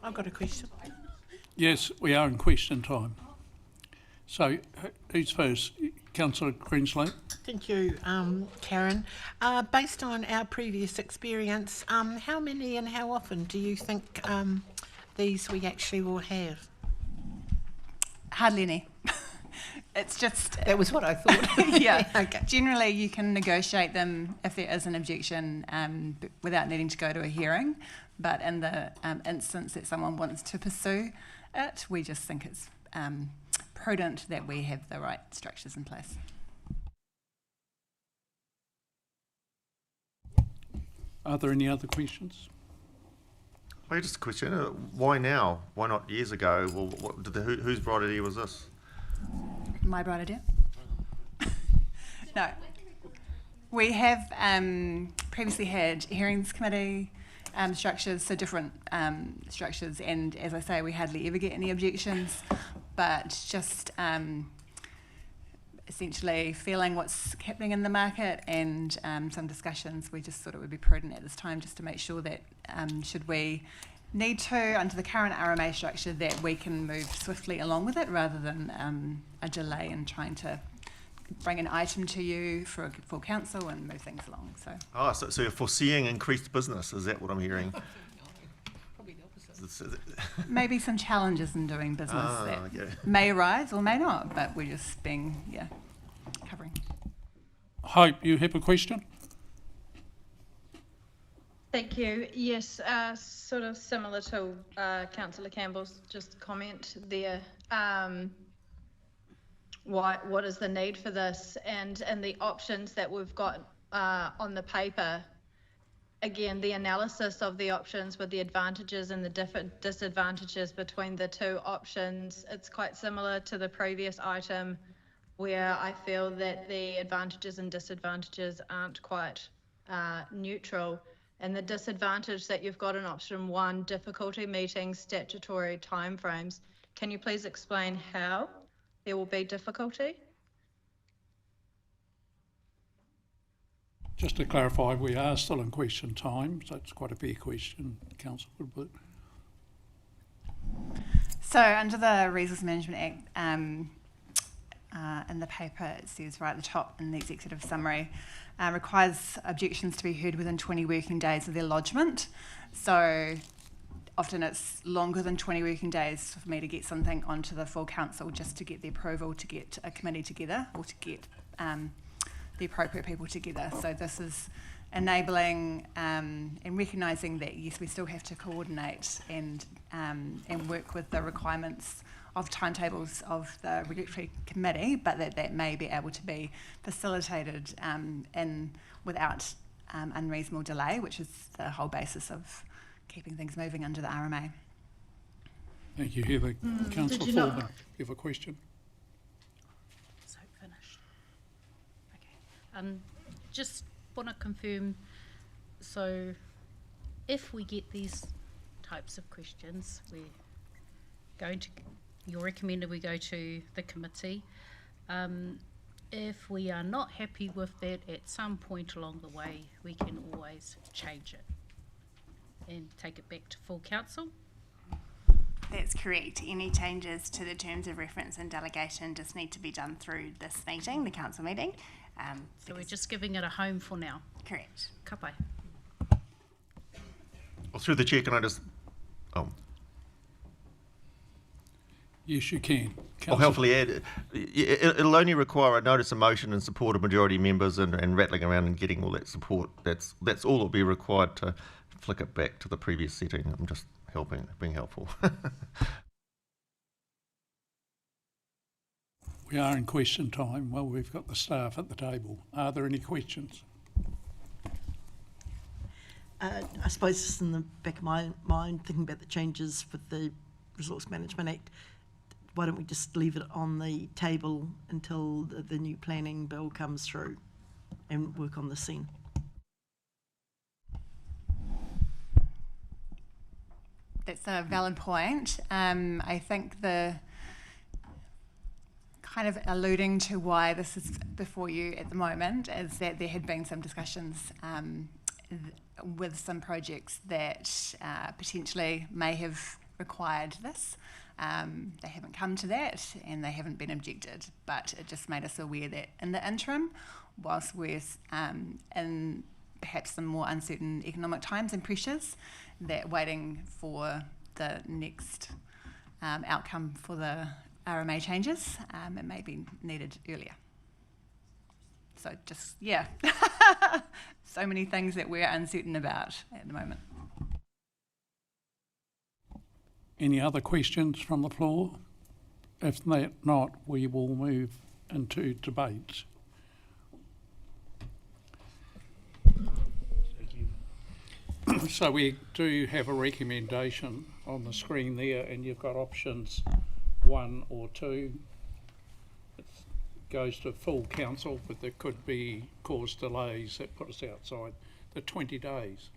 I've got a question. Yes, we are in question time. So who's first? Councillor Greenslade. Thank you, Karen. Based on our previous experience, how many and how often do you think these we actually will have? Hardly any. It's just... That was what I thought. Yeah. Okay. Generally, you can negotiate them if there is an objection without needing to go to a hearing. But in the instance that someone wants to pursue it, we just think it's prudent that we have the right structures in place. Are there any other questions? Well, just a question. Why now? Why not years ago? Well, whose bright idea was this? My bright idea? No. We have previously had hearings committee structures, so different structures, and as I say, we hardly ever get any objections, but just essentially feeling what's happening in the market and some discussions, we just thought it would be prudent at this time just to make sure that should we need to, under the current RMA structure, that we can move swiftly along with it rather than a delay in trying to bring an item to you for a full council and move things along. So you're foreseeing increased business, is that what I'm hearing? Probably the opposite. Maybe some challenges in doing business that may arise or may not, but we're just being, covering. Hope, you have a question? Thank you. Yes, sort of similar to Councillor Campbell's just comment there. What is the need for this, and the options that we've got on the paper? Again, the analysis of the options with the advantages and the different disadvantages between the two options, it's quite similar to the previous item where I feel that the advantages and disadvantages aren't quite neutral. And the disadvantage that you've got in option 1, difficulty meeting statutory timeframes. Can you please explain how there will be difficulty? Just to clarify, we are still in question time, so it's quite a fair question, Councillor Woodward. So under the Resource Management Act, in the paper it says right at the top in the executive summary, requires objections to be heard within 20 working days of their lodgement. So often it's longer than 20 working days for me to get something onto the full council just to get the approval to get a committee together or to get the appropriate people together. So this is enabling and recognising that yes, we still have to coordinate and work with the requirements of timetables of the regulatory committee, but that may be able to be facilitated without unreasonable delay, which is the whole basis of keeping things moving under the RMA. Thank you, Heather. Councillor Foreman, you have a question? So finished. Okay. Just want to confirm, so if we get these types of questions, we're going to, you're recommending we go to the committee. If we are not happy with that at some point along the way, we can always change it and take it back to full council. That's correct. Any changes to the terms of reference and delegation just need to be done through this meeting, the council meeting. So we're just giving it a home for now. Correct. Ka pai. Well, through the chair, can I just... Oh, Yes, you can. I'll Councillor. helpfully add, it'll only require a notice of motion in support of majority members and rattling around and getting all that support. That's all that'll be required to flick it back to the previous setting. I'm just being helpful. We are in question time. Well, we've got the staff at the table. Are there any questions? I suppose just in the back of my mind, thinking about the changes with the Resource Management Act, why don't we just leave it on the table until the new planning bill comes through and work on the scene? That's a valid point. I think the kind of alluding to why this is before you at the moment is that there had been some discussions with some projects that potentially may have required this. They haven't come to that and they haven't been objected, but it just made us aware that in the interim, whilst we're in perhaps some more uncertain economic times and pressures, that waiting for the next outcome for the RMA changes, it may be needed earlier. So just, yeah, so many things that we're uncertain about at the moment. Any other questions from the floor? If not, we will move into debate. So we do have a recommendation on the screen there, and you've got options 1 or 2. It goes to full council, but there could be cause delays that put us outside the 20 days.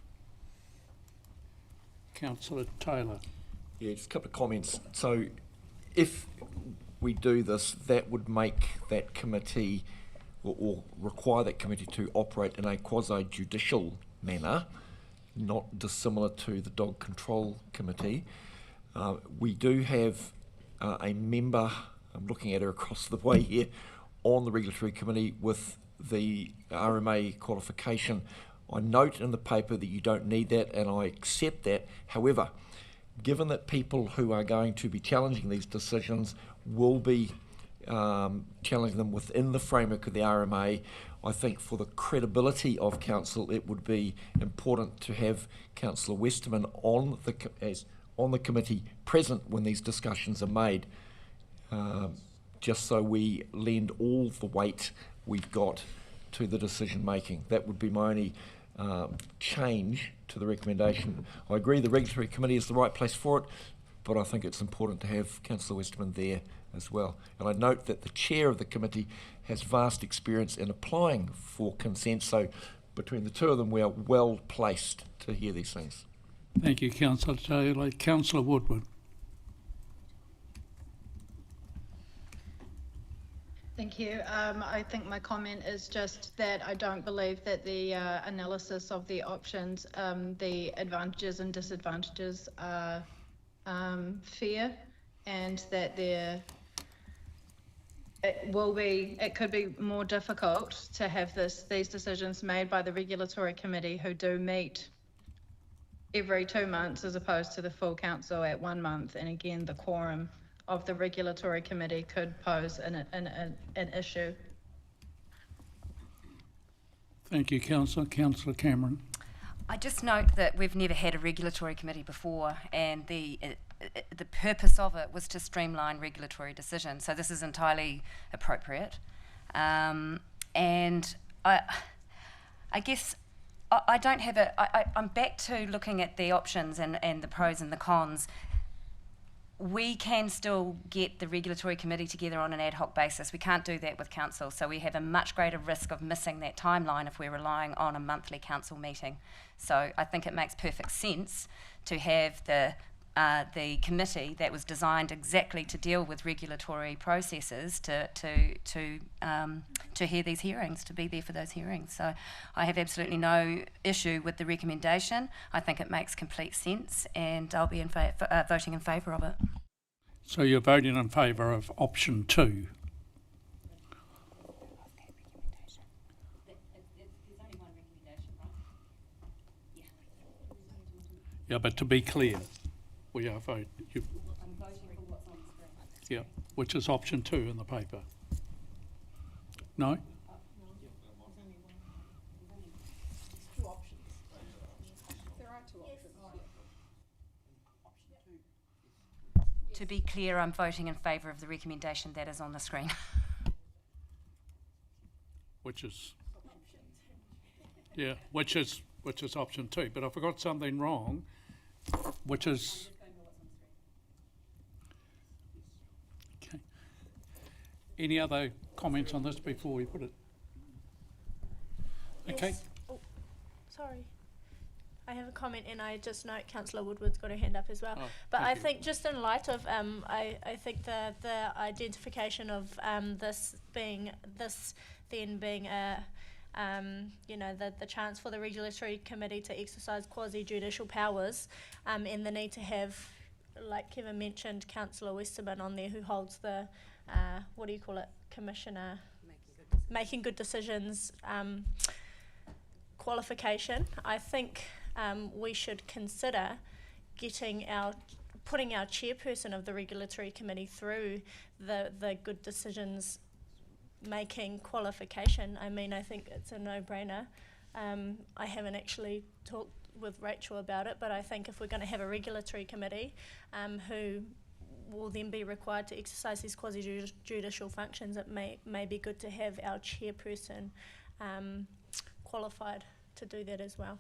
Councillor Taylor. Yeah, just a couple of comments. So if we do this, that would make that committee or require that committee to operate in a quasi-judicial manner, not dissimilar to the Dog Control Committee. We do have a member, I'm looking at her across the way here, on the Regulatory Committee with the RMA qualification. I note in the paper that you don't need that, and I accept that. However, given that people who are going to be challenging these decisions will be challenging them within the framework of the RMA, I think for the credibility of council, it would be important to have Councillor Westerman on the committee present when these discussions are made, just so we lend all the weight we've got to the decision making. That would be my only change to the recommendation. I agree the Regulatory Committee is the right place for it, but I think it's important to have Councillor Westerman there as well. And I note that the chair of the committee has vast experience in applying for consent, so between the two of them we are well placed to hear these things. Thank you, Councillor Taylor. Councillor Woodward. Thank you. I think my comment is just that I don't believe that the analysis of the options, the advantages and disadvantages are fair, and that it could be more difficult to have these decisions made by the Regulatory Committee, who do meet every 2 months as opposed to the full council at 1 month. And again, the quorum of the Regulatory Committee could pose an issue. Thank you, Councillor. Councillor Cameron. I just note that we've never had a regulatory committee before, and the purpose of it was to streamline regulatory decisions. So this is entirely appropriate. And I guess I don't have I'm back to looking at the options and the pros and the cons. We can still get the Regulatory Committee together on an ad hoc basis. We can't do that with council, so we have a much greater risk of missing that timeline if we're relying on a monthly council meeting. So I think it makes perfect sense to have the committee that was designed exactly to deal with regulatory processes to hear these hearings, to be there for those hearings. So I have absolutely no issue with the recommendation. I think it makes complete sense, and I'll be voting in favour of it. So you're voting in favour of option 2? Yeah, but to be clear, we are voting. I'm voting for what's on the screen. Yeah, which is option 2 in the paper. No? To be clear, I'm voting in favour of the recommendation that is on the screen. Which is, yeah, which is option 2. But I forgot something wrong, which is. Okay. Any other comments on this before we put it? Okay. Yes. Oh, sorry. I have a comment, and I just note Councillor Woodward's got her hand up as well. Oh, but thank I you. think just in light of, I think the identification of this then being a, the chance for the regulatory committee to exercise quasi-judicial powers, and the need to have, like Kevin mentioned, Councillor Westerman on there who holds the, Commissioner Making Good Decisions qualification. I think we should consider putting our chairperson of the regulatory committee through the good decisions making qualification. I mean, I think it's a no-brainer. I haven't actually talked with Rachel about it, but I think if we're going to have a regulatory committee who will then be required to exercise these quasi-judicial functions, it may be good to have our chairperson qualified to do that as well.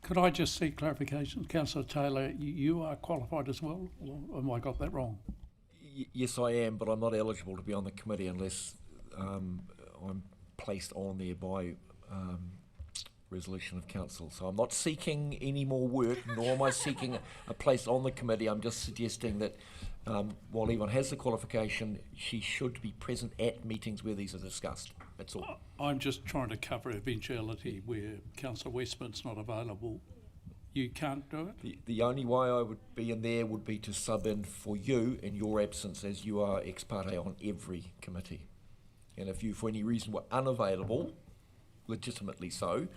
Could I just seek clarification? Councillor Taylor, you are qualified as well? Or have I got that wrong? Yes, I am, but I'm not eligible to be on the committee unless I'm placed on there by resolution of council. So I'm not seeking any more work, nor am I seeking a place on the committee. I'm just suggesting that while Yvonne has the qualification, she should be present at meetings where these are discussed. That's all. I'm just trying to cover eventuality where Councillor Westman's not available. You can't do it? The only way I would be in there would be to sub in for you in your absence, as you are ex parte on every committee. And if you, for any reason, were unavailable, legitimately so,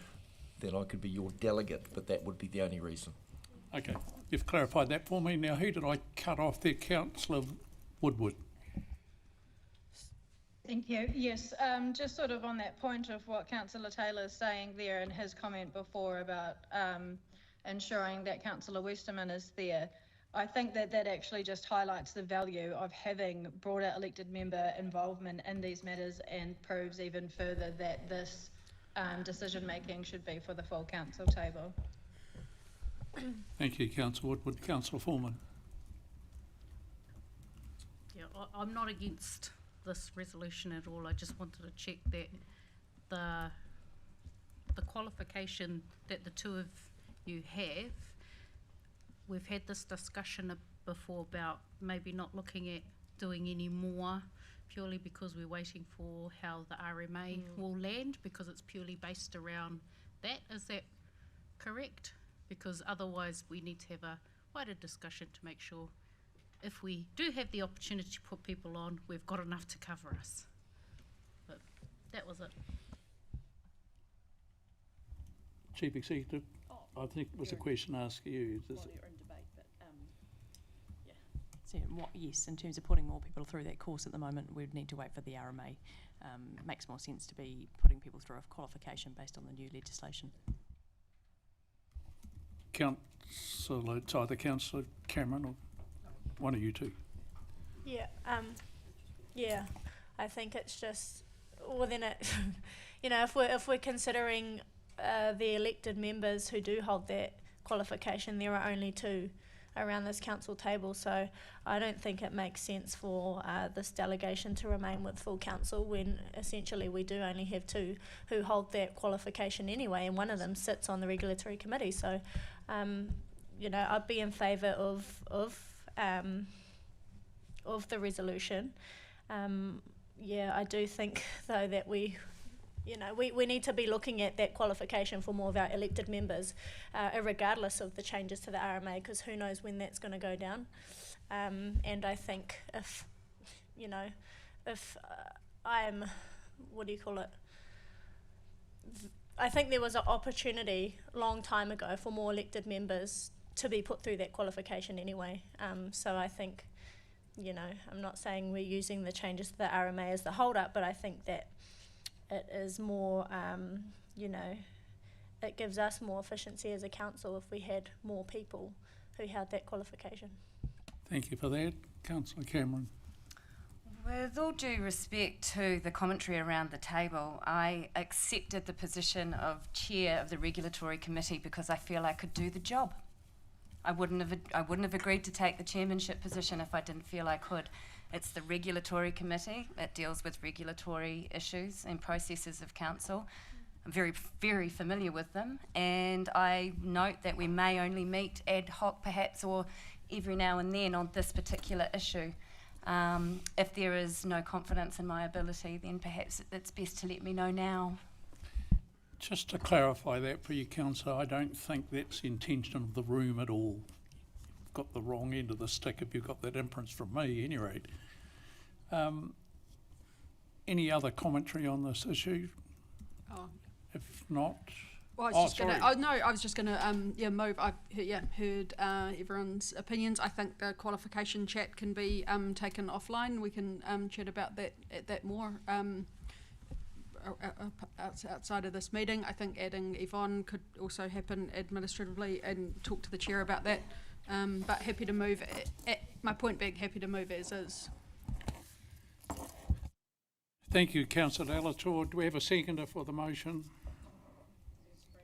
then I could be your delegate, but that would be the only reason. Okay, you've clarified that for me. Now, who did I cut off there? Councillor Woodward. Thank you. Yes, just sort of on that point of what Councillor Taylor is saying there in his comment before about ensuring that Councillor Westerman is there. I think that actually just highlights the value of having broader elected member involvement in these matters and proves even further that this decision making should be for the full council table. Thank you, Councillor Woodward. Councillor Foreman. Yeah, I'm not against this resolution at all. I just wanted to check that the qualification that the two of you have, we've had this discussion before about maybe not looking at doing any more purely because we're waiting for how the RMA will land, because it's purely based around that. Is that correct? Because otherwise we need to have a wider discussion to make sure if we do have the opportunity to put people on, we've got enough to cover us. But that was it. Chief Executive, I think it was a question asked you. While you're in debate, but yeah. So yes, in terms of putting more people through that course at the moment, we'd need to wait for the RMA. It makes more sense to be putting people through a qualification based on the new legislation. Councillor, it's either Councillor Cameron or one of you two. Yeah, yeah. I think it's just within it. You know, if we're considering the elected members who do hold that qualification, there are only two around this council table. So I don't think it makes sense for this delegation to remain with full council when essentially we do only have two who hold that qualification anyway, and one of them sits on the regulatory committee. So, you know, I'd be in favour of the resolution. Yeah, I do think though that we You know, we need to be looking at that qualification for more of our elected members, regardless of the changes to the RMA, because who knows when that's going to go down. And I think if I'm, what do you call it? I think there was an opportunity a long time ago for more elected members to be put through that qualification anyway. So I think, you know, I'm not saying we're using the changes to the RMA as the hold-up, but I think that it is more, you know, it gives us more efficiency as a council if we had more people who held that qualification. Thank you for that. Councillor Cameron. With all due respect to the commentary around the table, I accepted the position of chair of the regulatory committee because I feel I could do the job. I wouldn't have agreed to take the chairmanship position if I didn't feel I could. It's the regulatory committee that deals with regulatory issues and processes of council. I'm very, very familiar with them, and I note that we may only meet ad hoc perhaps or every now and then on this particular issue. If there is no confidence in my ability, then perhaps it's best to let me know now. Just to clarify that for you, Councillor, I don't think that's the intention of the room at all. You've got the wrong end of the stick if you've got that inference from me, at any rate. Any other commentary on this issue? Oh. If not... Well, I was just going to move. I've heard everyone's opinions. I think the qualification chat can be taken offline. We can chat about that more outside of this meeting. I think adding Yvonne could also happen administratively, and talk to the chair about that. But happy to move. My point being, happy to move as is. Thank you, Councillor Alator. Do we have a seconder for the motion?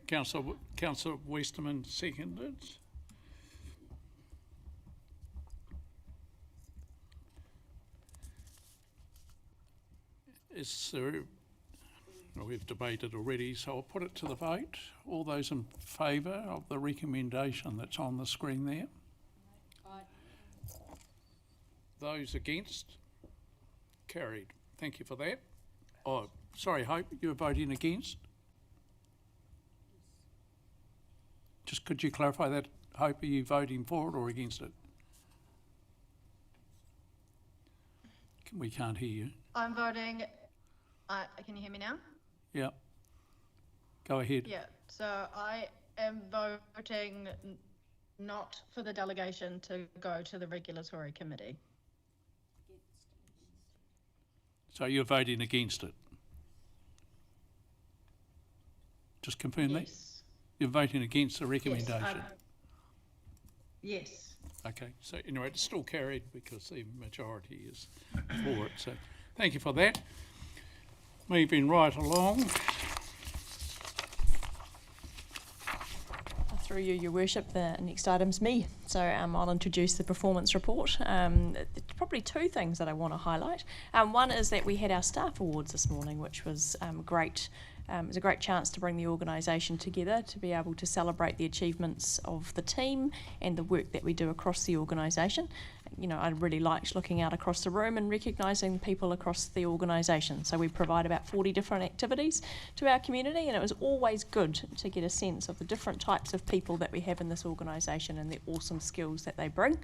Councillor Westerman seconded. We've debated already, so I'll put it to the vote. All those in favour of the recommendation that's on the screen there? Aye. Those against? Carried. Thank you for that. Oh, sorry, Hope, you're voting against? Just could you clarify that, Hope? Are you voting for it or against it? We can't hear you. I'm voting. Can you hear me now? Yeah. Go ahead. Yeah. So I am voting not for the delegation to go to the regulatory committee. So you're voting against it? Just confirm that? You're voting against the recommendation? Yes. Okay, so anyway, it's still carried because the majority is for it. So thank you for that. Moving right along. Through you, Your Worship, the next item's me. So I'll introduce the performance report. Probably two things that I want to highlight. One is that we had our staff awards this morning, which was great. It was a great chance to bring the organisation together to be able to celebrate the achievements of the team and the work that we do across the organisation. You know, I really liked looking out across the room and recognising people across the organisation. So we provide about 40 different activities to our community, and it was always good to get a sense of the different types of people that we have in this organisation and the awesome skills that they bring.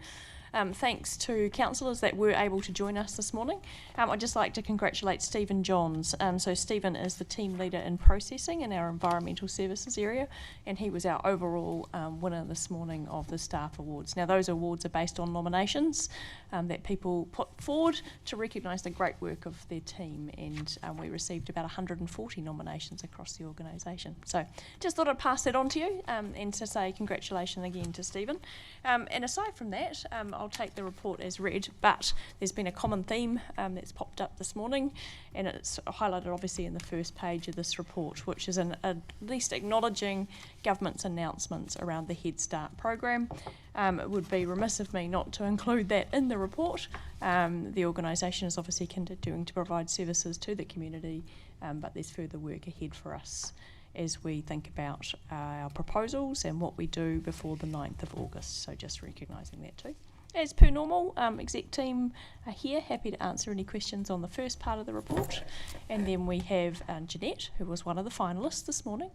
Thanks to councillors that were able to join us this morning. I'd just like to congratulate Stephen Johns. So Stephen is the team leader in processing in our environmental services area, and he was our overall winner this morning of the staff awards. Now those awards are based on nominations that people put forward to recognise the great work of their team, and we received about 140 nominations across the organisation. So just thought I'd pass that on to you and to say congratulations again to Stephen. And aside from that, I'll take the report as read, but there's been a common theme that's popped up this morning, and it's highlighted obviously in the first page of this report, which is at least acknowledging government's announcements around the Head Start program. It would be remiss of me not to include that in the report. The organisation is obviously continuing to provide services to the community, but there's further work ahead for us as we think about our proposals and what we do before the 9th of August. So just recognising that too. as per normal, exec team are here, happy to answer any questions on the first part of the report. And then we have Jeanette, who was one of the finalists this morning.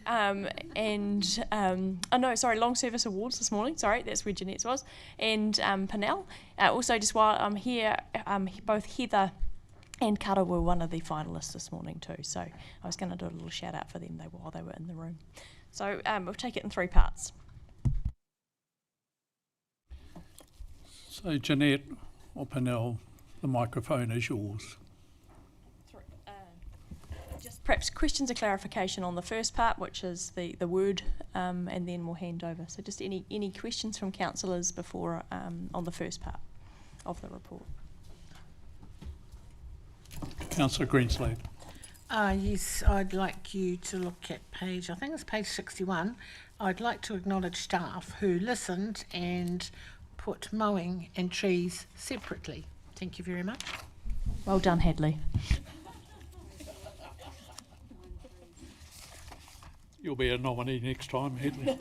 Long Service Awards this morning, sorry, that's where Jeanette's was. And Panel. Also, just while I'm here, both Heather and Kara were one of the finalists this morning too. So I was going to do a little shout out for them while they were in the room. So we'll take it in 3 parts. So Jeanette or Panel, the microphone is yours. Just perhaps questions of clarification on the first part, which is the word, and then we'll hand over. So just any questions from councillors before on the first part of the report. Councillor Greenslade. Yes, I'd like you to look at I think it's page 61. I'd like to acknowledge staff who listened and put mowing and trees separately. Thank you very much. Well done, Hadley. You'll be a nominee next time, Hedley.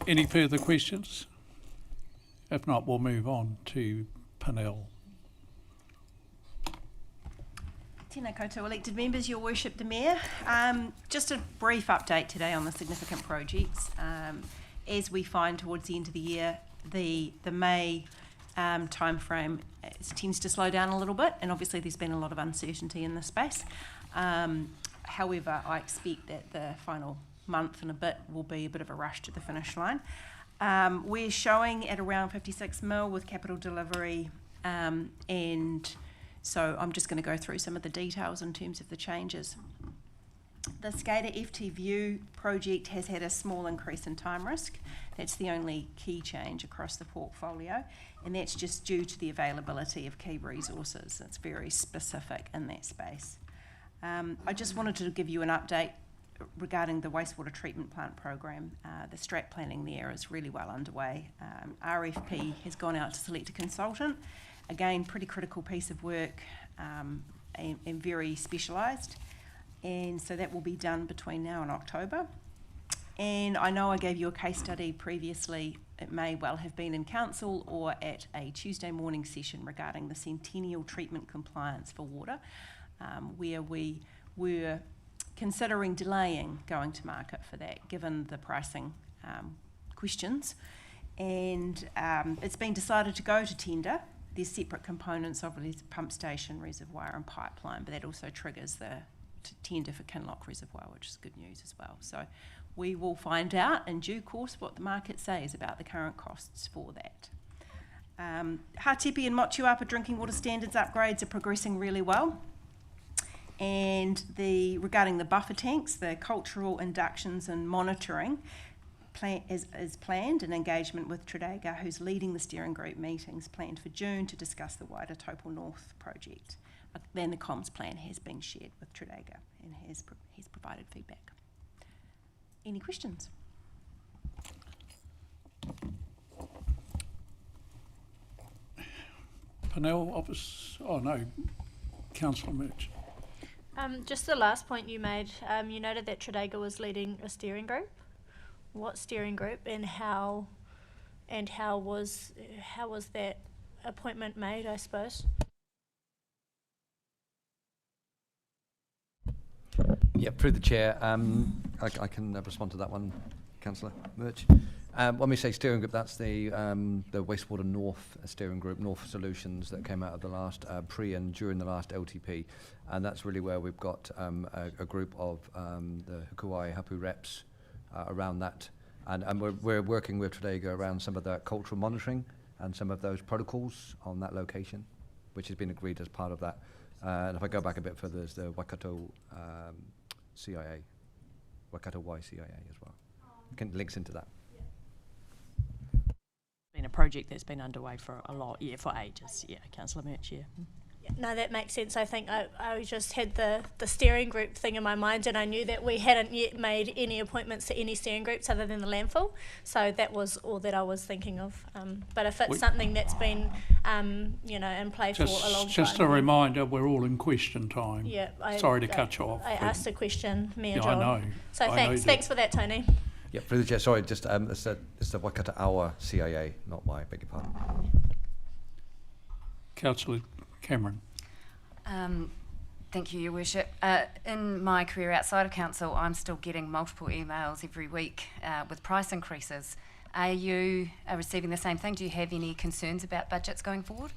Any further questions? If not, we'll move on to Panel. Tēnā koutou elected members, Your Worship the Mayor. Just a brief update today on the significant projects. As we find towards the end of the year, the May time frame tends to slow down a little bit, and obviously there's been a lot of uncertainty in this space. However, I expect that the final month and a bit will be a bit of a rush to the finish line. We're showing at around 56 mil with capital delivery, and so I'm just going to go through some of the details in terms of the changes. The Skater FT View project has had a small increase in time risk. That's the only key change across the portfolio, and that's just due to the availability of key resources. It's very specific in that space. I just wanted to give you an update regarding the wastewater treatment plant program. The strat planning there is really well underway. RFP has gone out to select a consultant. Again, pretty critical piece of work, and very specialised. And so that will be done between now and October. And I know I gave you a case study previously. It may well have been in council or at a Tuesday morning session regarding the centennial treatment compliance for water, where we were considering delaying going to market for that, given the pricing questions. And it's been decided to go to tender. There's separate components of the pump station, reservoir and pipeline, but that also triggers the tender for Kinloch Reservoir, which is good news as well. So we will find out in due course what the market says about the current costs for that. Hātepe and Motuapa drinking water standards upgrades are progressing really well. And regarding the buffer tanks, the cultural inductions and monitoring is planned in engagement with Tredegar, who's leading the steering group meetings planned for June to discuss the wider Taupō North project. Then the comms plan has been shared with Tredegar and has provided feedback. Any questions? Panel office, Councillor Murch. Just the last point you made, you noted that Tredegar was leading a steering group. What steering group and how was that appointment made, I suppose? Yeah, through the chair, I can respond to that one, Councillor Murch. When we say steering group, that's the Wastewater North steering group, North Solutions, that came out of the last pre and during the last LTP, and that's really where we've got a group of the Hukuai Hapu reps around that, and we're working with Tredegar around some of the cultural monitoring and some of those protocols on that location, which has been agreed as part of that. And if I go back a bit further, there's the Waikato CIA, Waikato Y CIA as well. Links into that. Been a project that's been underway for for ages. Yeah, Councillor Murch, yeah. No, that makes sense. I think I just had the steering group thing in my mind, and I knew that we hadn't yet made any appointments to any steering groups other than the landfill. So that was all that I was thinking of. But if it's something that's been, in play for a long time. Just a reminder, we're all in question time. Yeah. Sorry to cut you off. I asked a question, Mayor yeah, John. I know. So thanks for that, Tony. Yeah, through the chair. Sorry, just it's the Waikato Awa CIA, not my. Beg your pardon. Councillor Cameron. Thank you, Your Worship. In my career outside of council, I'm still getting multiple emails every week with price increases. Are you receiving the same thing? Do you have any concerns about budgets going forward?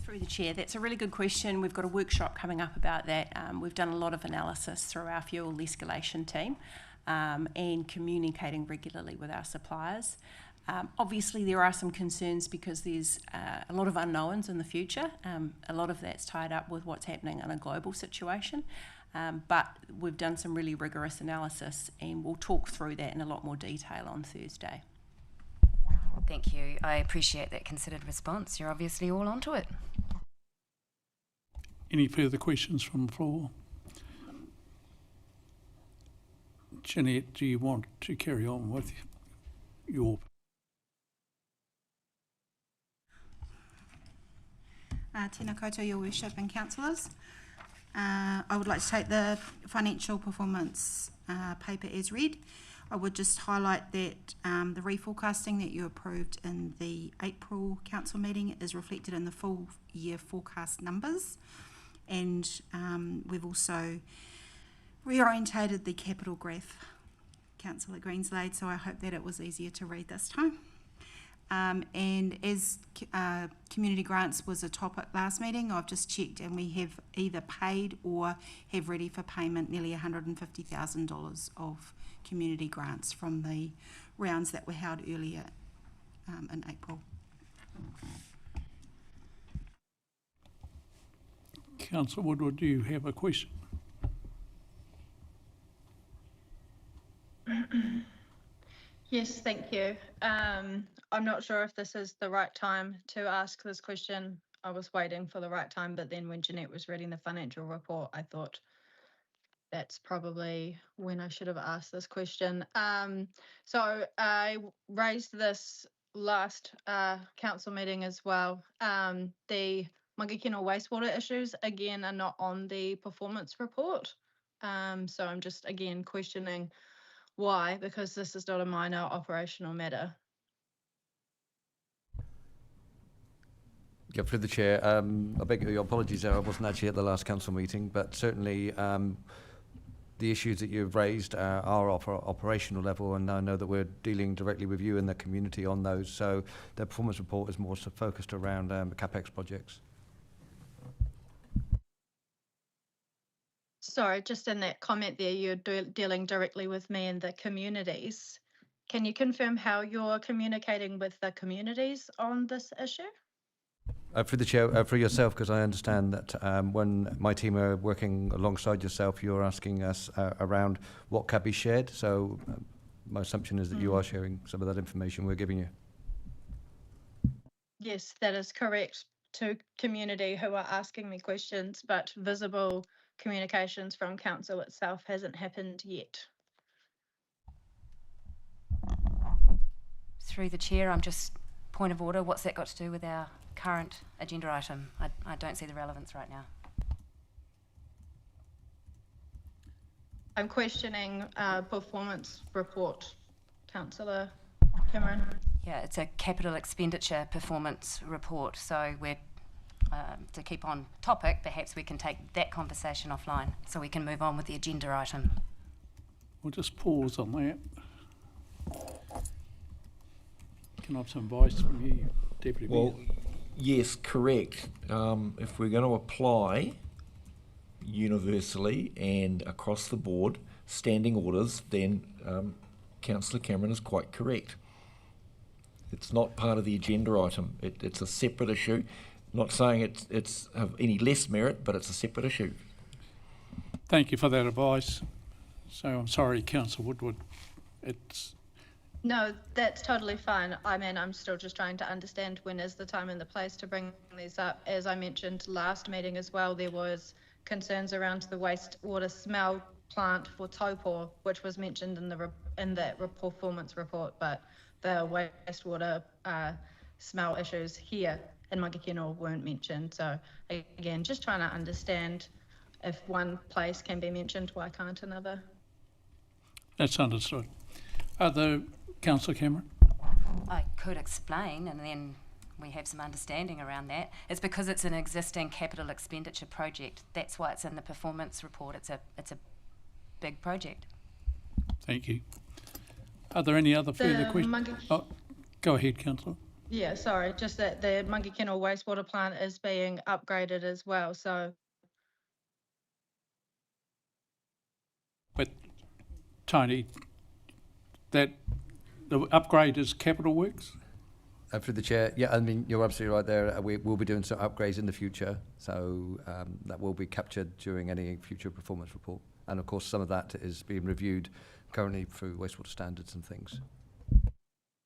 Through the chair, that's a really good question. We've got a workshop coming up about that. We've done a lot of analysis through our fuel escalation team and communicating regularly with our suppliers. Obviously, there are some concerns because there's a lot of unknowns in the future. A lot of that's tied up with what's happening in a global situation. But we've done some really rigorous analysis and we'll talk through that in a lot more detail on Thursday. Thank you. I appreciate that considered response. You're obviously all onto it. Any further questions from the floor? Jeanette, do you want to carry on with your... Tēnā koutou, Your Worship and councillors. I would like to take the financial performance paper as read. I would just highlight that the reforecasting that you approved in the April council meeting is reflected in the full year forecast numbers, and we've also reorientated the capital graph, Councillor Greenslade, so I hope that it was easier to read this time. And as community grants was a topic last meeting, I've just checked and we have either paid or have ready for payment nearly $150,000 of community grants from the rounds that were held earlier in April. Councillor Woodward, do you have a question? Yes, thank you. I'm not sure if this is the right time to ask this question. I was waiting for the right time, but then when Jeanette was reading the financial report, I thought that's probably when I should have asked this question. So I raised this last council meeting as well. The Mangakino wastewater issues, again, are not on the performance report. So I'm just, again, questioning why, because this is not a minor operational matter. Yeah, through the chair. I beg your apologies there. I wasn't actually at the last council meeting, but certainly the issues that you've raised are operational level, and I know that we're dealing directly with you and the community on those. So the performance report is more focused around CapEx projects. Sorry, just in that comment there, you're dealing directly with me and the communities. Can you confirm how you're communicating with the communities on this issue? For the chair, for yourself, because I understand that when my team are working alongside yourself, you're asking us around what can be shared. So my assumption is that you are sharing some of that information we're giving you. Yes, that is correct, to community who are asking me questions, but visible communications from council itself hasn't happened yet. Through the chair, I'm just, point of order, what's that got to do with our current agenda item? I don't see the relevance right now. I'm questioning performance report, Councillor Cameron. Yeah, it's a capital expenditure performance report, so we're to keep on topic, perhaps we can take that conversation offline so we can move on with the agenda item. We'll just pause on that. Can I have some advice from you, Deputy Mayor? Well, yes, correct. If we're going to apply universally and across the board standing orders, then Councillor Cameron is quite correct. It's not part of the agenda item. It's a separate issue. Not saying it's of any less merit, but it's a separate issue. Thank you for that advice. So I'm sorry, Councillor Woodward. No, that's totally fine. I mean, I'm still just trying to understand when is the time and the place to bring these up. As I mentioned last meeting as well, there was concerns around the wastewater smell plant for Taupō, which was mentioned in that performance report, but the wastewater smell issues here in Mangakino weren't mentioned. So again, just trying to understand if one place can be mentioned, why can't another? That's understood. Councillor Cameron? I could explain, and then we have some understanding around that. It's because it's an existing capital expenditure project. That's why it's in the performance report. It's a big project. Thank you. Are there any other further questions? Oh, go ahead, Councillor. Yeah, sorry, just that the Monkey Kennel wastewater plant is being upgraded as well, so. But, Tony, that the upgrade is capital works? Through the chair, yeah, I mean, you're absolutely right there. We will be doing some upgrades in the future, so that will be captured during any future performance report. And of course, some of that is being reviewed currently through wastewater standards and things.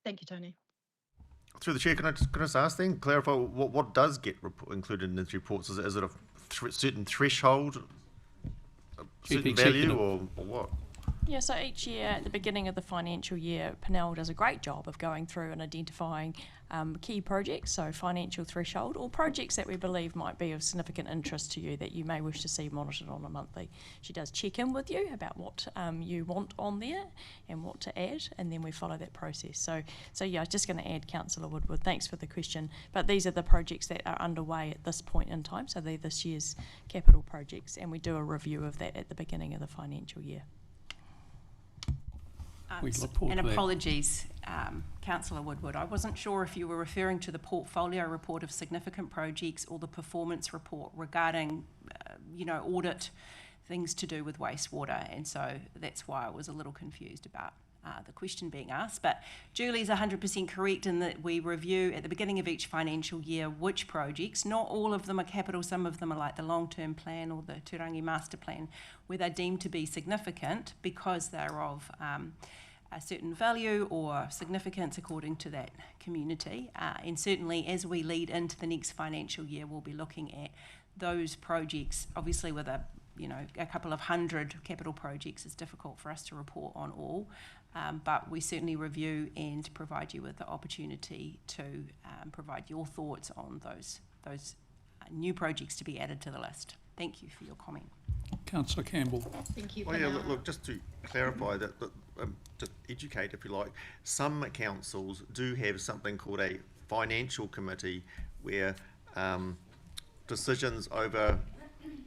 Thank you, Tony. Through the chair, can I just ask then, clarify what does get included in these reports? Is it a certain threshold, a certain value, or what? Yeah, so each year at the beginning of the financial year, Penel does a great job of going through and identifying key projects, so financial threshold, or projects that we believe might be of significant interest to you that you may wish to see monitored on a monthly. She does check in with you about what you want on there and what to add, and then we follow that process. So yeah, I was just going to add, Councillor Woodward, thanks for the question, but these are the projects that are underway at this point in time, so they're this year's capital projects, and we do a review of that at the beginning of the financial year. And apologies, Councillor Woodward. I wasn't sure if you were referring to the portfolio report of significant projects or the performance report regarding, audit things to do with wastewater, and so that's why I was a little confused about the question being asked. But Julie's 100% correct in that we review at the beginning of each financial year which projects, not all of them are capital, some of them are like the long-term plan or the Turangi master plan, where they're deemed to be significant because they're of a certain value or significance according to that community. And certainly as we lead into the next financial year, we'll be looking at those projects. Obviously with a couple of hundred capital projects, it's difficult for us to report on all, but we certainly review and provide you with the opportunity to provide your thoughts on those new projects to be added to the list. Thank you for your comment. Councillor Campbell. Thank you. Oh yeah, look, just to clarify that, just educate if you like, some councils do have something called a financial committee where decisions over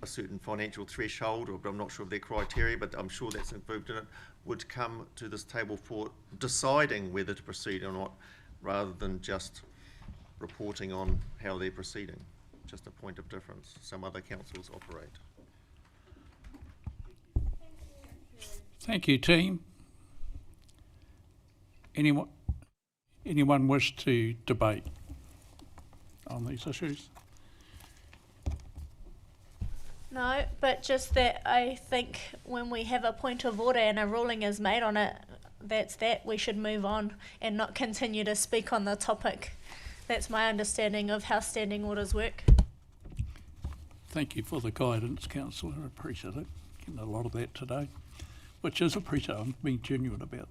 a certain financial threshold, or I'm not sure of their criteria, but I'm sure that's included in it, would come to this table for deciding whether to proceed or not, rather than just reporting on how they're proceeding. Just a point of difference. Some other councils operate. Thank you, team. Anyone wish to debate on these issues? No, but just that I think when we have a point of order and a ruling is made on it, that's that. We should move on and not continue to speak on the topic. That's my understanding of how standing orders work. Thank you for the guidance, Councillor. I appreciate it. Getting a lot of that today, which is appreciated. I'm being genuine about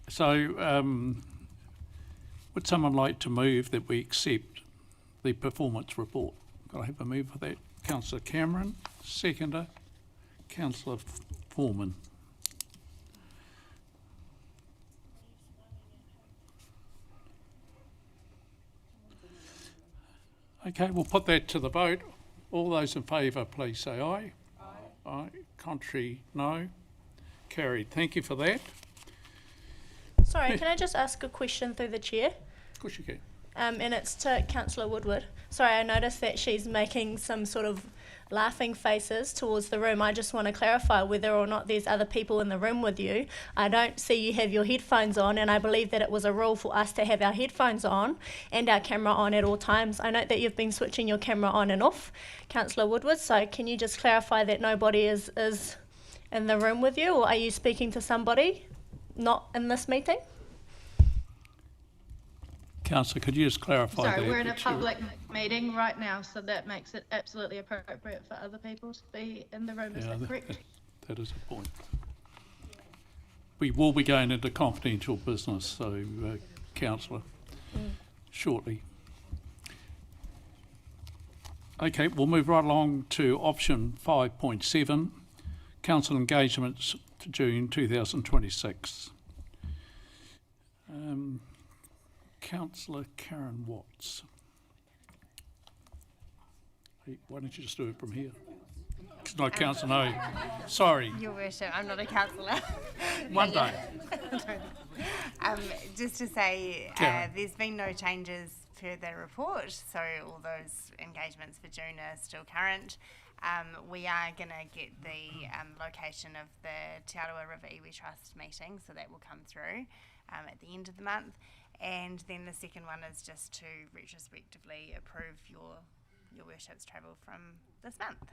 that. So, would someone like to move that we accept the performance report? Can I have a move for that? Councillor Cameron, seconder. Councillor Foreman. Okay, we'll put that to the vote. All those in favour, please say aye. Aye. Aye. Contrary, no. Carried. Thank you for that. Sorry, can I just ask a question through the chair? Of course you can. And it's to Councillor Woodward. Sorry, I noticed that she's making some sort of laughing faces towards the room. I just want to clarify whether or not there's other people in the room with you. I don't see you have your headphones on, and I believe that it was a rule for us to have our headphones on and our camera on at all times. I note that you've been switching your camera on and off, Councillor Woodward, so can you just clarify that nobody is in the room with you, or are you speaking to somebody not in this meeting? Councillor, could you just clarify that? Sorry, we're in a public meeting right now, so that makes it absolutely appropriate for other people to be in the room. Is that correct? That is a point. We will be going into confidential business, so Councillor, shortly. Okay, we'll move right along to option 5.7, council engagements to June 2026. Councillor Karen Watts. Hey, why don't you just do it from here? It's not council, no. Sorry. Your Worship, I'm not a councillor. One day. Just to say, Karen. there's been no changes per the report, so all those engagements for June are still current. We are going to get the location of the Te Aroha River Iwi Trust meeting, so that will come through at the end of the month. And then the second one is just to retrospectively approve your Worship's travel from this month.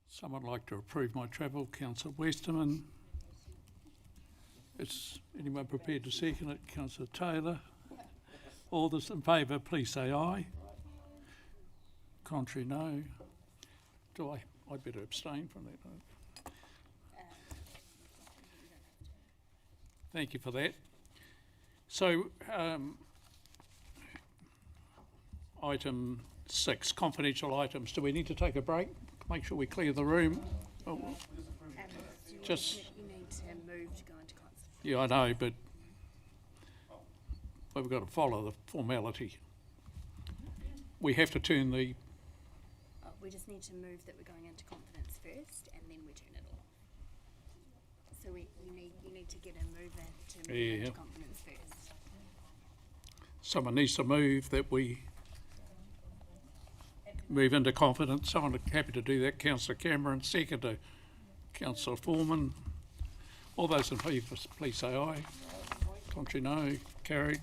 Someone like to approve my travel, Councillor Westerman. Is anyone prepared to second it? Councillor Taylor. All those in favour, please say aye. Contrary, no. Do I better abstain from that. Thank you for that. So, item 6, confidential items. Do we need to take a break? Make sure we clear the room. Oh, just. You need to move to go into concert. Yeah, I know, but we've got to follow the formality. We have to turn the. We just need to move that we're going into confidence first, and then we turn it off. So you need to get a mover to move into confidence first. Someone needs to move that we move into confidence. I'm happy to do that. Councillor Cameron, second to Councillor Foreman. All those in favour, please say aye. Contrary, no. Carried.